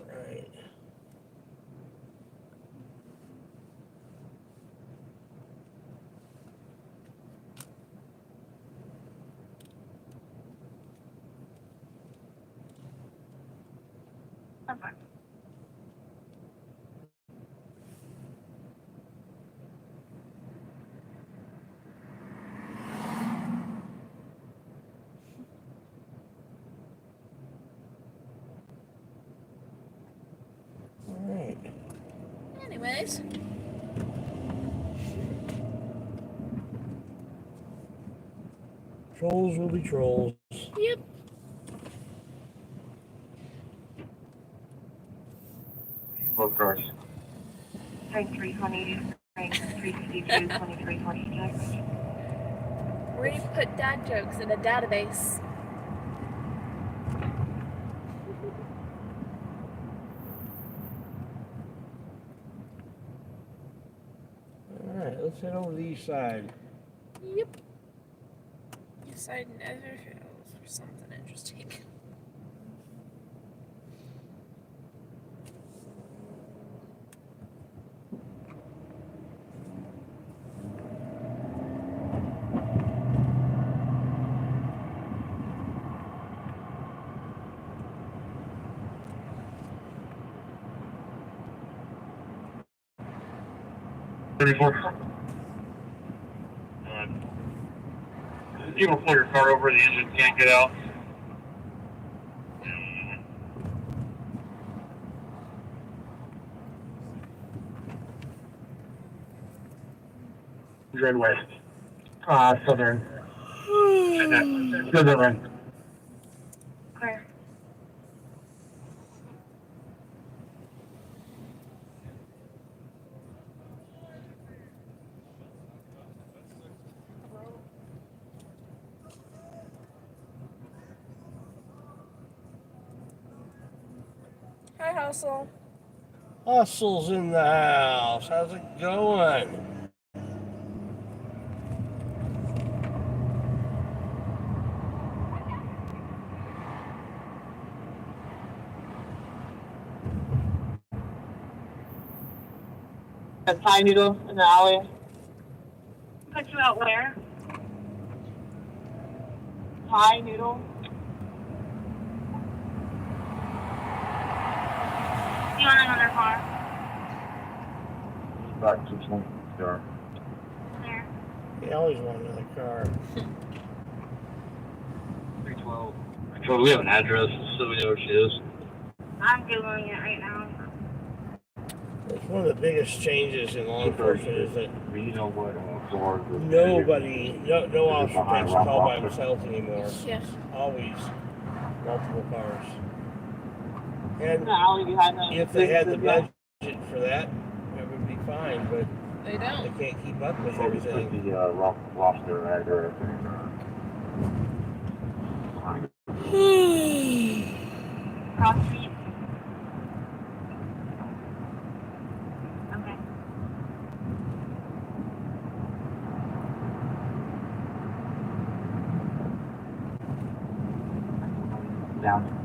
Right. Perfect. All right. Anyways, Trolls will be trolls. yep. Both cars. Train 320, train 352, 2326. We're gonna put dad jokes in a database. All right, let's head over to the east side. Yep. Yes, I never fails for something interesting. You want to pull your car over, the engine can't get out. Red West. Southern. Southern. Clear. Hi, Hustle. Hustle's in the house. How's it going? A Thai noodle in the alley. Put you out where? Thai noodle. You want another car? Back to some car. There. He always wanted another car. 312. So we have an address, so we know where she is. I'm Googling it right now. It's one of the biggest changes in law enforcement is that You know what? Florida. no officer takes a call by himself anymore. Yeah. Always multiple cars. In And the alley behind the. if they had the budget for that, it would be fine, but They they don't. can't keep up with Before we everything. put the lobster address Cross street. Okay. down.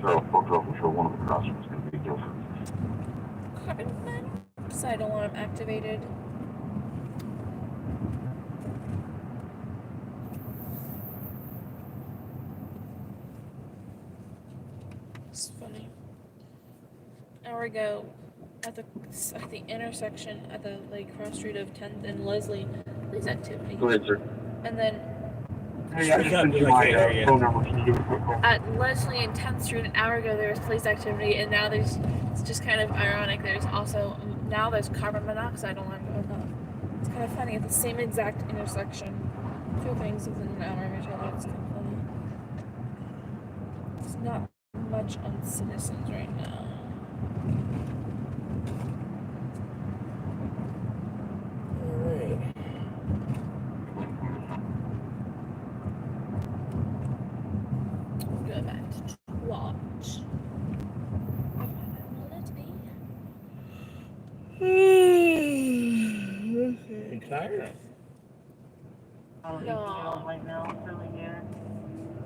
I'm sure one of the crossings is going to be different. Carbon monoxide alarm activated. ago at the intersection at the cross street of 10th and Leslie, police activity. Go ahead, sir. And then Hey, I just sent you my phone number. Can you give a quick call? at Leslie and 10th Street an hour ago there was police activity, and now it's just kind of ironic. There's also now there's carbon monoxide alarm going off. It's kind of funny at the same exact intersection. Two things within an hour of each other. It's kind of funny. It's not much on citizens right now. Alright. Go back to watch. Okay, tired? Oh, No. right now, really near.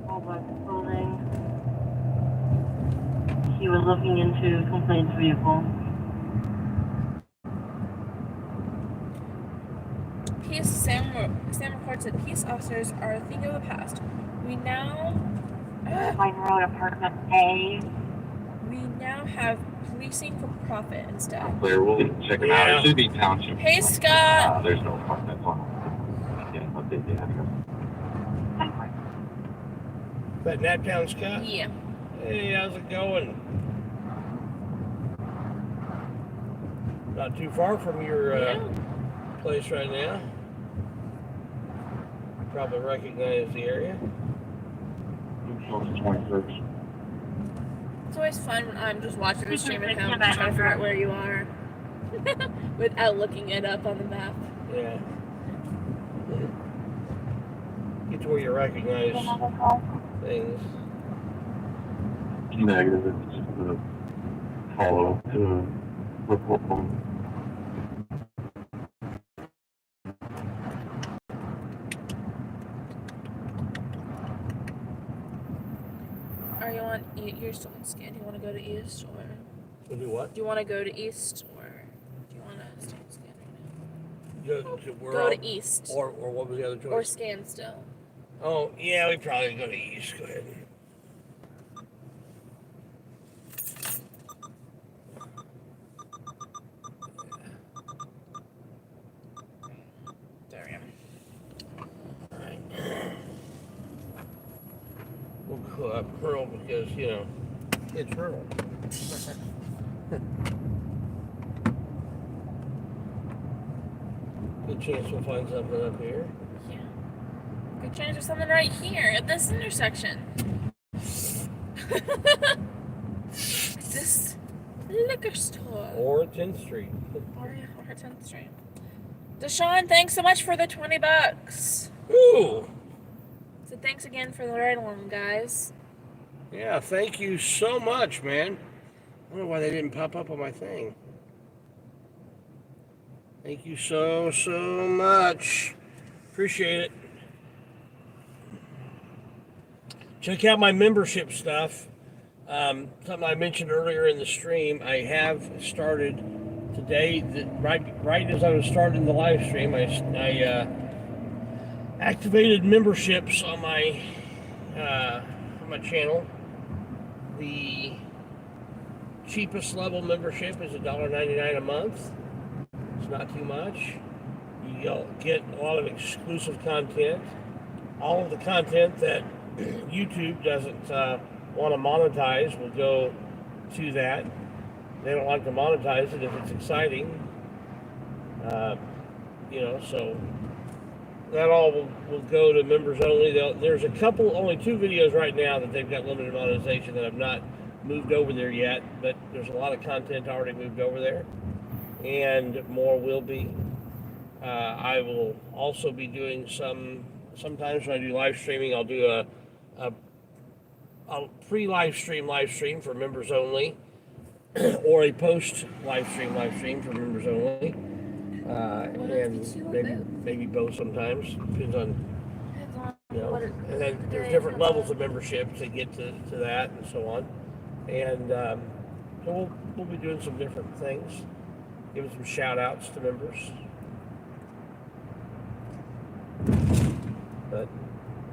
All black clothing. He was looking into complaints vehicle. Sam reports that peace officers are a thing of the past. We now Line Road, Apartment A. we now have policing for profit instead. Clear, we'll check it out. It should be township. Hey Scott! There's no apartment on it. Yeah, update the address. That Naptown Scott? Yeah. Hey, how's it going? Not too far from your place right now. You probably recognize the area. It's always fun when I'm just watching the stream at home trying to figure out where you are without looking it up on the map. Yeah. Get to where you recognize things. Negative. It's just a follow to report on. Are you on? You're still on scan. Do you want to go to east or? We'll do what? Do you want to go to east or do you want to stay on scan right now? Go to east. Or what was the other choice? Or scan still. Oh, yeah, we probably go to east. Go ahead. There we go. Alright. We'll call up Pearl because, you know, it's Pearl. Good chance we'll find something up here. Yeah. Good chance there's something right here at this intersection. This liquor store. Or 10th Street. Or 10th Street. Deshaun, thanks so much for the $20. Ooh! So thanks again for the ride along, guys. Yeah, thank you so much, man. I don't know why they didn't pop up on my thing. Thank you so much. Appreciate it. Check out my membership stuff. Something I mentioned earlier in the stream. I have started today. Right as I was starting the live stream, I activated memberships on my channel. The cheapest level membership is $1.99 a month. It's not too much. You'll get a lot of exclusive content. All of the content that YouTube doesn't want to monetize will go to that. They don't like to monetize it if it's exciting. So that all will go to members only. There's only 2 videos right now that they've got limited monetization that have not moved over there yet, but there's a lot of content already moved over there, and more will be. I will also be doing sometimes when I do live streaming, I'll do a pre-live stream for members only, or a post live stream for members only. And maybe both sometimes. Depends on, and then there's different levels of membership to get to that and so on. And so we'll be doing some different things, giving some shout outs to members. But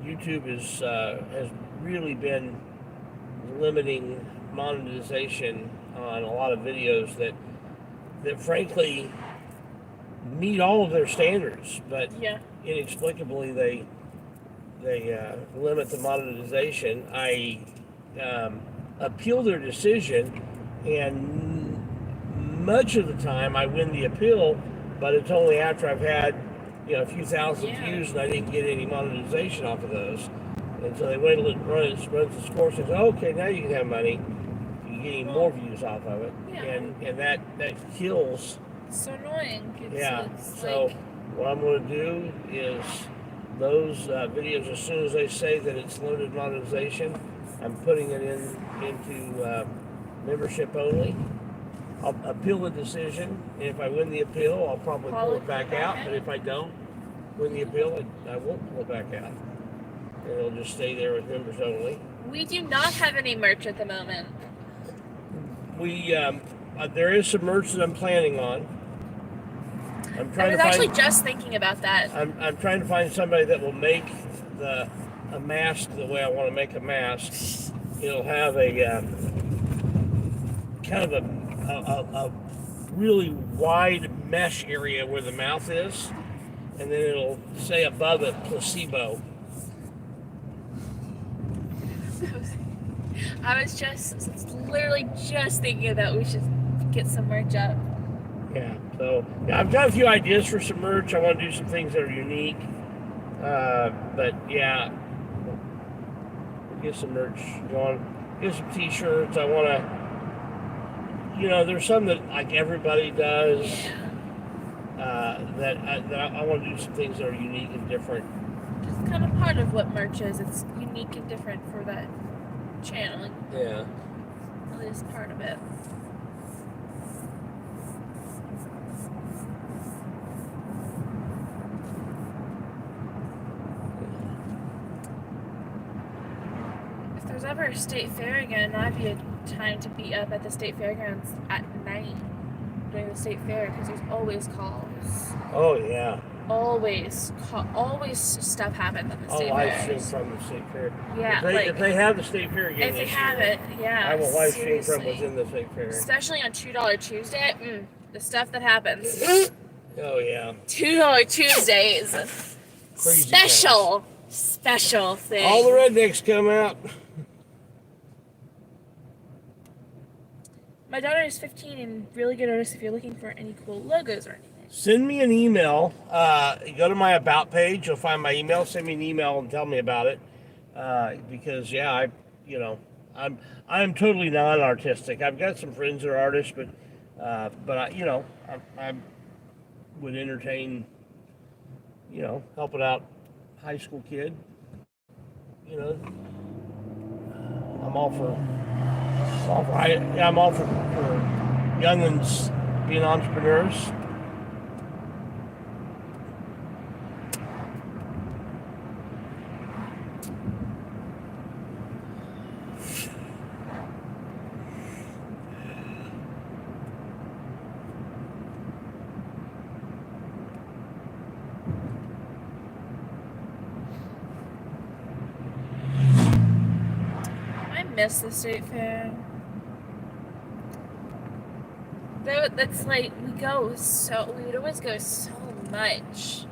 YouTube has really been limiting monetization on a lot of videos that frankly meet all of their standards, but Yeah. inexplicably they limit the monetization. I appeal their decision, and much of the time I win the appeal, but it's only after I've had a few thousand views and I didn't get any monetization off of those. And so they wait till it runs its course and say, okay, now you can have money. You can get more views off of it. Yeah. And that kills. It's so annoying. It's So like, what I'm going to do is those videos, as soon as they say that it's limited monetization, I'm putting it into membership only. I'll appeal the decision, and if I win the appeal, I'll probably pull it back out. But if I don't win the appeal, I won't pull it back out. And it'll just stay there with members only. we do not have any merch at the moment. There is some merch that I'm planning on. I was actually just thinking about that. I'm trying to find somebody that will make a mask the way I want to make a mask. It'll have a kind of a really wide mesh area where the mouth is, and then it'll say above it placebo. I was literally just thinking about we should get some merch up. Yeah, so I've got a few ideas for some merch. I want to do some things that are unique. But yeah, we'll get some merch going. Get some t-shirts. I want to, there's some that like everybody does. That I want to do some things that are unique and different. It's kind of part of what merch is. It's unique and different for that channel. Yeah. At least part of it. If there's ever a state fair again, that'd be a time to be up at the state fairgrounds at night during the state fair, because there's always calls. Oh yeah. Always stuff happens at the state fair. I'll live stream from the state fair. Yeah, if they have the state fair again if they this have year, it, yeah. I will live stream from seriously. within the state fair. Especially on $2 Tuesday, the stuff that happens. Oh yeah. $2 Tuesdays. Crazy Special thing. All the rednecks come out. My daughter is 15 and really good artist if you're looking for any cool logos or anything. Send me an email. Go to my about page. You'll find my email. Send me an email and tell me about it. Because I'm totally non-artistic. I've got some friends that are artists, but I would entertain, helping out high school kid. I'm all for youngins being entrepreneurs. I miss the state fair. That's like, we would always go so much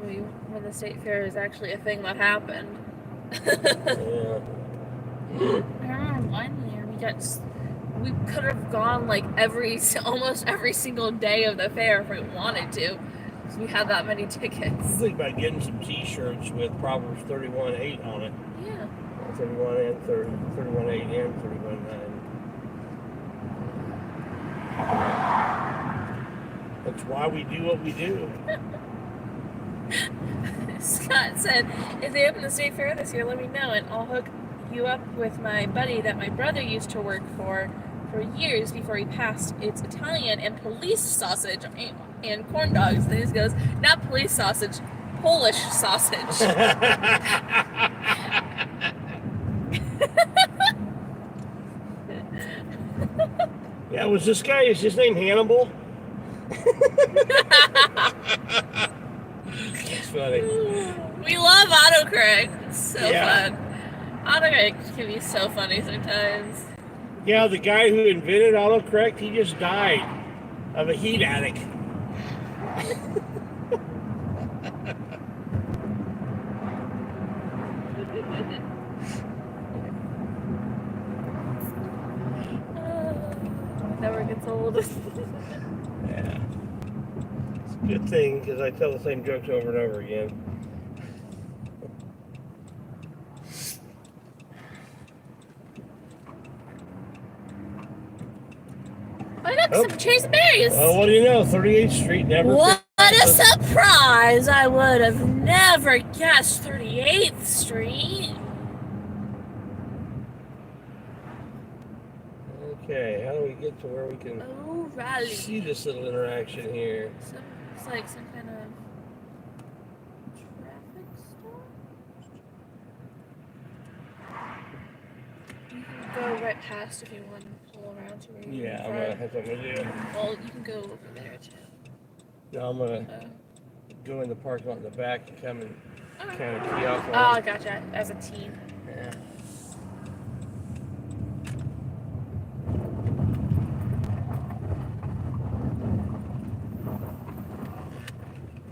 when the state fair is actually a thing that happened. Yeah. I remember one year we could have gone like almost every single day of the fair if we wanted to, because we had that many tickets. Think about getting some t-shirts with Proverbs 31:8 on it. Yeah. 31 and 30, 31:8 and 31:9. That's why we do what we do. Scott said, if they open the state fair this year, let me know, and I'll hook you up with my buddy that my brother used to work for years before he passed. It's Italian and police sausage and corn dogs. And he just goes, not police sausage, Polish sausage. Yeah, was this guy, is his name Hannibal? That's funny. We love autocorrect. It's so Yeah. fun. Autocorrect can be so funny sometimes. Yeah, the guy who invented autocorrect, he just died of a heat addict. Never gets old. Yeah. It's a good thing because I tell the same jokes over and over again. I got some Chase berries. Well, what do you know? 38th Street never. What a surprise! I would have never guessed 38th Street. Okay, how do we get to where we can see this little interaction here? It's like some kind of traffic stop. You can go right past if you want to pull around to where you're Yeah, I'm gonna have something to do. Well, you can go over there too. No, I'm gonna go in the parking lot in the back and come and kind of key off. Oh, gotcha. As a team. Yeah.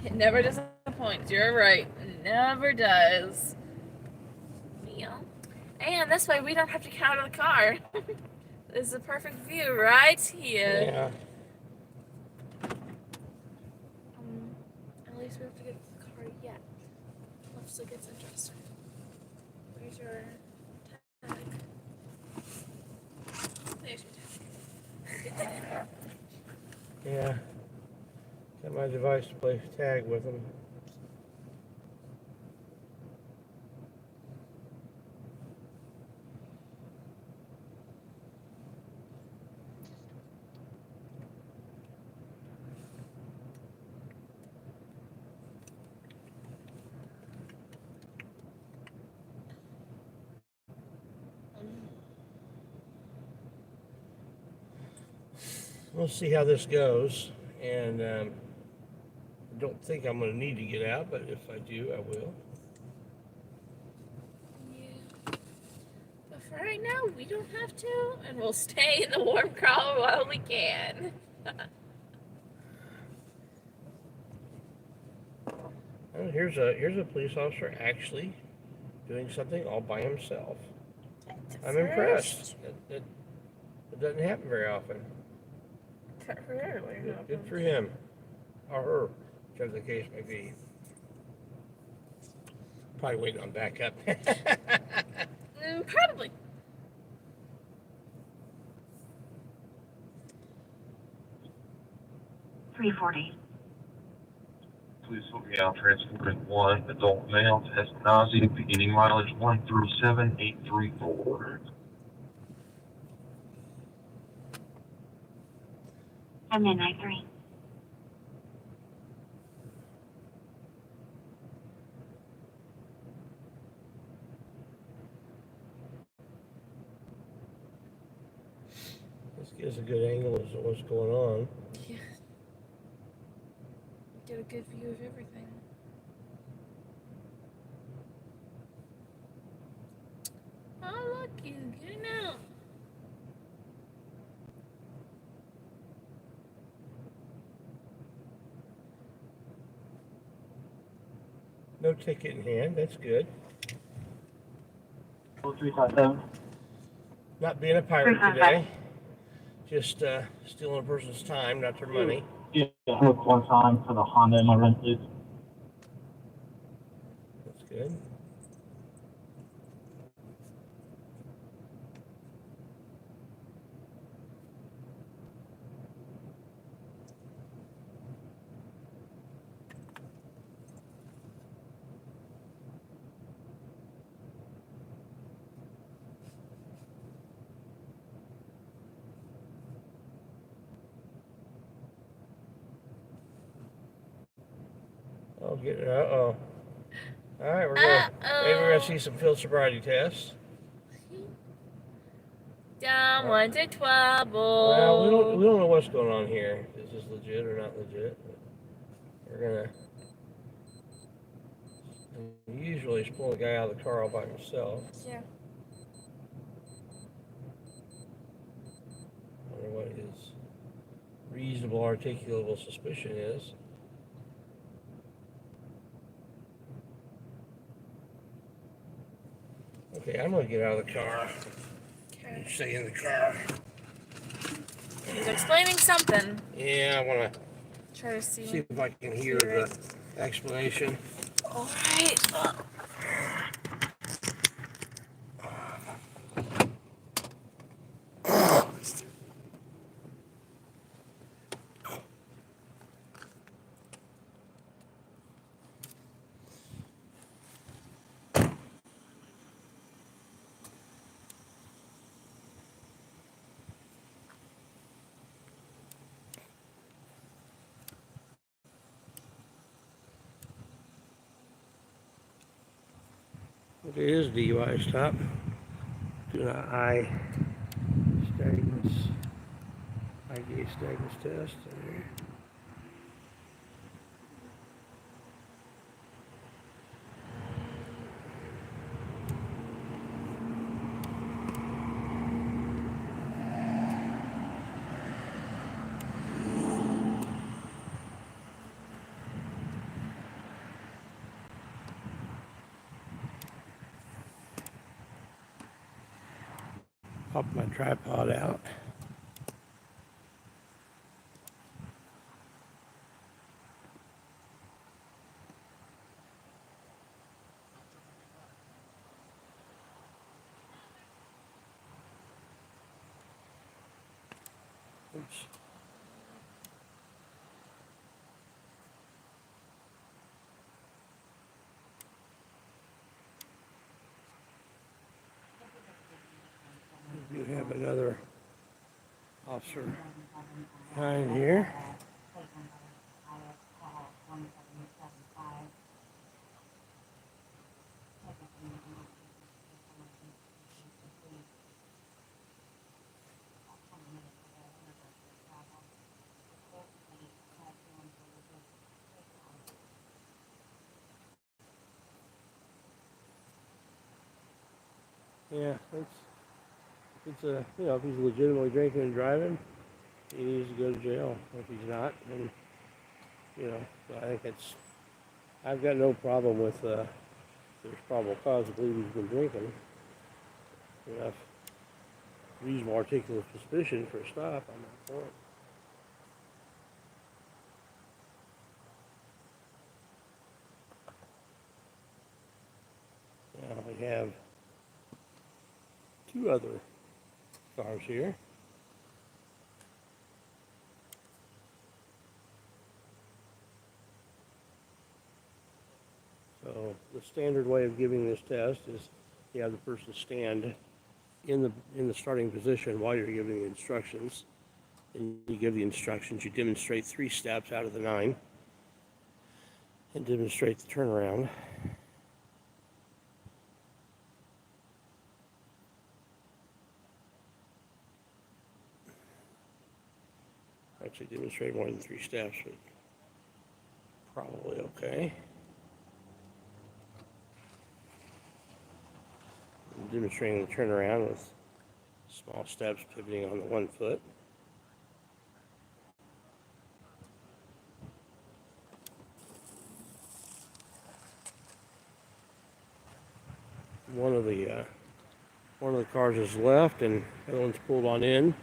It never disappoints. You're right. It never does. Yeah. And this way we don't have to get out of the car. This is a perfect view right here. Yeah. At least we have to get to the car yet. Once it gets interesting. Where's your tag? There's your tag. Yeah. Got my device to play tag with them. We'll see how this goes, and I don't think I'm going to need to get out, but if I do, I will. Yeah. But for right now, we don't have to, and we'll stay in the warm car while we can. Oh, here's a police officer actually doing something all by himself. I'm impressed. It doesn't happen very often. Good for him. Or her, whichever the case may be. Probably waiting on backup. Probably. $3.40. Please look out, transporting one adult male to Eskenazi, beginning mileage 137,834. And midnight 3. This gives a good angle as to what's going on. Yeah. Get a good view of everything. Oh, look, he's getting out. No ticket in hand, that's good. 0357. Not being a pirate today. Just stealing a person's time, not their money. Yeah, hook one time for the Honda in my rent, please. That's good. Oh, uh-oh. All right, maybe we're gonna see some field sobriety tests. Don't want to trouble. Well, we don't know what's going on here. Is this legit or not legit? We're gonna. Usually, he's pulling the guy out of the car all by himself. Yeah. or what his reasonable articulable suspicion is. Okay, I'm gonna get out of the car. Okay. Stay in the car. He's explaining something. Yeah, I wanna Try to see. see if I can hear the explanation. All right. It is DUI stop. Doing an eye gaze stagnance test. There. Pop my tripod out. Oops. You have another officer behind here. Yeah, it's a, you know, if he's legitimately drinking and driving, he needs to go to jail. If he's not, then, you know, so I think I've got no problem with, there's probable cause to believe he's been drinking. Enough reasonable articulable suspicion for a stop on that point. Now we have two other cars here. So the standard way of giving this test is you have the person stand in the starting position while you're giving the instructions. And you give the instructions, you demonstrate 3 steps out of the 9 and demonstrate the turnaround. Actually demonstrate more than 3 steps, but probably okay. I'm demonstrating the turnaround with small steps pivoting on the 1 foot. One of the cars is left and the other one's pulled on in.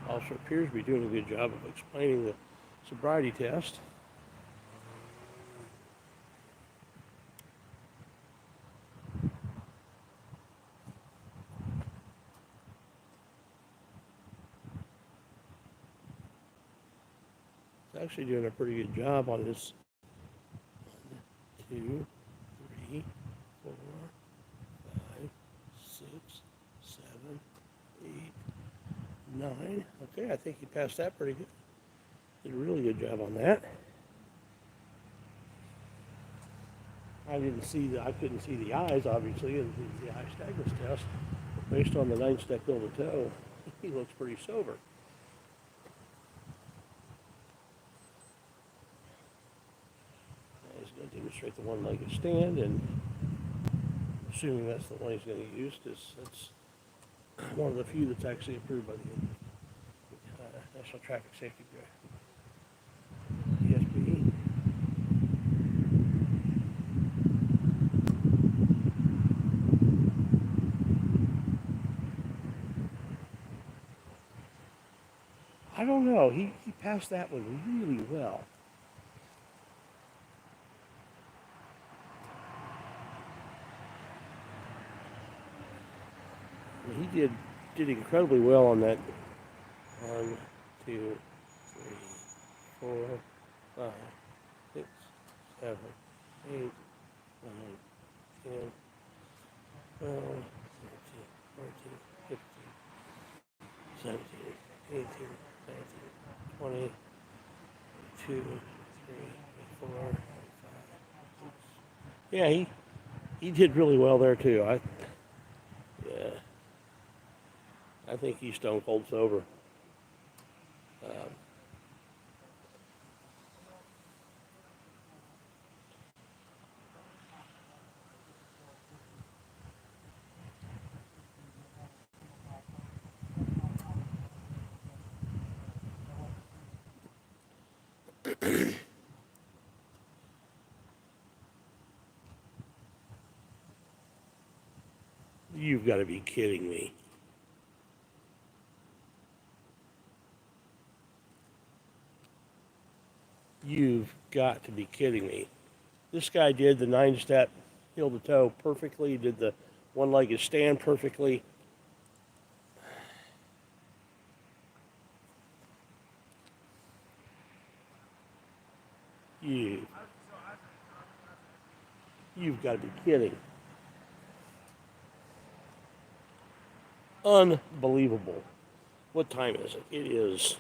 Officer appears to be doing a good job of explaining the sobriety test. He's actually doing a pretty good job on this. 1, 2, 3, 4, 5, 6, 7, 8, 9. Okay, I think he passed that pretty good. Did a really good job on that. I couldn't see the eyes, obviously, in the eye stagnance test. But based on the 9-step heel to toe, he looks pretty sober. He's going to demonstrate the one-legged stand, and assuming that's the one he's going to use, because that's one of the few that's actually approved by the National Traffic Safety Bureau, ESPD. I don't know. He passed that one really well. I mean, he did incredibly well on that. 1, 2, 3, 4, 5, 6, 7, 8, 9, 10, 12, 13, 14, 15, 17, 18, 19, 20, 22, 23, 24, 25, 26. Yeah, he did really well there too. I think he's stone cold sober. You've got to be kidding me. You've got to be kidding me. This guy did the 9-step heel to toe perfectly, did the one-legged stand perfectly. You've got to be kidding. Unbelievable. What time is it? It is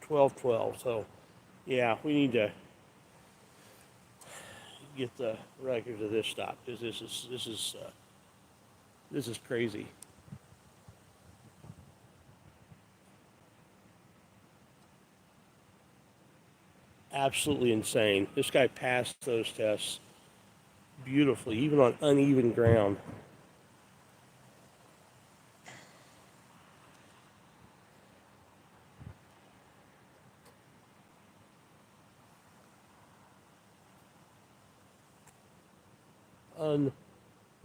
12:12. So, yeah, we need to get the records of this stopped, because this is crazy. Absolutely insane. This guy passed those tests beautifully, even on uneven ground.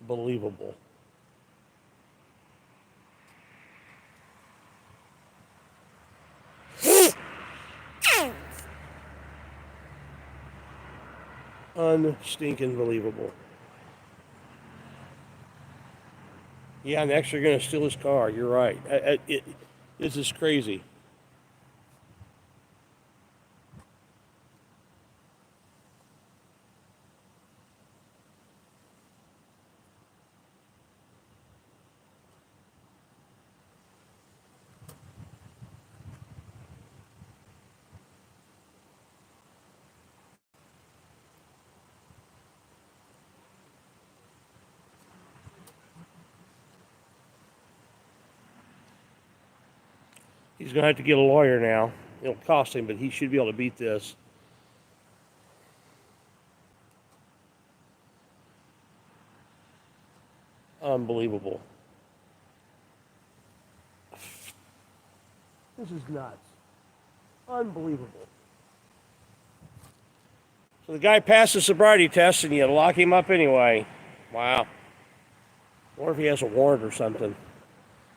Unbelievable. Unstinking believable. Yeah, next they're going to steal his car. You're right. This is crazy. He's going to have to get a lawyer now. It'll cost him, but he should be able to beat this. Unbelievable. This is nuts. Unbelievable. So the guy passed the sobriety test, and you lock him up anyway. Wow. Or if he has a warrant or something.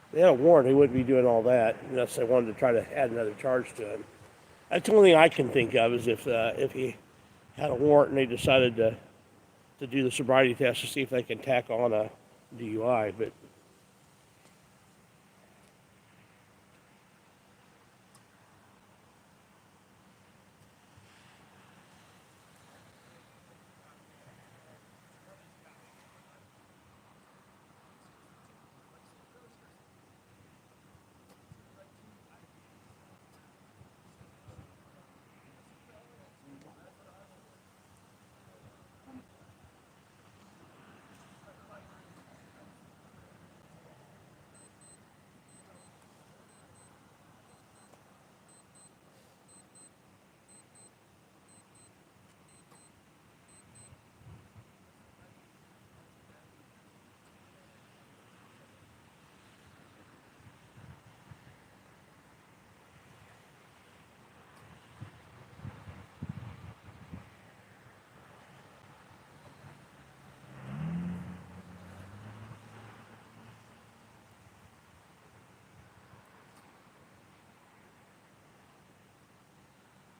If they had a warrant, he wouldn't be doing all that unless they wanted to try to add another charge to him. That's the only thing I can think of, is if he had a warrant and they decided to do the sobriety test to see if they can tack on a DUI. But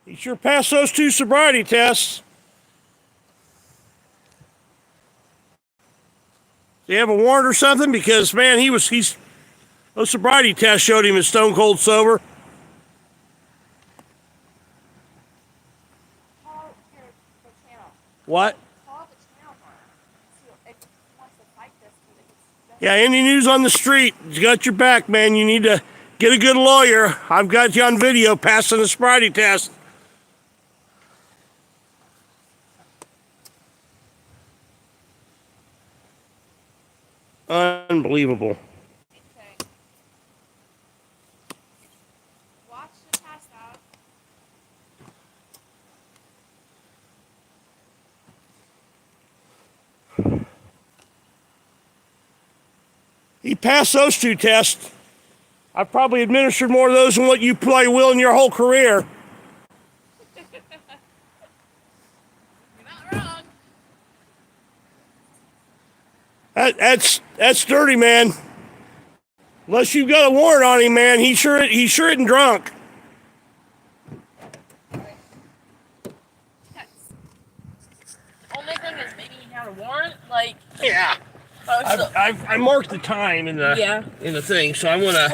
He sure passed those 2 sobriety tests. Do you have a warrant or something? Because, man, those sobriety tests showed him as stone cold sober. Call the channel. What? Call the channel. See if it wants to fight this. Yeah, any news on the street, it's got your back, man. You need to get a good lawyer. I've got you on video passing the sobriety test. Unbelievable. Okay. Watch the test out. He passed those 2 tests. I've probably administered more of those than what you probably will in your whole career. You're not wrong. That's dirty, man. Unless you've got a warrant on him, man, he sure isn't drunk. Only thing is maybe he had a warrant, like. Yeah. I marked the time in the thing, so I'm gonna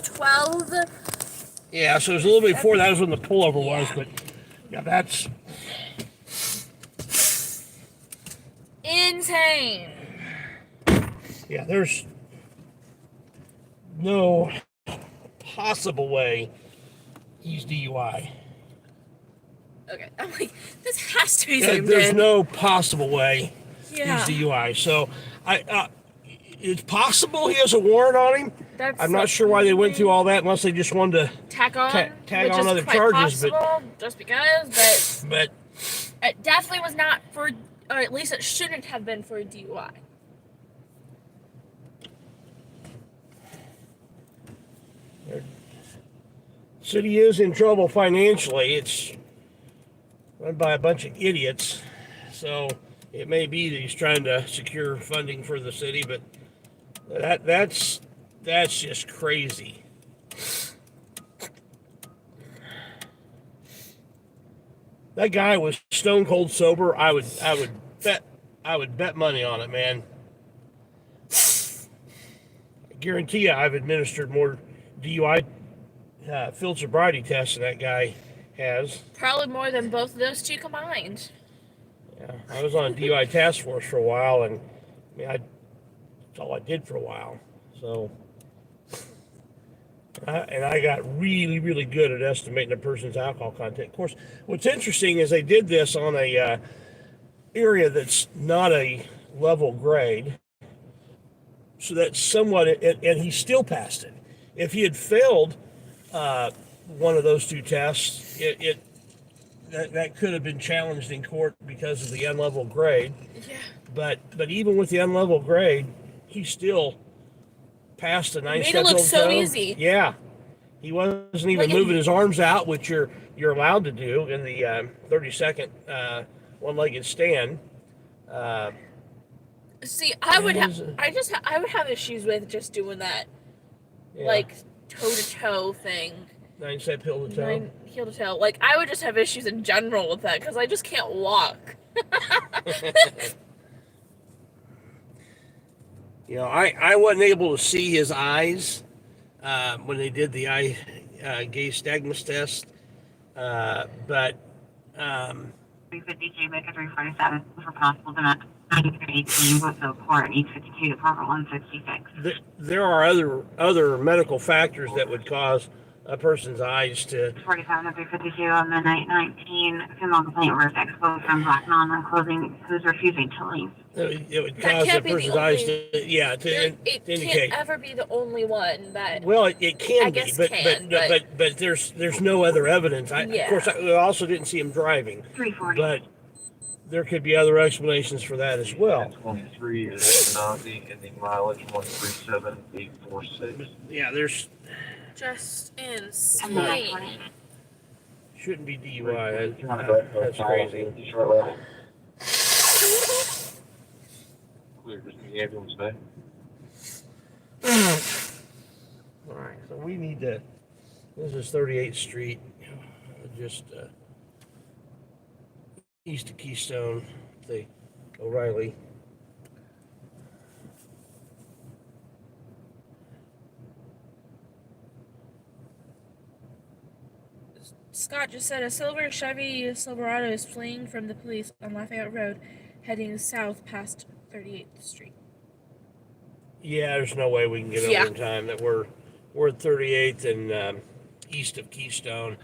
12. Yeah, so it was a little bit before that was when the pullover was, but yeah, that's insane. Yeah, there's no possible way he's DUI. Okay, I'm like, this has to be Yeah, zoomed there's in. no possible way Yeah. he's DUI. So it's possible he has a warrant on him. I'm not sure why they went through all that unless they just wanted to Tack on, tag which on is other quite charges, possible, just because, but it definitely was not for, or at least it shouldn't have been for a DUI. city is in trouble financially. It's run by a bunch of idiots, so it may be that he's trying to secure funding for the city, but that's just crazy. That guy was stone cold sober. I would bet money on it, man. I guarantee you, I've administered more DUI field sobriety tests than that guy has. Probably more than both of those two combined. Yeah, I was on a DUI task force for a while, and I mean, that's all I did for a while. So, I got really, really good at estimating a person's alcohol content. Of course, what's interesting is they did this on a area that's not a level grade, so that's somewhat, and he still passed it. If he had failed one of those two tests, that could have been challenged in court because of the unlevel grade. Yeah. But even with the unlevel grade, he still passed a nice. Made it look so easy. Yeah, he wasn't even moving his arms out, which you're allowed to do in the 30-second one-legged stand. See, I would have issues with just doing that, like toe-to-toe thing. 9-step heel to toe. Heel to toe. Like, I would just have issues in general with that because I just can't walk. You know, I wasn't able to see his eyes when they did the eye gaze stigmas test, but 352, make it 347 for possible demand. 9318, Woodville Court, 852 to Proper 166. There are other medical factors that would cause a person's eyes to. 47 to 352 on midnight 19, female complaint was exposed from black non clothing who's refusing to leave. It would cause a person's eyes to It indicate. can't ever be the only one that. Well, it can I be, guess but there's no other evidence. Of course, I also didn't see him driving. 340. But there could be other explanations for that as well. 23 is Nazi and the mileage 137846. Yeah, there's Just insane. shouldn't be DUI. That's crazy. Clear the ambulance bay. All right, so we need to. This is 38th Street. Just east of Keystone, the O'Reilly. Scott just said a silver Chevy Silverado is fleeing from the police on Lafayette Road, heading south past 38th Street. Yeah, there's no way we can get over in time. That we're at 38th and east of Keystone.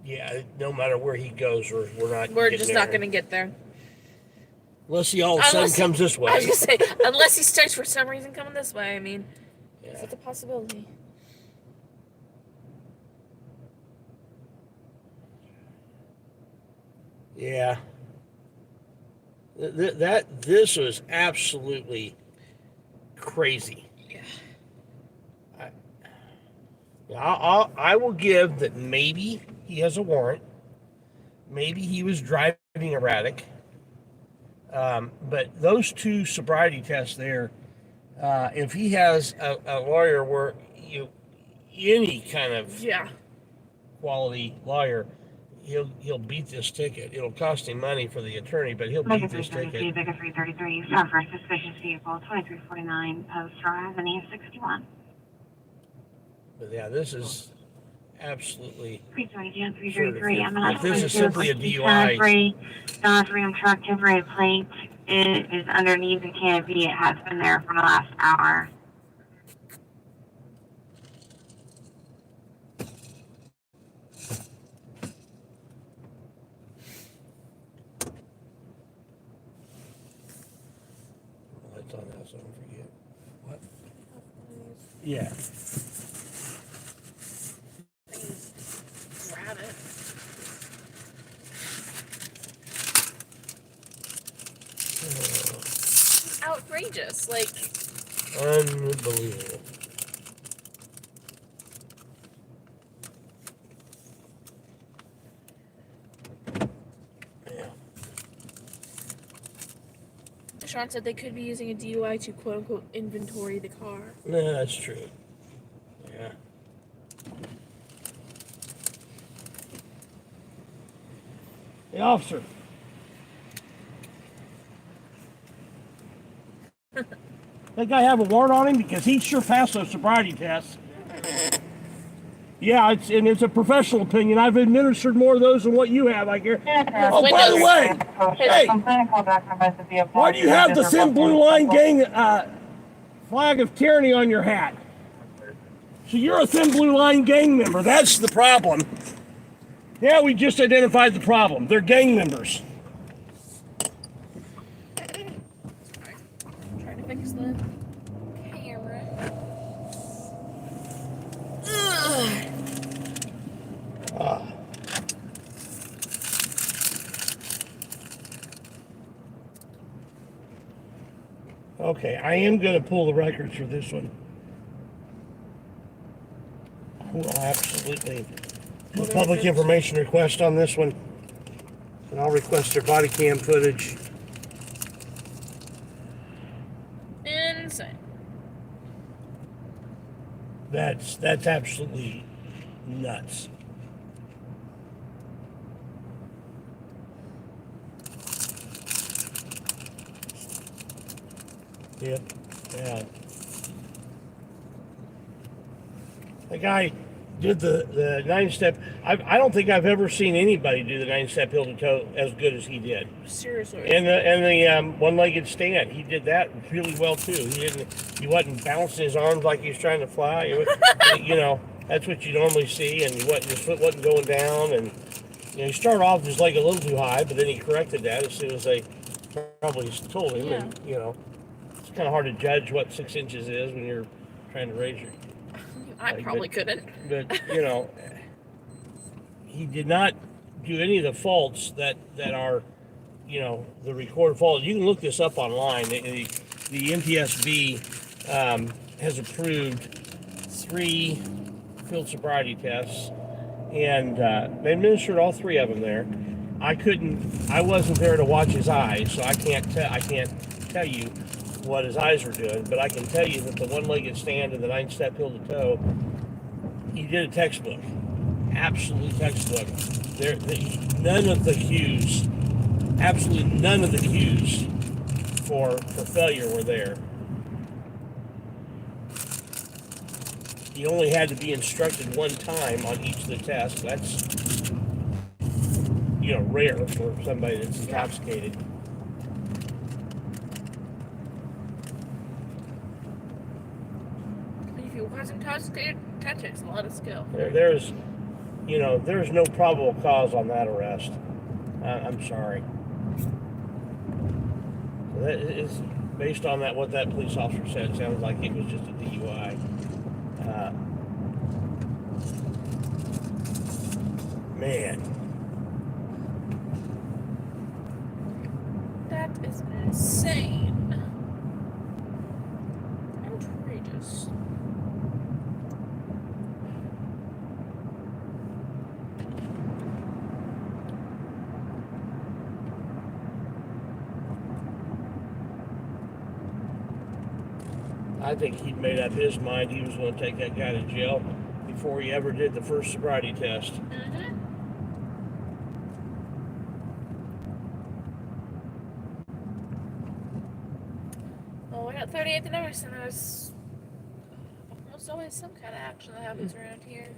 Yeah, no matter where he goes, we're not. We're just not going to get there. Unless he all of a sudden comes this way. I was going to say, unless he starts for some reason coming this way. I mean, it's a possibility. Yeah. This was absolutely crazy. Yeah. I will give that maybe he has a warrant. Maybe he was driving erratic. But those two sobriety tests there, if he has a lawyer where any kind of quality lawyer, he'll beat this ticket. It'll cost him money for the attorney, but he'll beat this ticket. Vega 333, stop for suspicious vehicle, 2349, Post Drive, and E61. But yeah, this is absolutely. 333, I'm if this is simply a DUI. Dodge Ram truck, temporary plate. It is underneath the canopy. It has been there for the last hour. Lights on now, so I don't forget. What? Yeah. Grab it. Outrageous, like. Unbelievable. Sean said they could be using a DUI to quote unquote inventory the car. Yeah, that's true. Yeah. Hey, officer. That guy have a warrant on him because he sure passed those sobriety tests. Yeah, it's a professional opinion. I've administered more of those than what you have, I guess. Oh, by the way, hey, why do you have the Thin Blue Line Gang flag of tyranny on your hat? So you're a Thin Blue Line Gang member. That's the problem. Yeah, we just identified the problem. They're gang members. Trying to fix the camera. Okay, I am going to pull the records for this one. Well, absolutely. A public information request on this one. And I'll request their body cam footage. Insane. That's absolutely nuts. Yep. Yeah. The guy did the 9-step. I don't think I've ever seen anybody do the 9-step heel to toe as good as he did. Seriously. And the one-legged stand, he did that really well too. He wasn't bouncing his arms like he was trying to fly. You know, that's what you normally see, and his foot wasn't going down. And he started off with his leg a little too high, but then he corrected that as soon as they probably told him. Yeah. And it's kind of hard to judge what 6 inches is when you're trying to raise your. I probably couldn't. But he did not do any of the faults that are, the recorded faults. You can look this up online. The NTSB has approved 3 field sobriety tests, and they administered all 3 of them there. I wasn't there to watch his eyes, so I can't tell you what his eyes were doing, but I can tell you that the one-legged stand and the 9-step heel to toe, he did a textbook, absolute textbook. None of the cues, absolutely none of the cues for failure were there. He only had to be instructed one time on each of the tests. That's, rare for somebody that's intoxicated. If he wasn't intoxicated, that takes a lot of skill. There's no probable cause on that arrest. I'm sorry. That is based on what that police officer said. It sounds like it was just a DUI. Man, that is insane. Outrageous. I think he'd made up his mind he was going to take that guy to jail before he ever did the first sobriety test. Mm-hmm. Well, we're at 38th and Emerson. There's almost always some kind of action that happens around here.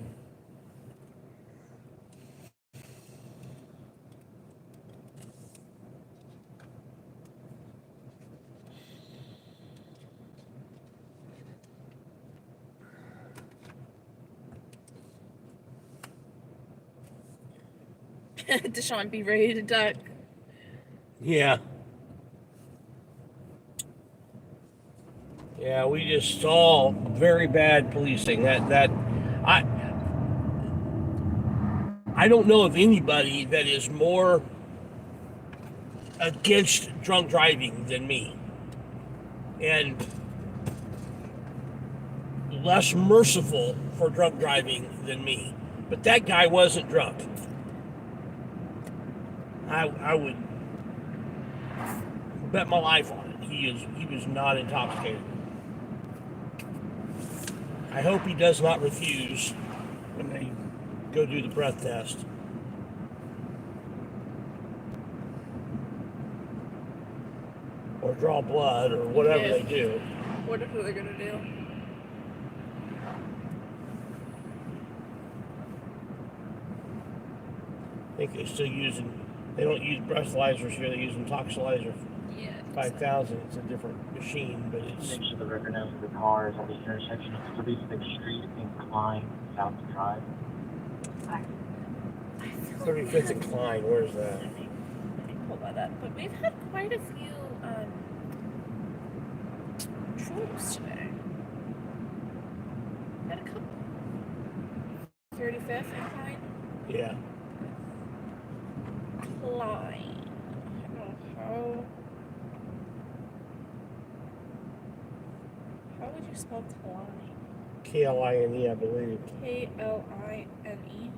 Deshaun, be ready to duck. Yeah. Yeah, we just saw very bad policing. I don't know of anybody that is more against drunk driving than me, and less merciful for drunk driving than me. But that guy wasn't drunk. I would bet my life on it. He was not intoxicated. I hope he does not refuse when they go do the breath test. Or draw blood, or whatever they do. Whatever they're gonna do. I think they're still they don't use breathalyzers here, they use Intoxilizer 5000. It's a different machine, but it's... Make sure the record knows the car is at the intersection of 36th Street and Klein South Drive. 35th and Klein, where's that? Let me pull that up. But we've had quite a few trolls today. Had a couple. 35th and Klein? Yeah. Klein. I don't know how. How would you spell Klein? K-L-I-N-E, I believe. K-L-I-N-E?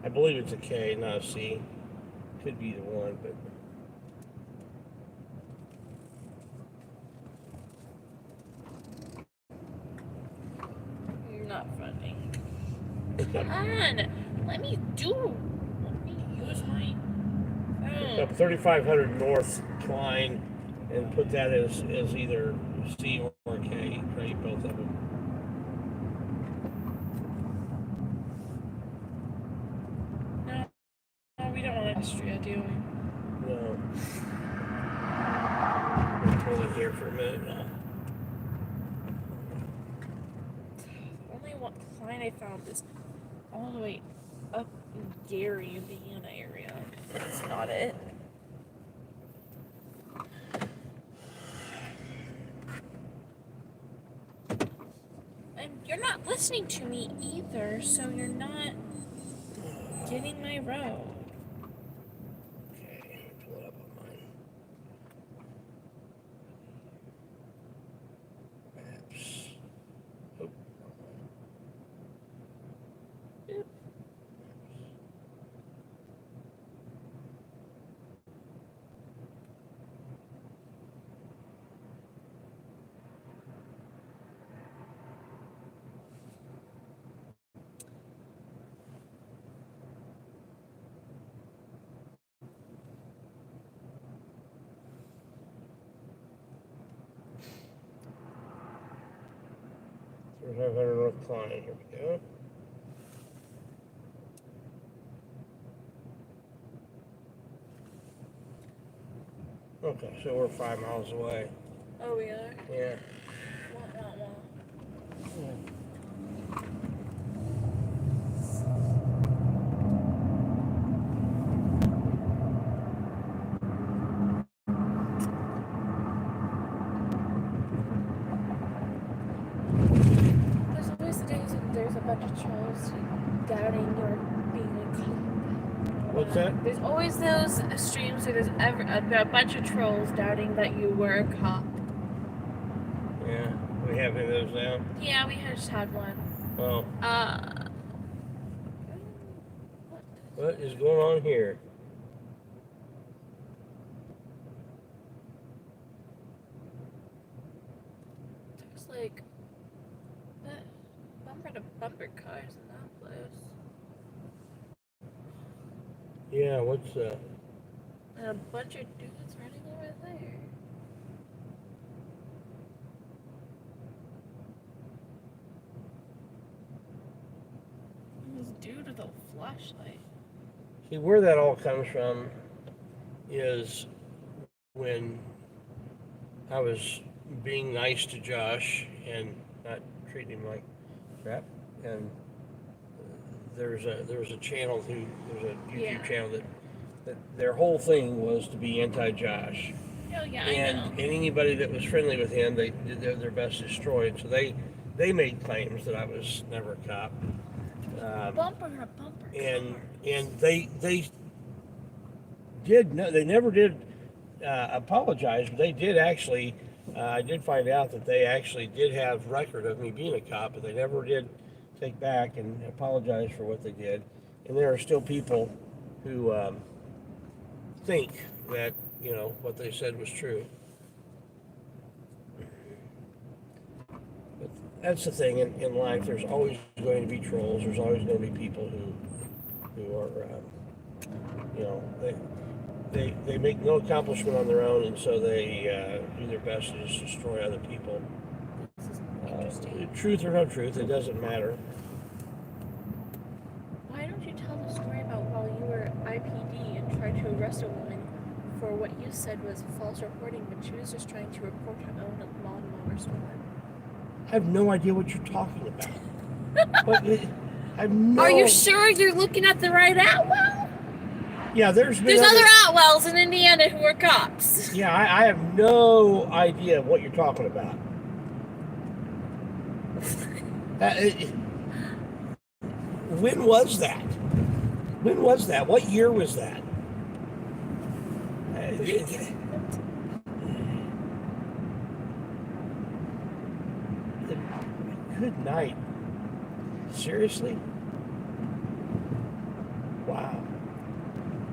I believe it's a K, not a C. Could be the one, but... You're not funny. Come on! Let me use my phone. Up 3500 North Klein, and put that as either C or K. Create both of them. No, we don't want Austria, do we? No. I'm only here for a minute now. The only one Klein I found is all the way up in Gary, Indiana area. That's not it. And you're not listening to me either, so you're not getting my road. Okay, pull it up on mine. Maps. Oh. Boop. North Klein. Here we go. Okay, so we're 5 miles away. Oh, we are? Yeah. There's always the days when there's a bunch of trolls doubting your being a cop. What's that? There's always those streams where there's a bunch of trolls doubting that you were a cop. Yeah. We have any of those now? Yeah, we just had one. Oh. What is going on here? There's like bumper to bumper cars in that place. Yeah, what's that? And a bunch of dudes running over there. This dude with a flashlight. See, where that all comes from is when I was being nice to Josh and not treating him like crap. And there was a channel there's a YouTube channel that their whole thing was to be anti-Josh. Oh yeah, And I know. anybody that was friendly with him, they did their best to destroy it. So they made claims that I was never a cop. Bumper to bumper. And they did no, they never did apologize, but they did actually. I did find out that they actually did have record of me being a cop, but they never did take back and apologize for what they did. And there are still people who think that what they said was true. But that's the thing in life. There's always going to be trolls. There's always going to be people who are they make no accomplishment on their own, and so they do their best to just destroy other people. Truth or no truth, it doesn't matter. Why don't you tell the story about while you were IPD and tried to arrest a woman for what you said was false reporting when she was just trying to report her own lawnmower stolen? I have no idea what you're talking about. I have no. Are you sure you're looking at the right Atwell? Yeah, there's other Atwells in Indiana who are cops. Yeah, I have no idea what you're talking about. When was that? When was that? What year was that? Good night. Seriously? Wow.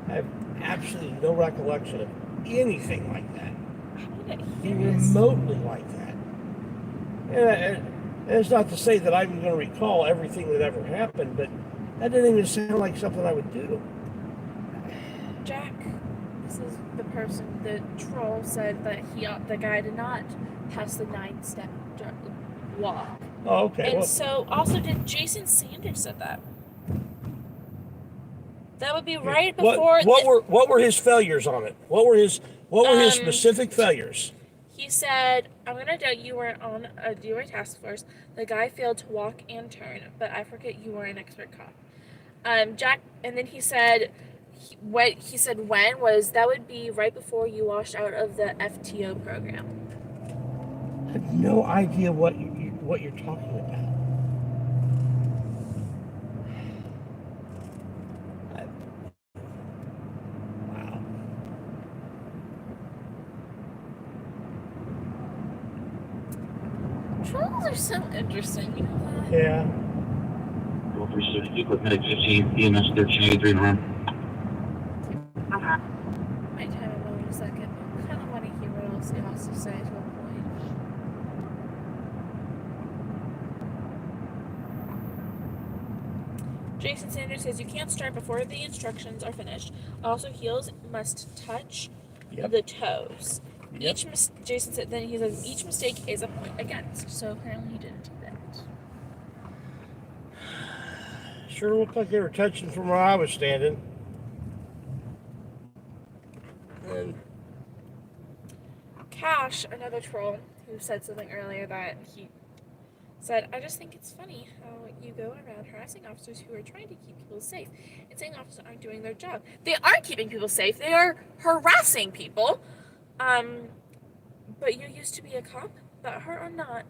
I have absolutely no recollection of anything like that. Remotely like that. And it's not to say that I'm going to recall everything that ever happened, but that didn't even sound like something I would do. Jack, this is the person, the troll said that the guy did not pass the 9-step walk. Oh, okay. And so, also, did Jason Sanders said that? That would be right before. What were his failures on it? What were his specific failures? He said, "I'm gonna doubt you were on a DUI task force. The guy failed to walk and turn, but I forget you were an expert cop." Jack, and then he said, when that would be right before you washed out of the FTO program. I have no idea what you're talking about. Wow. Trolls are so interesting, you know that? Yeah. Well, for sure, you put medic 15, EMS 1383 in the room. Okay. Might time him out in a second. I kind of want to hear what else he has to say to a point. Jason Sanders says you can't start before the instructions are finished. Also, heels must touch the toes. Yep. Jason said, then he says each mistake is a point against. So apparently he didn't do that. sure looked like they were touching from where I was standing. And Cash, another troll, who said something earlier that he said, I just think it's funny how you go around harassing officers who are trying to keep people safe and saying officers aren't doing their job. They are keeping people safe. They are harassing people. But you used to be a cop, but her or not,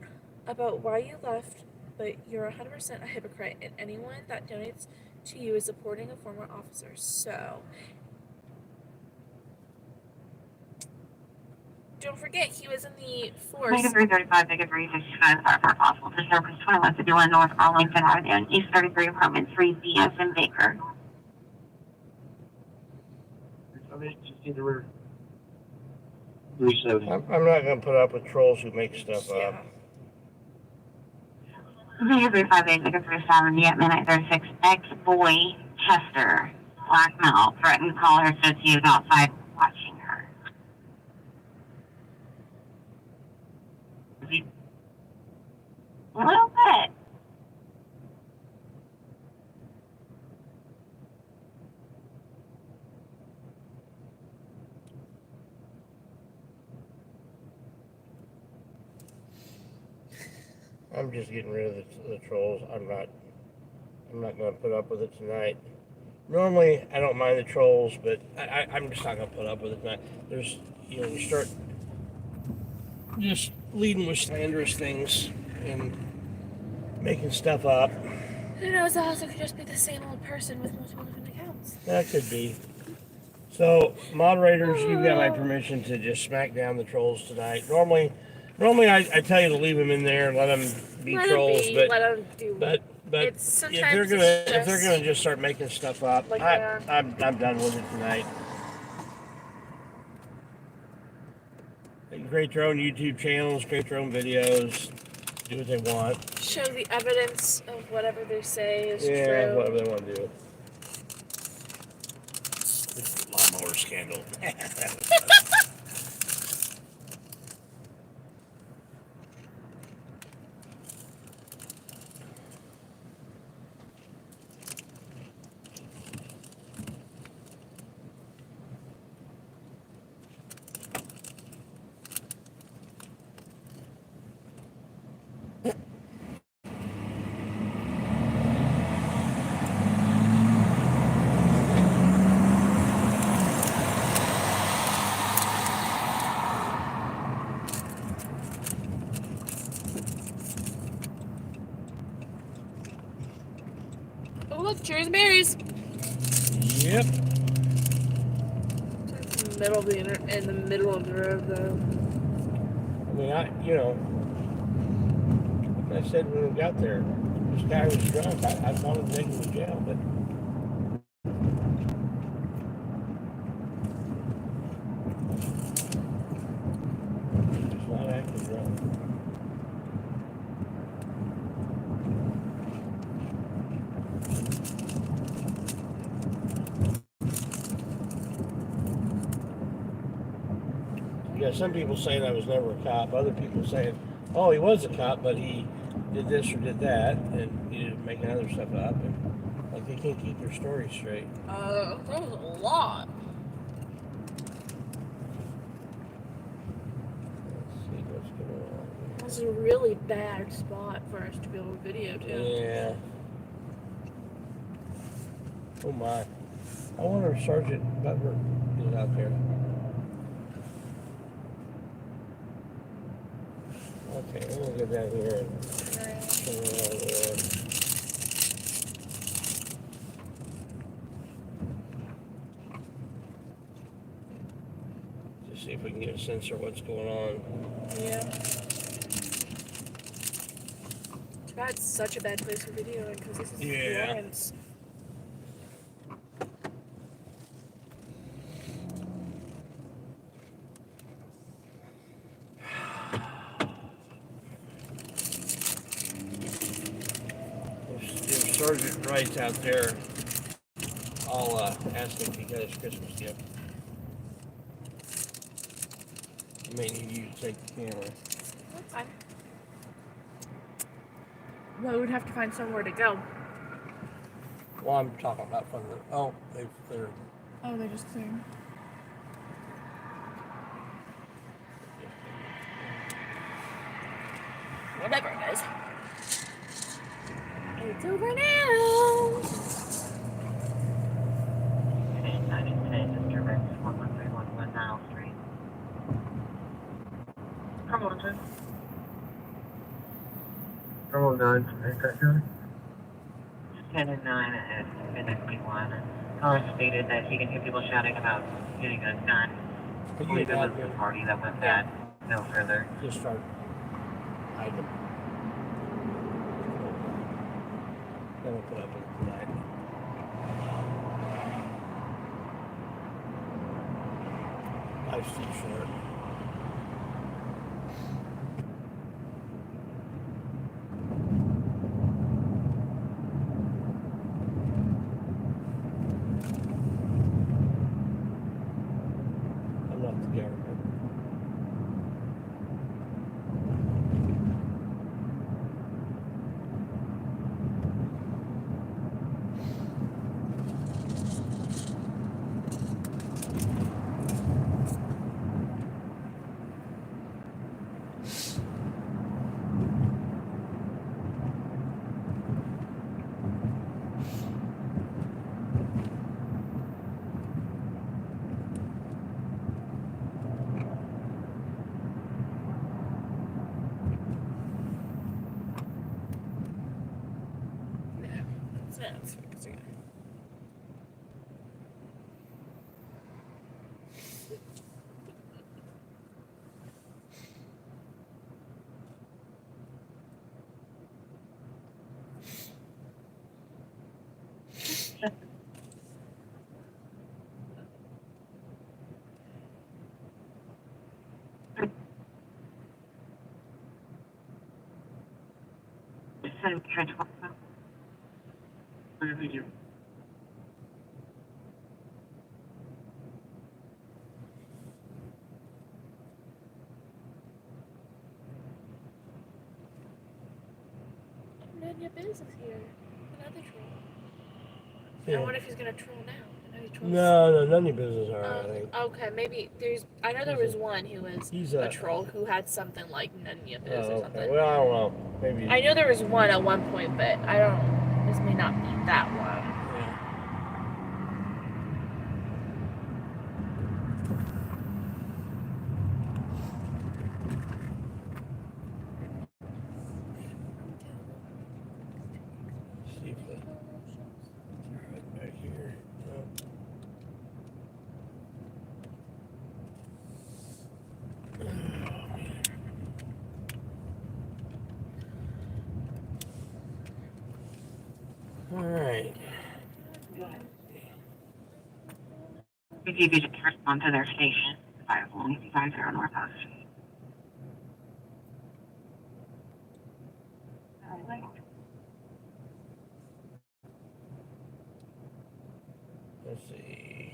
about why you left, but you're 100% a hypocrite, and anyone that donates to you is supporting a former officer. So don't forget, he was in the force. Negative 335, negative 365, far, far possible. To Service 2151 North Arlington Avenue, and East 33 Apartment 3B as in Baker. I'm not going to put up with trolls who make stuff up. Negative 358, negative 370 at midnight 36, ex-boy Chester, blackmail, threatened to call her associate outside watching her. A little bit. I'm just getting rid of the trolls. I'm not going to put up with it tonight. Normally, I don't mind the trolls, but I'm just not going to put up with it tonight. There's, you start just leading with slanderous things and making stuff up. Who knows, that also could just be the same old person with multiple different accounts. That could be. So, moderators, you've got my permission to just smack down the trolls tonight. Normally I tell you to leave them in there and let them be trolls, but if they're gonna just start making stuff up, like I'm done with it tonight. They can create their own YouTube channels, create their own videos, do what they want. Show the evidence of whatever they say is true. Yeah, whatever they want to do. This lawnmower scandal. Oh look, cherries and berries. Yep. In the middle of the road, though. I mean, like I said when we got there, this guy was drunk. I wanted to take him to jail, but he's not acting drunk. Yeah, some people saying I was never a cop. Other people saying, oh, he was a cop, but he did this or did that, and he did making other stuff up. And like they can't keep their story straight. That was a lot. Let's see what's going on. This is a really bad spot for us to be able to video too. Yeah. Oh my. I wonder if Sergeant Butler is out there. Okay, I'm gonna go down here and turn around there. Just see if we can get a sense of what's going on. Yeah. Too bad it's such a bad place for videoing because this is Florence. If Sergeant Wright's out there, I'll ask him if he got his Christmas gift. I may need you to take the camera. That's fine. Well, we would have to find somewhere to go. Well, I'm talking about from the. Oh, they've cleared. Oh, they just cleared. Whatever, guys. It's over now. 910, Mr. Rex, 11311 Nile Street. Come on, Jen. Trouble 9, Hancock County. 10 and 9 at Minute 21. Caller stated that he can hear people shouting about getting a gun. I Could you believe get it was down the here? party that went bad. No further. Just start. Hide them. Then we'll put up with it tonight. Life's too short. I'm not the government. That's fixing it. None of your business here. Another troll. Yeah. I wonder if he's gonna troll now. I know he trolls. No, none of your business, alright, I think. Okay, maybe there's. I know there was one who was He's a troll who had something like none of your business Oh, or okay. something. Well, I don't know. Maybe. I know there was one at one point, but I don't. This may not be that one. Yeah. See if the. Right back here. All right. You could just respond to their station. 51050 Northwest. Let's see.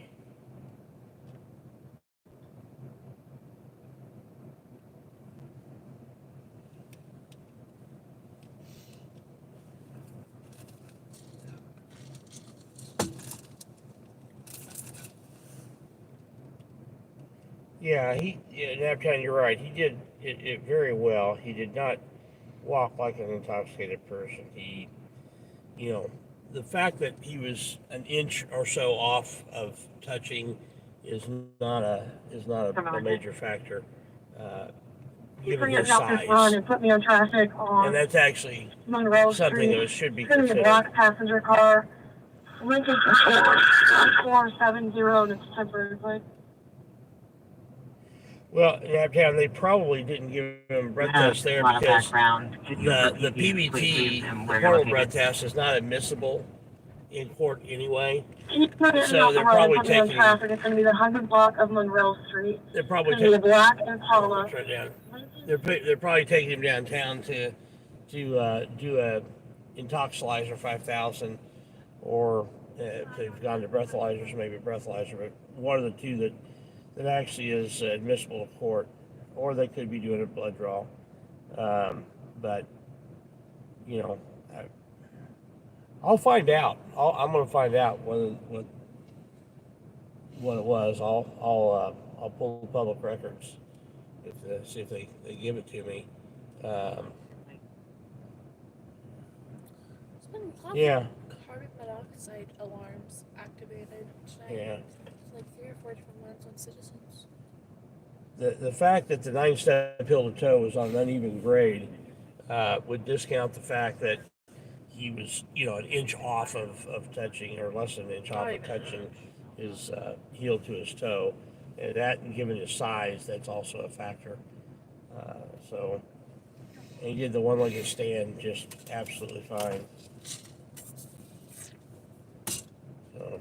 Yeah, Naptown, you're right. He did it very well. He did not walk like an intoxicated person. He, the fact that he was an inch or so off of touching is not a major factor. Given his size, Run and put me on traffic on and that's actually Monroe something Street. that should be It's gonna be a considered. black passenger car. Lincoln 470 and it's temporary plate. Well, Naptown, they probably didn't give him a breath test there because the PBT, the portal breath test, is not admissible in court anyway. So they're probably taking. Traffic. It's going to be the 100 block of Monroe Street. They're probably taking. It's going to be a black Impala. Right down. They're probably taking him downtown to do a intoxilizer 5000, or if they've gone to breathalyzers, maybe a breathalyzer, but one of the two that actually is admissible to court, or they could be doing a blood draw. But I'll find out. I'm gonna find out what it was. I'll pull the public records see if they give it to me. There's been lots Yeah. of carbon monoxide alarms activated tonight. Yeah. Like 3 or 4 different ones on citizens. The fact that the 9-step hill to toe was on an uneven grade would discount the fact that he was, an inch off of touching, or less than an inch off of touching his heel to his toe. And that, and given his size, that's also a factor. And he did the one-legged stand just absolutely fine. So.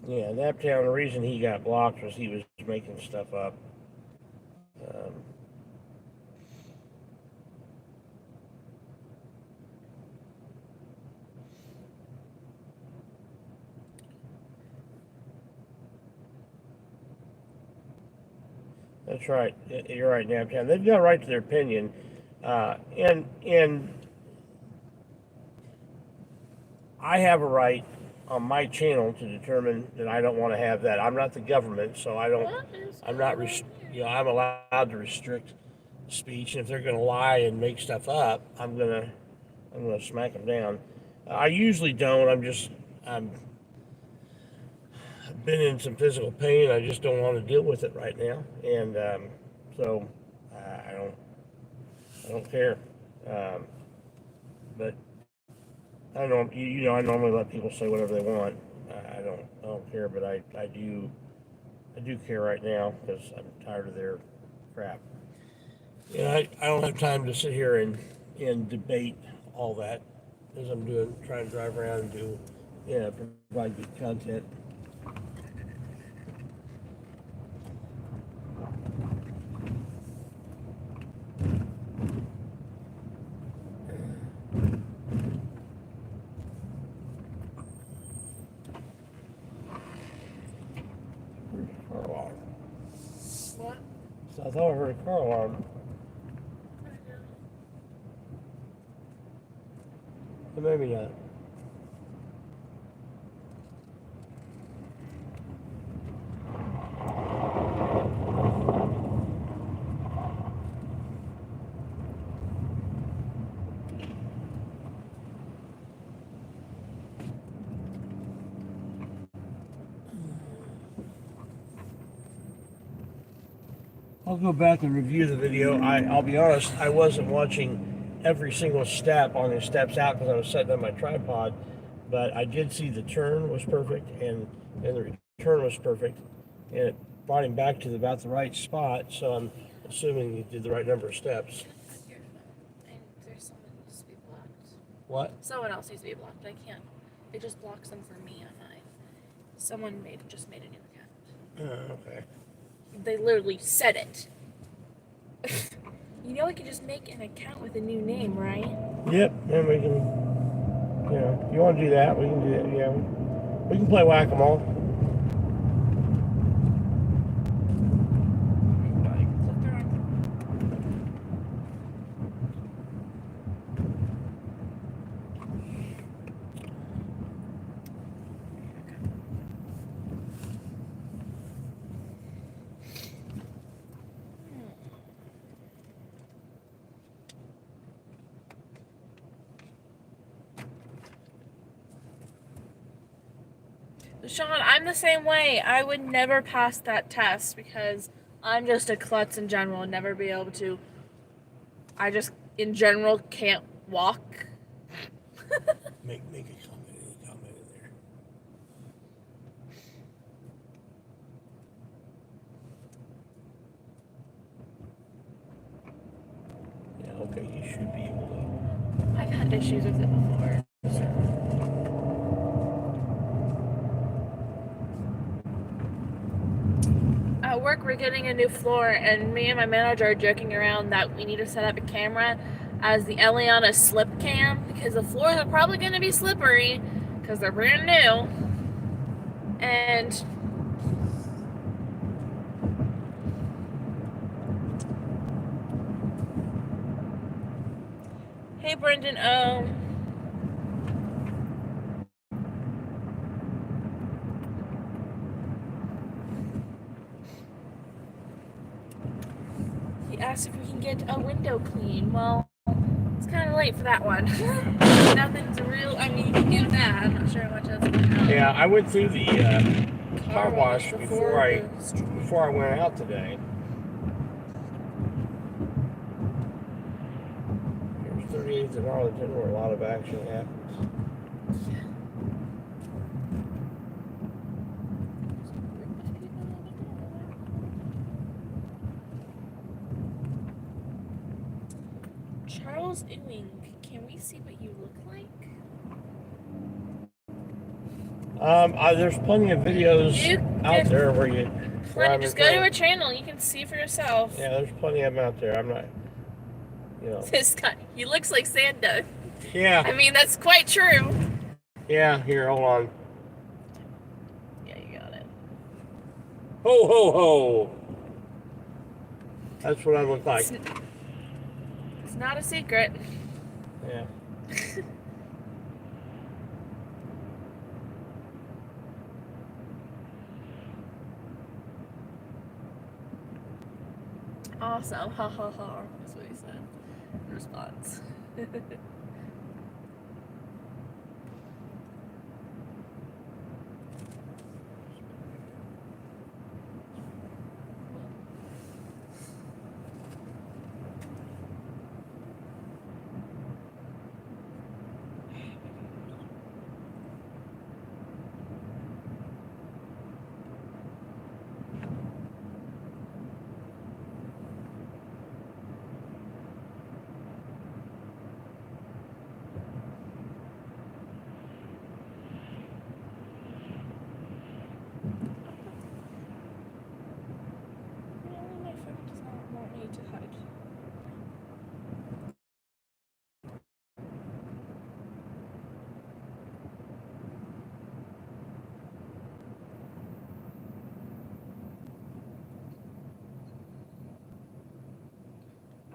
Yeah, Naptown, the reason he got blocked was he was making stuff up. That's right. You're right, Naptown. They've got a right to their opinion. And I have a right on my channel to determine that I don't want to have that. I'm not the government, so I'm allowed to restrict speech. And if they're going to lie and make stuff up, I'm gonna smack them down. I usually don't. I've been in some physical pain. I just don't want to deal with it right now, and so I don't care. But I don't know. I normally let people say whatever they want. I don't care, but I do care right now because I'm tired of their crap. I don't have time to sit here and debate all that as I'm trying to drive around and provide good content. What? So I thought I heard a car alarm. But maybe not. I'll go back and review the video. I'll be honest, I wasn't watching every single step on his steps out because I was setting up my tripod, but I did see the turn was perfect and the return was perfect, and it brought him back to about the right spot, so I'm assuming he did the right number of steps. There's someone who needs to be blocked. What? Someone else needs to be blocked. I can't. It just blocks them for me on mine. Someone just made a new account. Okay. They literally said it. You know, we can just make an account with a new name, right? Yep, and we can, if you want to do that, we can do that, yeah. We can play whack-a-mole. Sean, I'm the same way. I would never pass that test because I'm just a klutz in general and never be able to. I just, in general, can't walk. Make a comment, any comment in there. Yeah, okay, you should be able to. I've had issues with it before. Oh, at work we're getting a new floor, and me and my manager are joking around that we need to set up a camera as the Eliana slip cam, because the floors are probably going to be slippery because they're brand new. And hey Brendan, he asked if we can get a window clean. Well, it's kind of late for that one. Nothing's real. I mean, you can do that. I'm not sure how much that's going to help. Yeah, I went through the car wash before I went out today. Here's 38th and Arlington, where a lot of action happens. Charles Ewing, can we see what you look like? There's plenty of videos out there where you... Just go to her channel, you can see for yourself. Yeah, there's plenty of them out there. I'm not, you know... This guy, he looks like Santa. Yeah. I mean, that's quite true. Yeah, here, hold on. Yeah, you got it. Ho, ho, ho! That's what I look like. It's not a secret. Yeah. Awesome. Ha ha ha. That's what he said in response.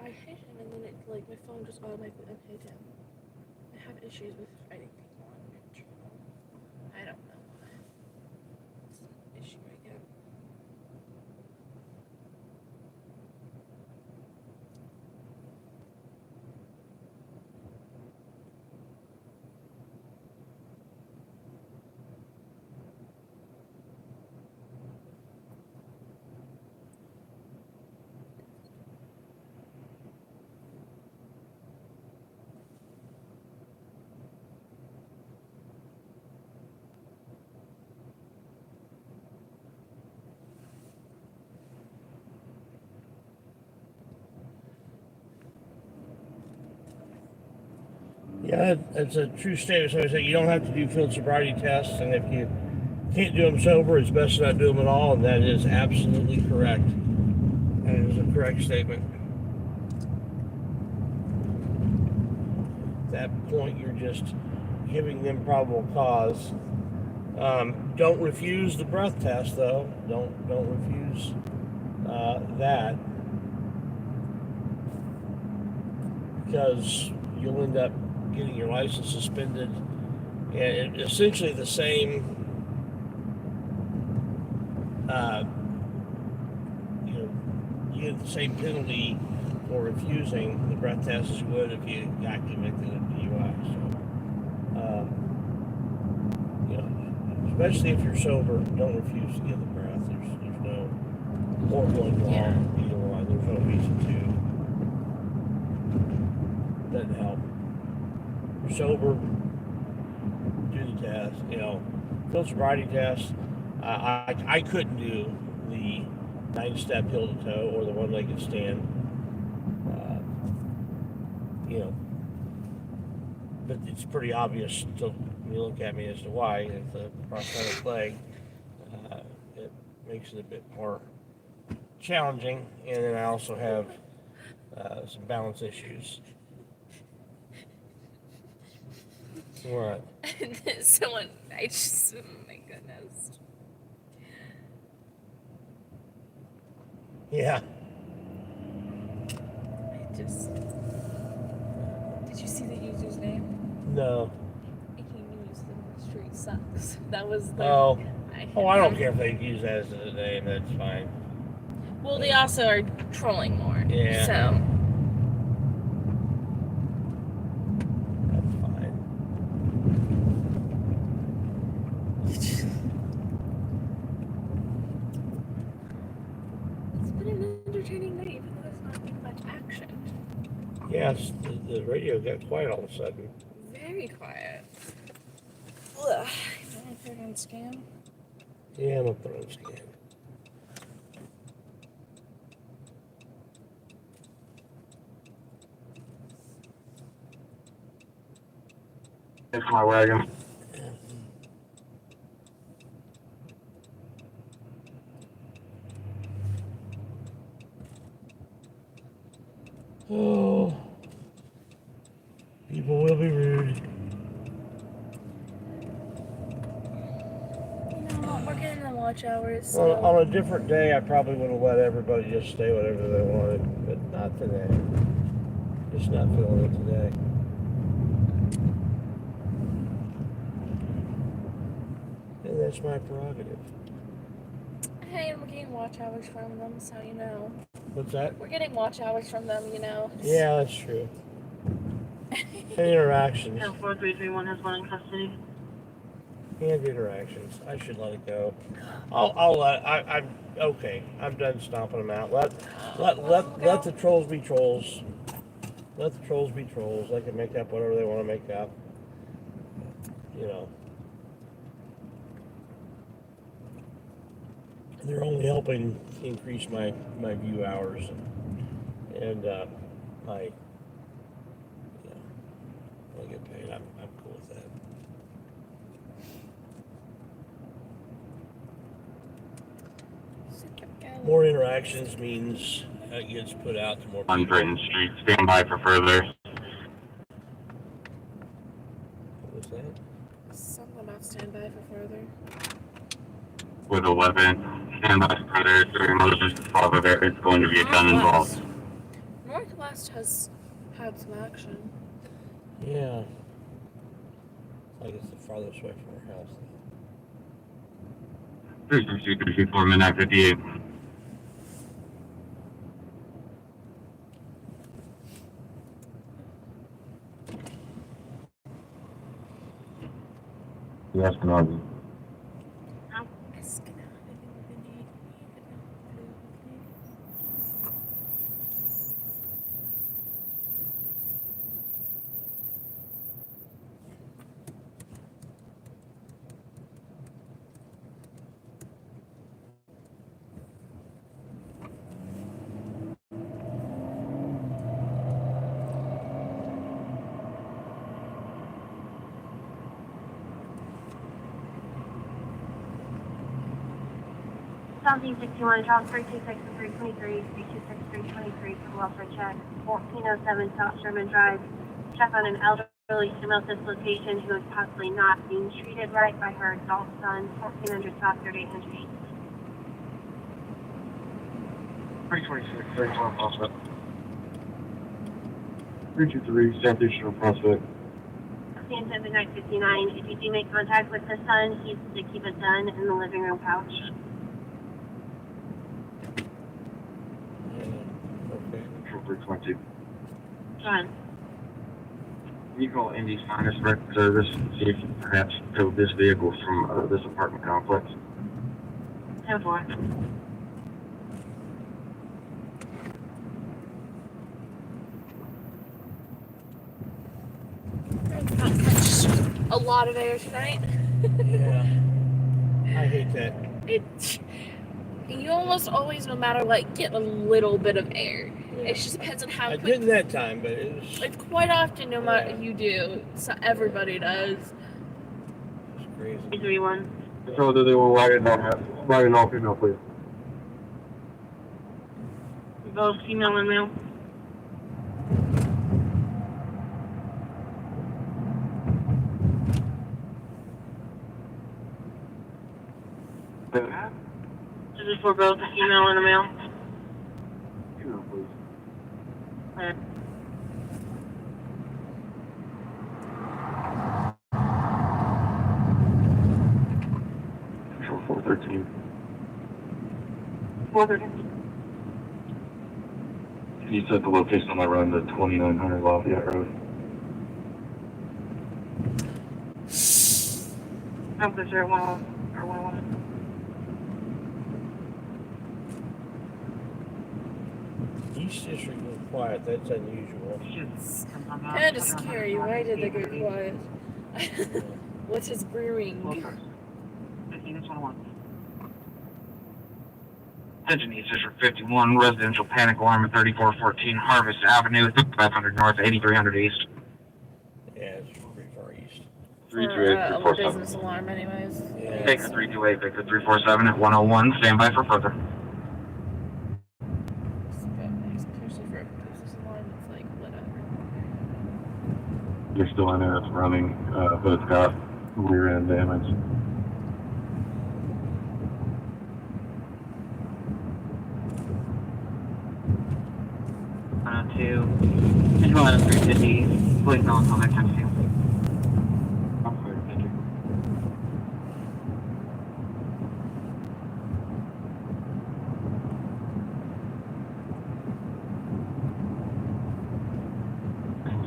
I hit him and then it, like, my phone just automatically unhit him. I have issues with fighting people on control. I don't know why. It's an issue again. Yeah, it's a true statement. So I say you don't have to do field sobriety tests, and if you can't do them sober, it's best to not do them at all, and that is absolutely correct. That is a correct statement. At that point, you're just giving them probable cause. Don't refuse the breath test, though. Don't refuse that, because you'll end up getting your license suspended, and essentially the same, you get the same penalty for refusing the breath test as you would if you got convicted of DUI. So, especially if you're sober, don't refuse to give the breath. There's no point going wrong either one. There's no reason to. Doesn't help. You're sober, do the test. Field sobriety test. I couldn't do the 9-step heel to toe or the one-legged stand. But it's pretty obvious when you look at me as to why. It's a prosthetic leg. It makes it a bit more challenging, and then I also have some balance issues. What? Someone, I just, oh my goodness. Yeah. I just, did you see the user's name? No. He used the street sucks. That was like, Oh. I don't care if they use that as a name. That's fine. Well, they also are trolling more. Yeah. So. That's fine. It's been an entertaining night, even though there's not been much action. Yes, the radio got quiet all of a sudden. Very quiet. Ugh. You want to put it on scan? Yeah, I'm gonna put it on scan. It's my wagon. Oh, people will be rude. You know, we're getting the watch hours. So. On a different day, I probably would have let everybody just stay whatever they wanted, but not today. Just not feeling it today. And that's my prerogative. Hey, we're getting watch hours from them, so you know. What's that? We're getting watch hours from them, you know. Yeah, that's true. Interactions. 4331 has one in custody. And interactions. I should let it go. I'm okay. I'm done stomping them out. Let the trolls be trolls. Let the trolls be trolls. They can make up whatever they want to make up. You know. They're only helping increase my view hours and my, you know, I get paid. I'm cool with that. More interactions means it gets put out to more people. On Britain Street, stand by for further. What was that? Something about standby for further. With a weapon, stand by for further. During motions to follow there, it's going to be a gun involved. Northwest has had some action. Yeah. Like it's the farthest way from our house. 364 Midnight 58. Yes, Canarsie. Southeast 61, Charles 326 and 323, 326, 323 from welfare check, 1407 South Sherman Drive. Check on an elderly female location who is possibly not being treated right by her adult son, 1400 South 3800 East. 326, 312 Prospect. 323, Southeastern Prospect. Scenes at midnight 59. If you do make contact with the son, he's to keep a gun in the living room pouch. Okay. 320. Go on. Can you call Indy's finest record service and see if you perhaps towed this vehicle from this apartment complex? 10-4. A lot of air tonight. Yeah. I hate that. You almost always, no matter what, get a little bit of air. Yeah. It just depends on how I quick. didn't that time, but it was. It's quite often, no matter you do. So everybody does. It's crazy. 331. So do they want wagon off female, please? both female and male. This is for both a female and a male. Female, please. Alright. Control 413. 413. You said the location on my run to 2900 Lafayette Road. I'm concerned 101 or 101. East District was quiet. That's unusual. Kind of scary. Why did they go quiet? What is brewing? Attention East District 51, residential panic alarm at 3414 Harvest Avenue, 500 North, 8300 East. Yeah, it's pretty far east. For a business alarm, anyways. Yeah. Take the 328, Victor 347 at 101, stand by for further. Especially for a business alarm, it's like whatever. You're still in there, it's running, but it's got rear end damage. To Atlanta 350, please don't contact time to I'm clear, thank you.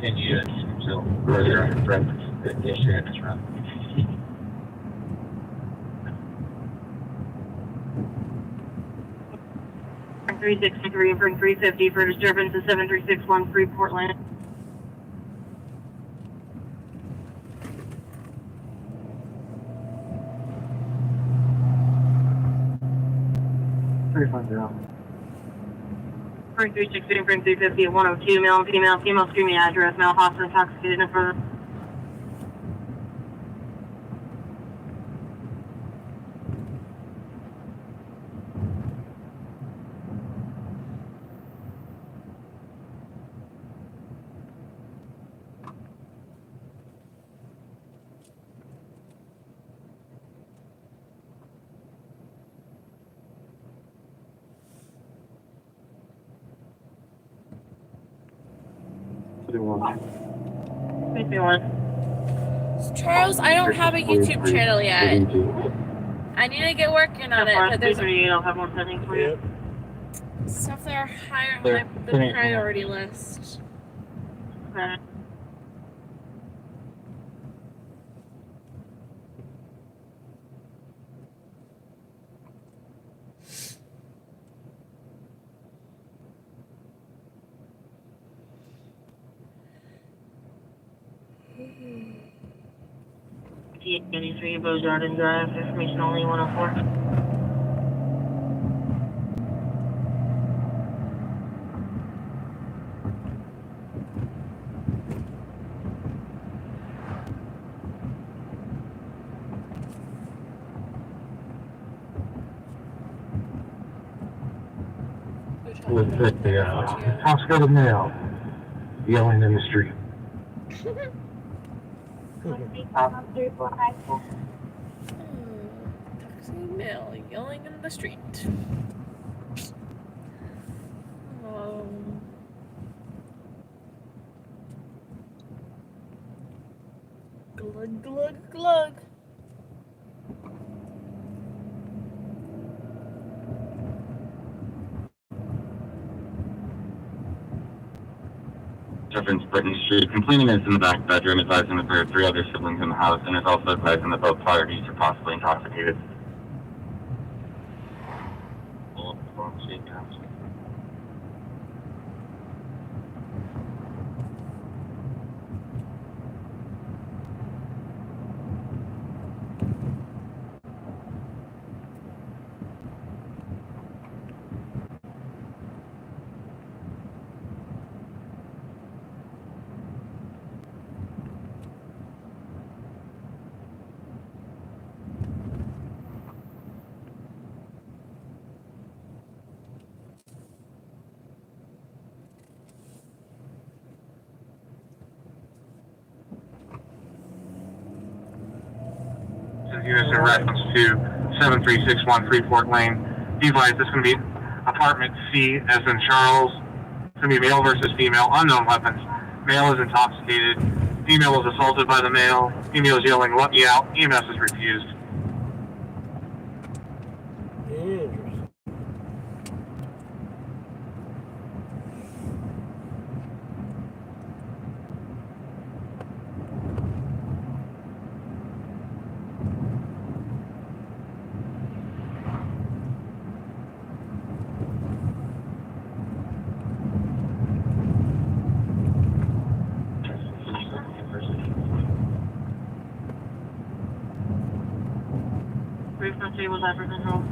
Continue until further under reference to the issue in this run. Bring 363 and bring 350 for disturbance at 7361 Freeport Land. Bring 360 and bring 350 at 102 male and female screaming address, male hostile intoxicated and further. Charles, I don't have a YouTube channel yet. I need to get working on it, but there's I'll have more settings for you. stuff that are higher on the priority list. Okay. T83 Beaux Jardin Drive, information only 104. With the hospital male yelling in the street. Taxi male yelling in the street. Glug glug glug. Reference Brittany Street, complaining is in the back bedroom, advising that there are 3 other siblings in the house, and is also advising that both parties are possibly intoxicated. units in reference to 7361 Freeport Lane. Be advised, this is going to be apartment C as in Charles. It's going to be male versus female, unknown weapons. Male is intoxicated. Female was assaulted by the male. Female is yelling, "Let me out." EMS is refused. Interesting. 343 was that for control?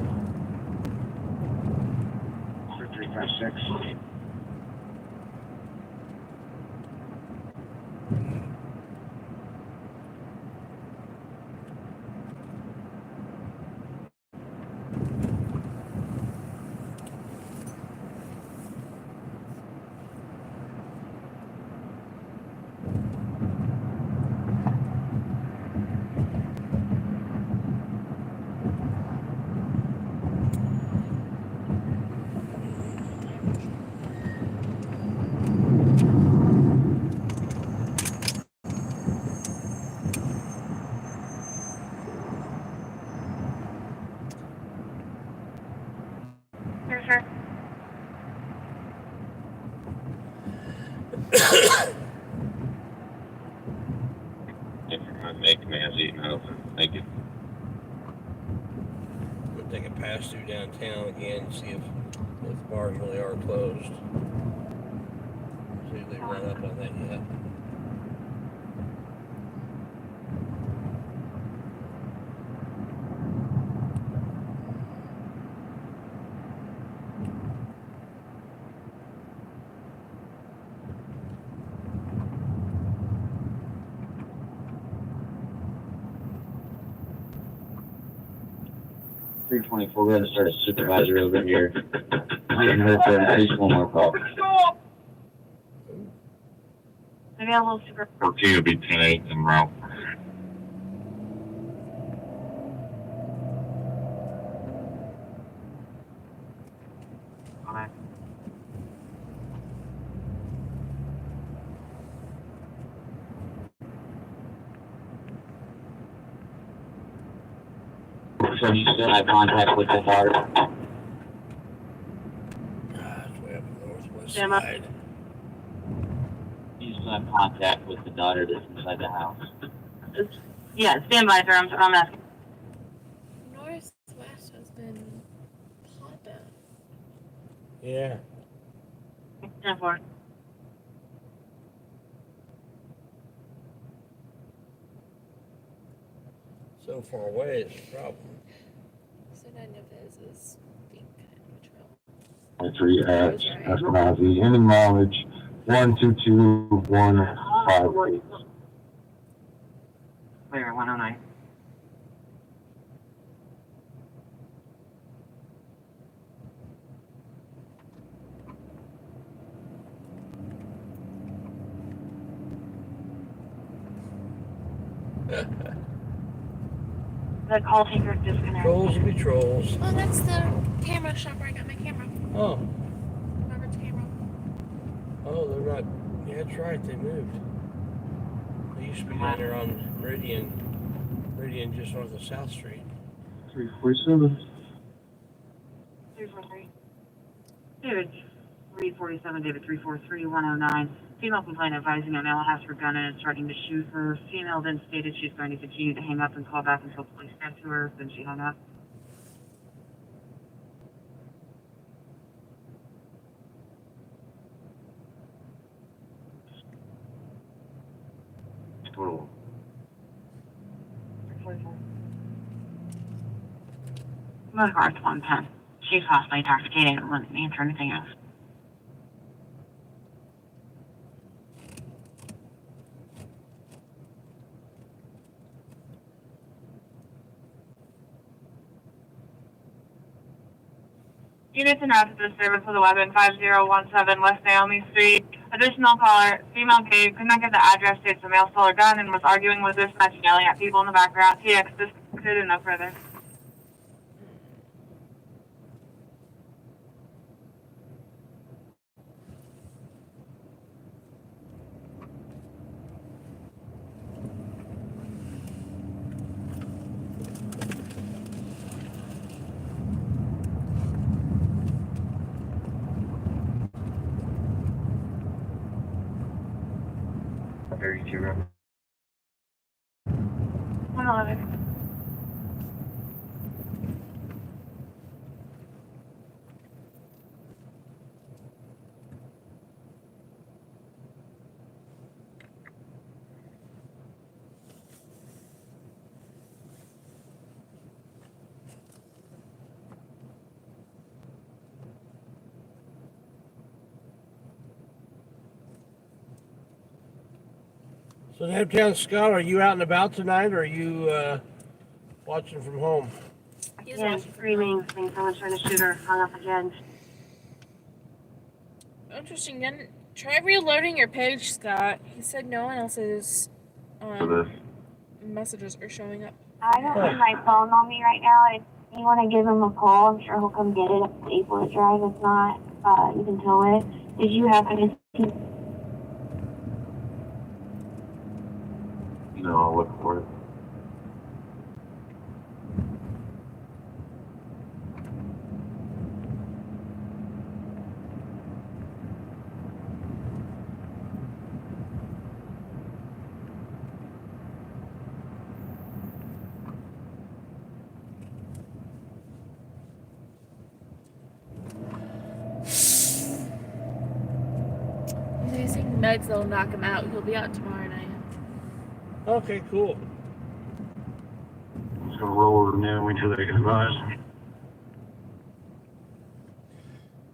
356. Sure, sure. If you're going to make commands, eat and open. Thank you. We'll take a pass through downtown again, see if the bars really are closed. See if they run up on that yet. .324, we're going to start a supervisor over here. I'm getting her for at least one more call. Maybe a little super. 14 will be 10-8 en route. Okay. So you still have contact with the daughter? It's way up the northwest Stand up. side. You still have contact with the daughter that's inside the house? Yeah, stand by, sir. I'm asking. Northwest has been popping. Yeah. 10-4. So far away is the problem. So none of this is being kind of neutral. 3 at Eskenazi. Ending mileage 122,158. Clear, 109. The call taker disconnected. Trolls will be trolls. Oh, that's the camera shop where I got my camera. Oh. Robert's camera. Oh, they're not. Yeah, that's right. They moved. They used to be down there on Meridian just north of South Street. 347. 343. David 347, David 343, 109. Female complainant advising a male has her gun and is starting to shoot her. Female then stated she's going to continue to hang up and call back until police get to her. Then she hung up. Total. 344. My car's 110. She's possibly intoxicated and wouldn't answer anything else. Units in route to the service with a weapon 5017 West Naomi Street. Additional caller, female gave, could not get the address, states the male stole her gun and was arguing with dispatch, yelling at people in the background. TX included, no further. $32. 111. So, Naptown Scott, are you out and about tonight, or are you watching from home? He's Again, watching from screaming, home. saying someone's trying to shoot her. Hung up again. Interesting. Then try reloading your page, Scott. He said no one else's messages are showing up. I don't have my phone on me right now. If you want to give him a call, I'm sure he'll come get it if he's able to drive. If not, you can tow it. Did you happen to see? No, I'll look for it. He's taking meds that'll knock him out. He'll be out tomorrow night. Okay, cool. I'm just gonna roll over now until they get advised.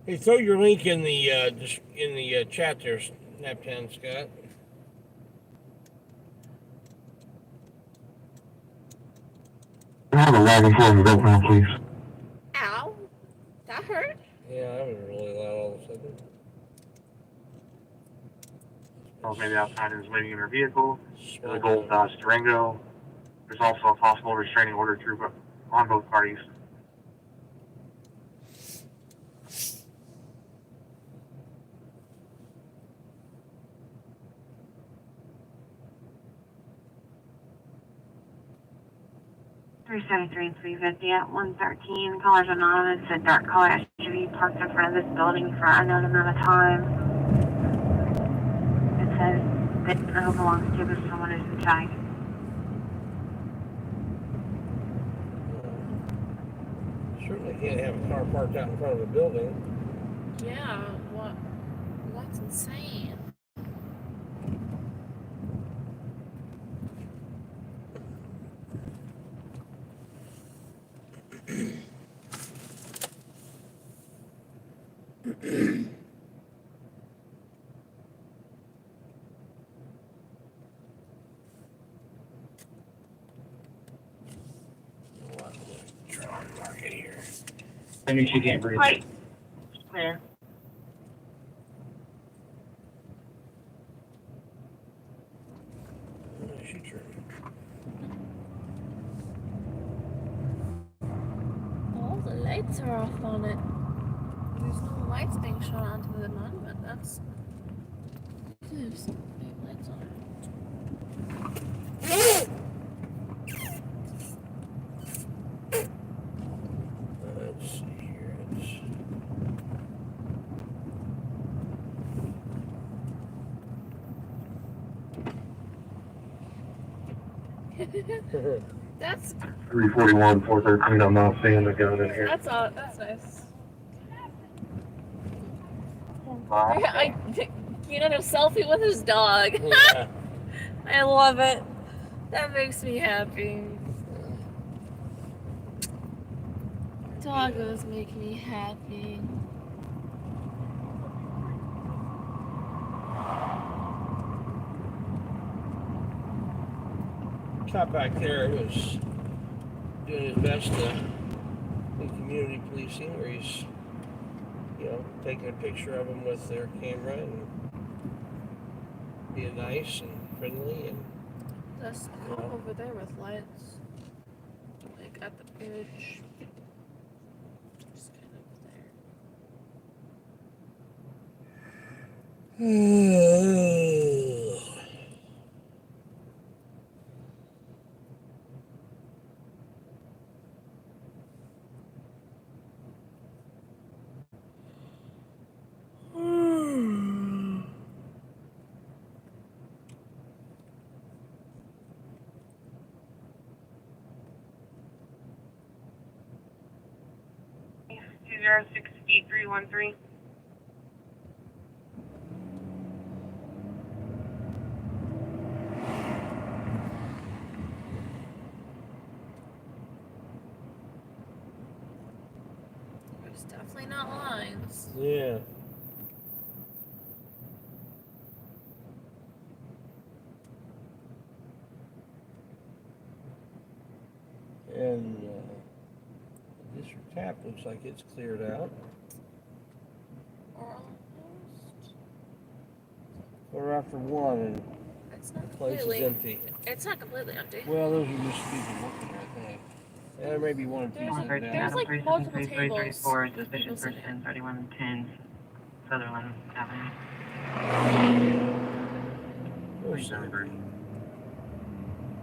Hey, throw your link in the chat there, Naptown Scott. Can I have a wagon full of milk now, please? Ow! That hurt? Yeah, that was really loud all of a sudden. Or maybe outside is waiting in her vehicle. There's a gold Dodge Durango. There's also a possible restraining order through on both parties. Three 350 at 113. Callers anonymous. A dark color SUV parked in front of this building for an unknown amount of time. It says that who belongs to, but someone is inside. Certainly can't have a car parked out in front of a building. Yeah, what? That's insane. Market here. I mean, she can't breathe. Wait. Clear. Shoot your. All the lights are off on it. There's no lights being shone onto the monument. That's. There's no lights on it. Let's see here. That's 341, 413. I'm not seeing the gun in here. that's nice. Wow. You know, a selfie with his dog. Yeah. I love it. That makes me happy. Doggos make me happy. Cop back there was doing his best in community policing, where he's, taking a picture of them with their camera and being nice and friendly and. That's cool over there with lights. wreckage. Just kind of there. Two zero six 8313. There's definitely not lines. Yeah. And this tap looks like it's cleared out. Or almost. Quarter after 1 and It's not the place is completely empty. It's not completely empty. Well, those are just people working there, I think. Yeah, there may be one or two sitting down. There's like multiple tables. Suspicious People sitting. person, 3110 Sutherland Avenue. There's some.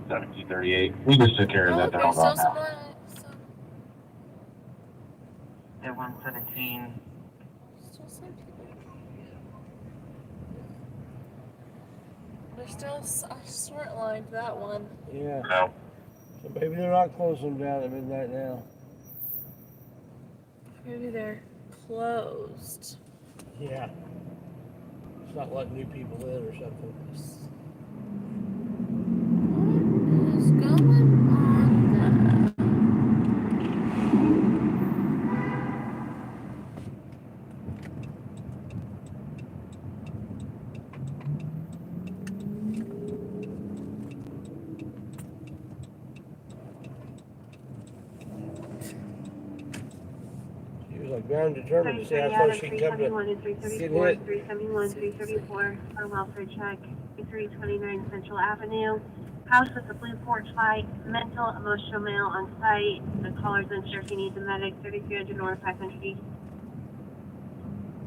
1738. We just took care of Oh, that. there's They're all still gone some now. lines. At 117. Still some people. There's still a short line to that one. Yeah. No. So maybe they're not closing them down at midnight now. Maybe they're closed. Yeah. It's not letting new people in or something. What is going on there? She was like bound determined to see how close she can come to 371 and get 334, 371, 334 for welfare check, 329 Central Avenue. House with a blue porch light, mental, emotional male on site. The caller's unsure if he needs a medic, 3300 North, 500 East.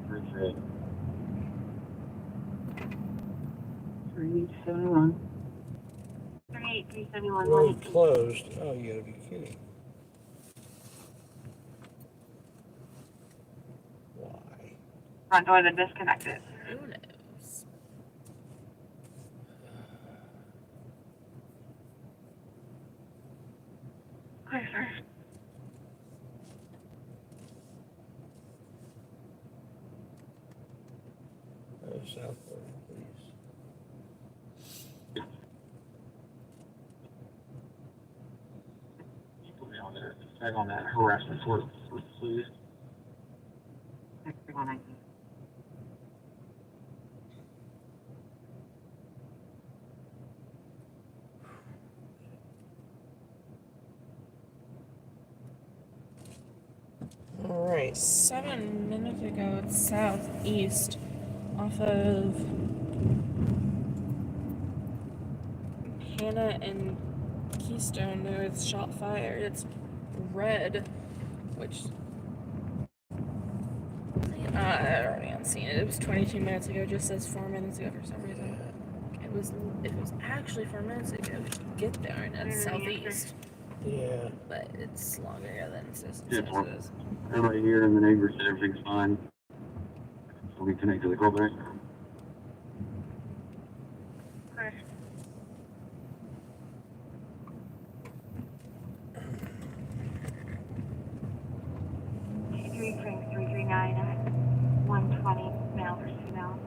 Appreciate it. 371. 371, road 118. closed. Oh, you gotta be kidding. Why? Front door to disconnected. Who knows? Clear, sir. Oh, southward, please. Put me on there. Tag on that harassment for please. 6119. All right. 7 minutes ago, it's southeast off of Hannah and Keystone. There was shot fired. It's red, which I already unseen it. It was 22 minutes ago. It just says 4 minutes ago for some reason. It was actually 4 minutes ago to get there, and it's southeast. Yeah. But it's longer than it says Yeah, it is. everybody here in the neighbors said everything's fine. So we connect to the callback. Clear. T3 Frank 339 at 120, male versus female.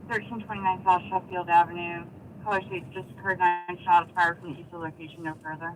Thirteen 29 South Sheffield Avenue. Caller states just occurred 9 shots fired from the east of location, no further.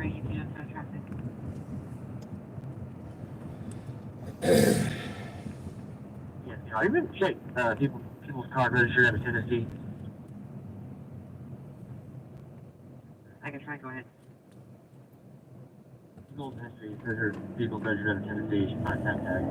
right, you just got traffic. Yes, are you able to check people's card registered out of Tennessee? I can try, go ahead. People's history, those are people's registered out of Tennessee, contact tag.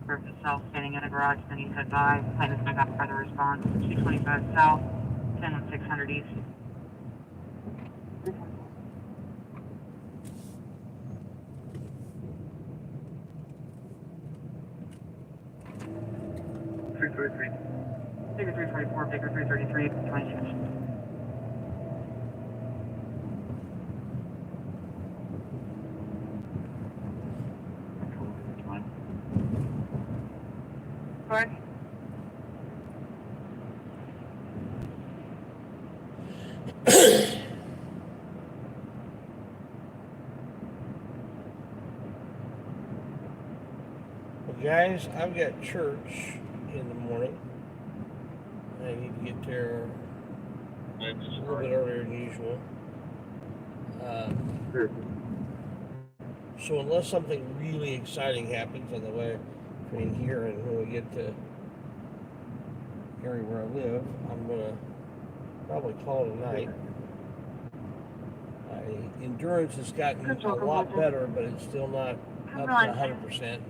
Purpose South, standing in a garage, then you said bye. Plan is got further response. 225 South, 10-600 East. Baker 344, Baker 333, 26. George? Well, guys, I've got church in the morning. I need to get there a little bit earlier than usual. So unless something really exciting happens on the way between here and when we get to area where I live, I'm gonna probably call it a night. My endurance has gotten a lot better, but it's still not up to 100%.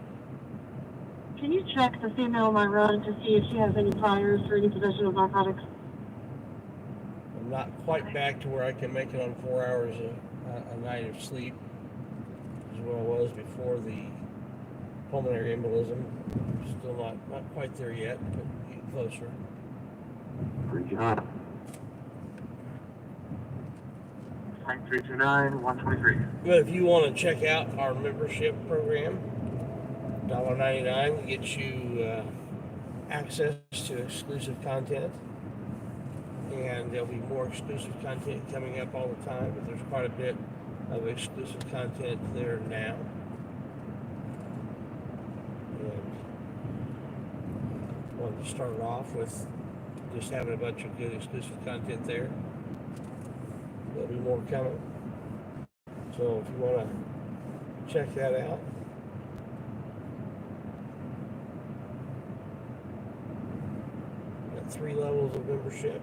Can you check the female on my run to see if she has any priors for any possession of narcotics? I'm not quite back to where I can make it on 4 hours a night of sleep, as what I was before the pulmonary embolism. Still not quite there yet, but getting closer. Good job. 329, 123. But if you want to check out our membership program, $1.99 gets you access to exclusive content, and there'll be more exclusive content coming up all the time, but there's quite a bit of exclusive content there now. And I wanted to start off with just having a bunch of good exclusive content there. There'll be more coming. So if you want to check that out, got 3 levels of membership,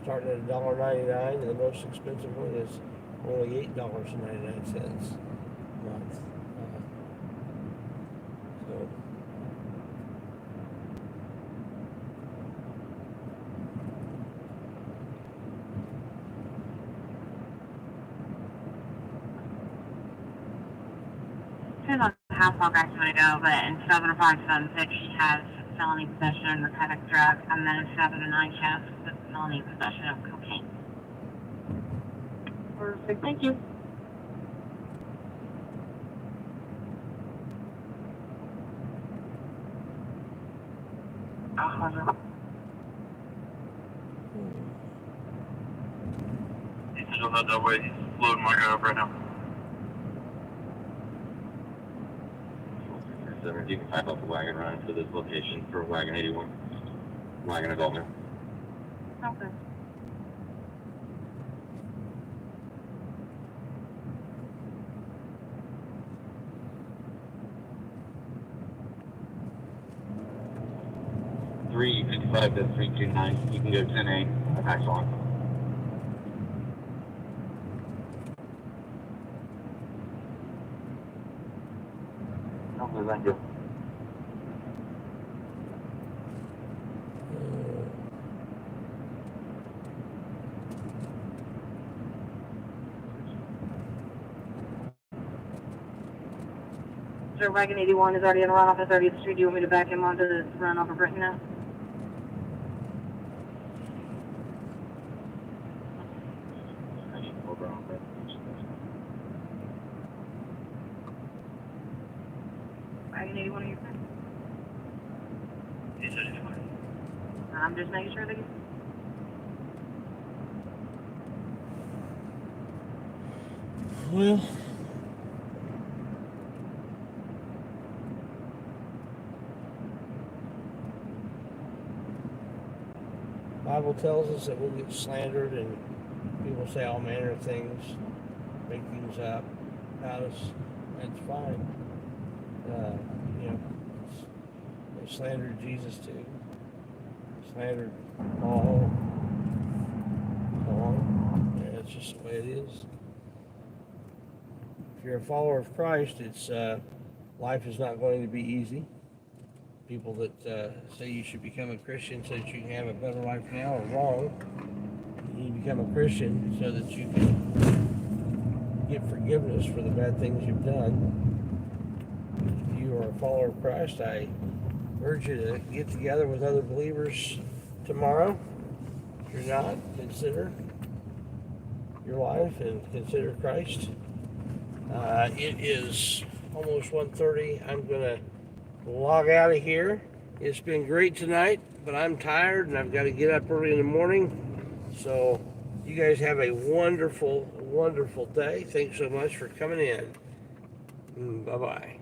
starting at $1.99, and the most expensive one is only $8.99 a month. So Depends on how far back you want to go, but in 70576 she has felony possession of narcotic drug, and then in 709 she has felony possession of cocaine. Perfect, thank you. He's still not that way. He's loading my guy up right now. You can type up a wagon run for this location for wagon 81. Wagon adult now. Okay. Three 55 to 329. You can go 10A. Tax on. Okay, thank you. Sir, wagon 81 is already in a run off of 30th Street. Do you want me to back him onto the run off of Britain now? Wagon 81, are you fine? He said he's fine. I'm just making sure that he's... Well, Bible tells us that we'll get slandered and people say all manner of things, make things up about us. That's fine. You know, they slandered Jesus too. Slandered Paul. So on. Yeah, it's just the way it is. If you're a follower of Christ, it's life is not going to be easy. People that say you should become a Christian so that you can have a better life now are wrong. You become a Christian so that you can get forgiveness for the bad things you've done. If you are a follower of Christ, I urge you to get together with other believers tomorrow. If you're not, consider your life and consider Christ. It is almost 1:30. I'm going to log out of here. It's been great tonight, but I'm tired and I've got to get up early in the morning. So you guys have a wonderful, wonderful day. Thanks so much for coming in. Bye-bye.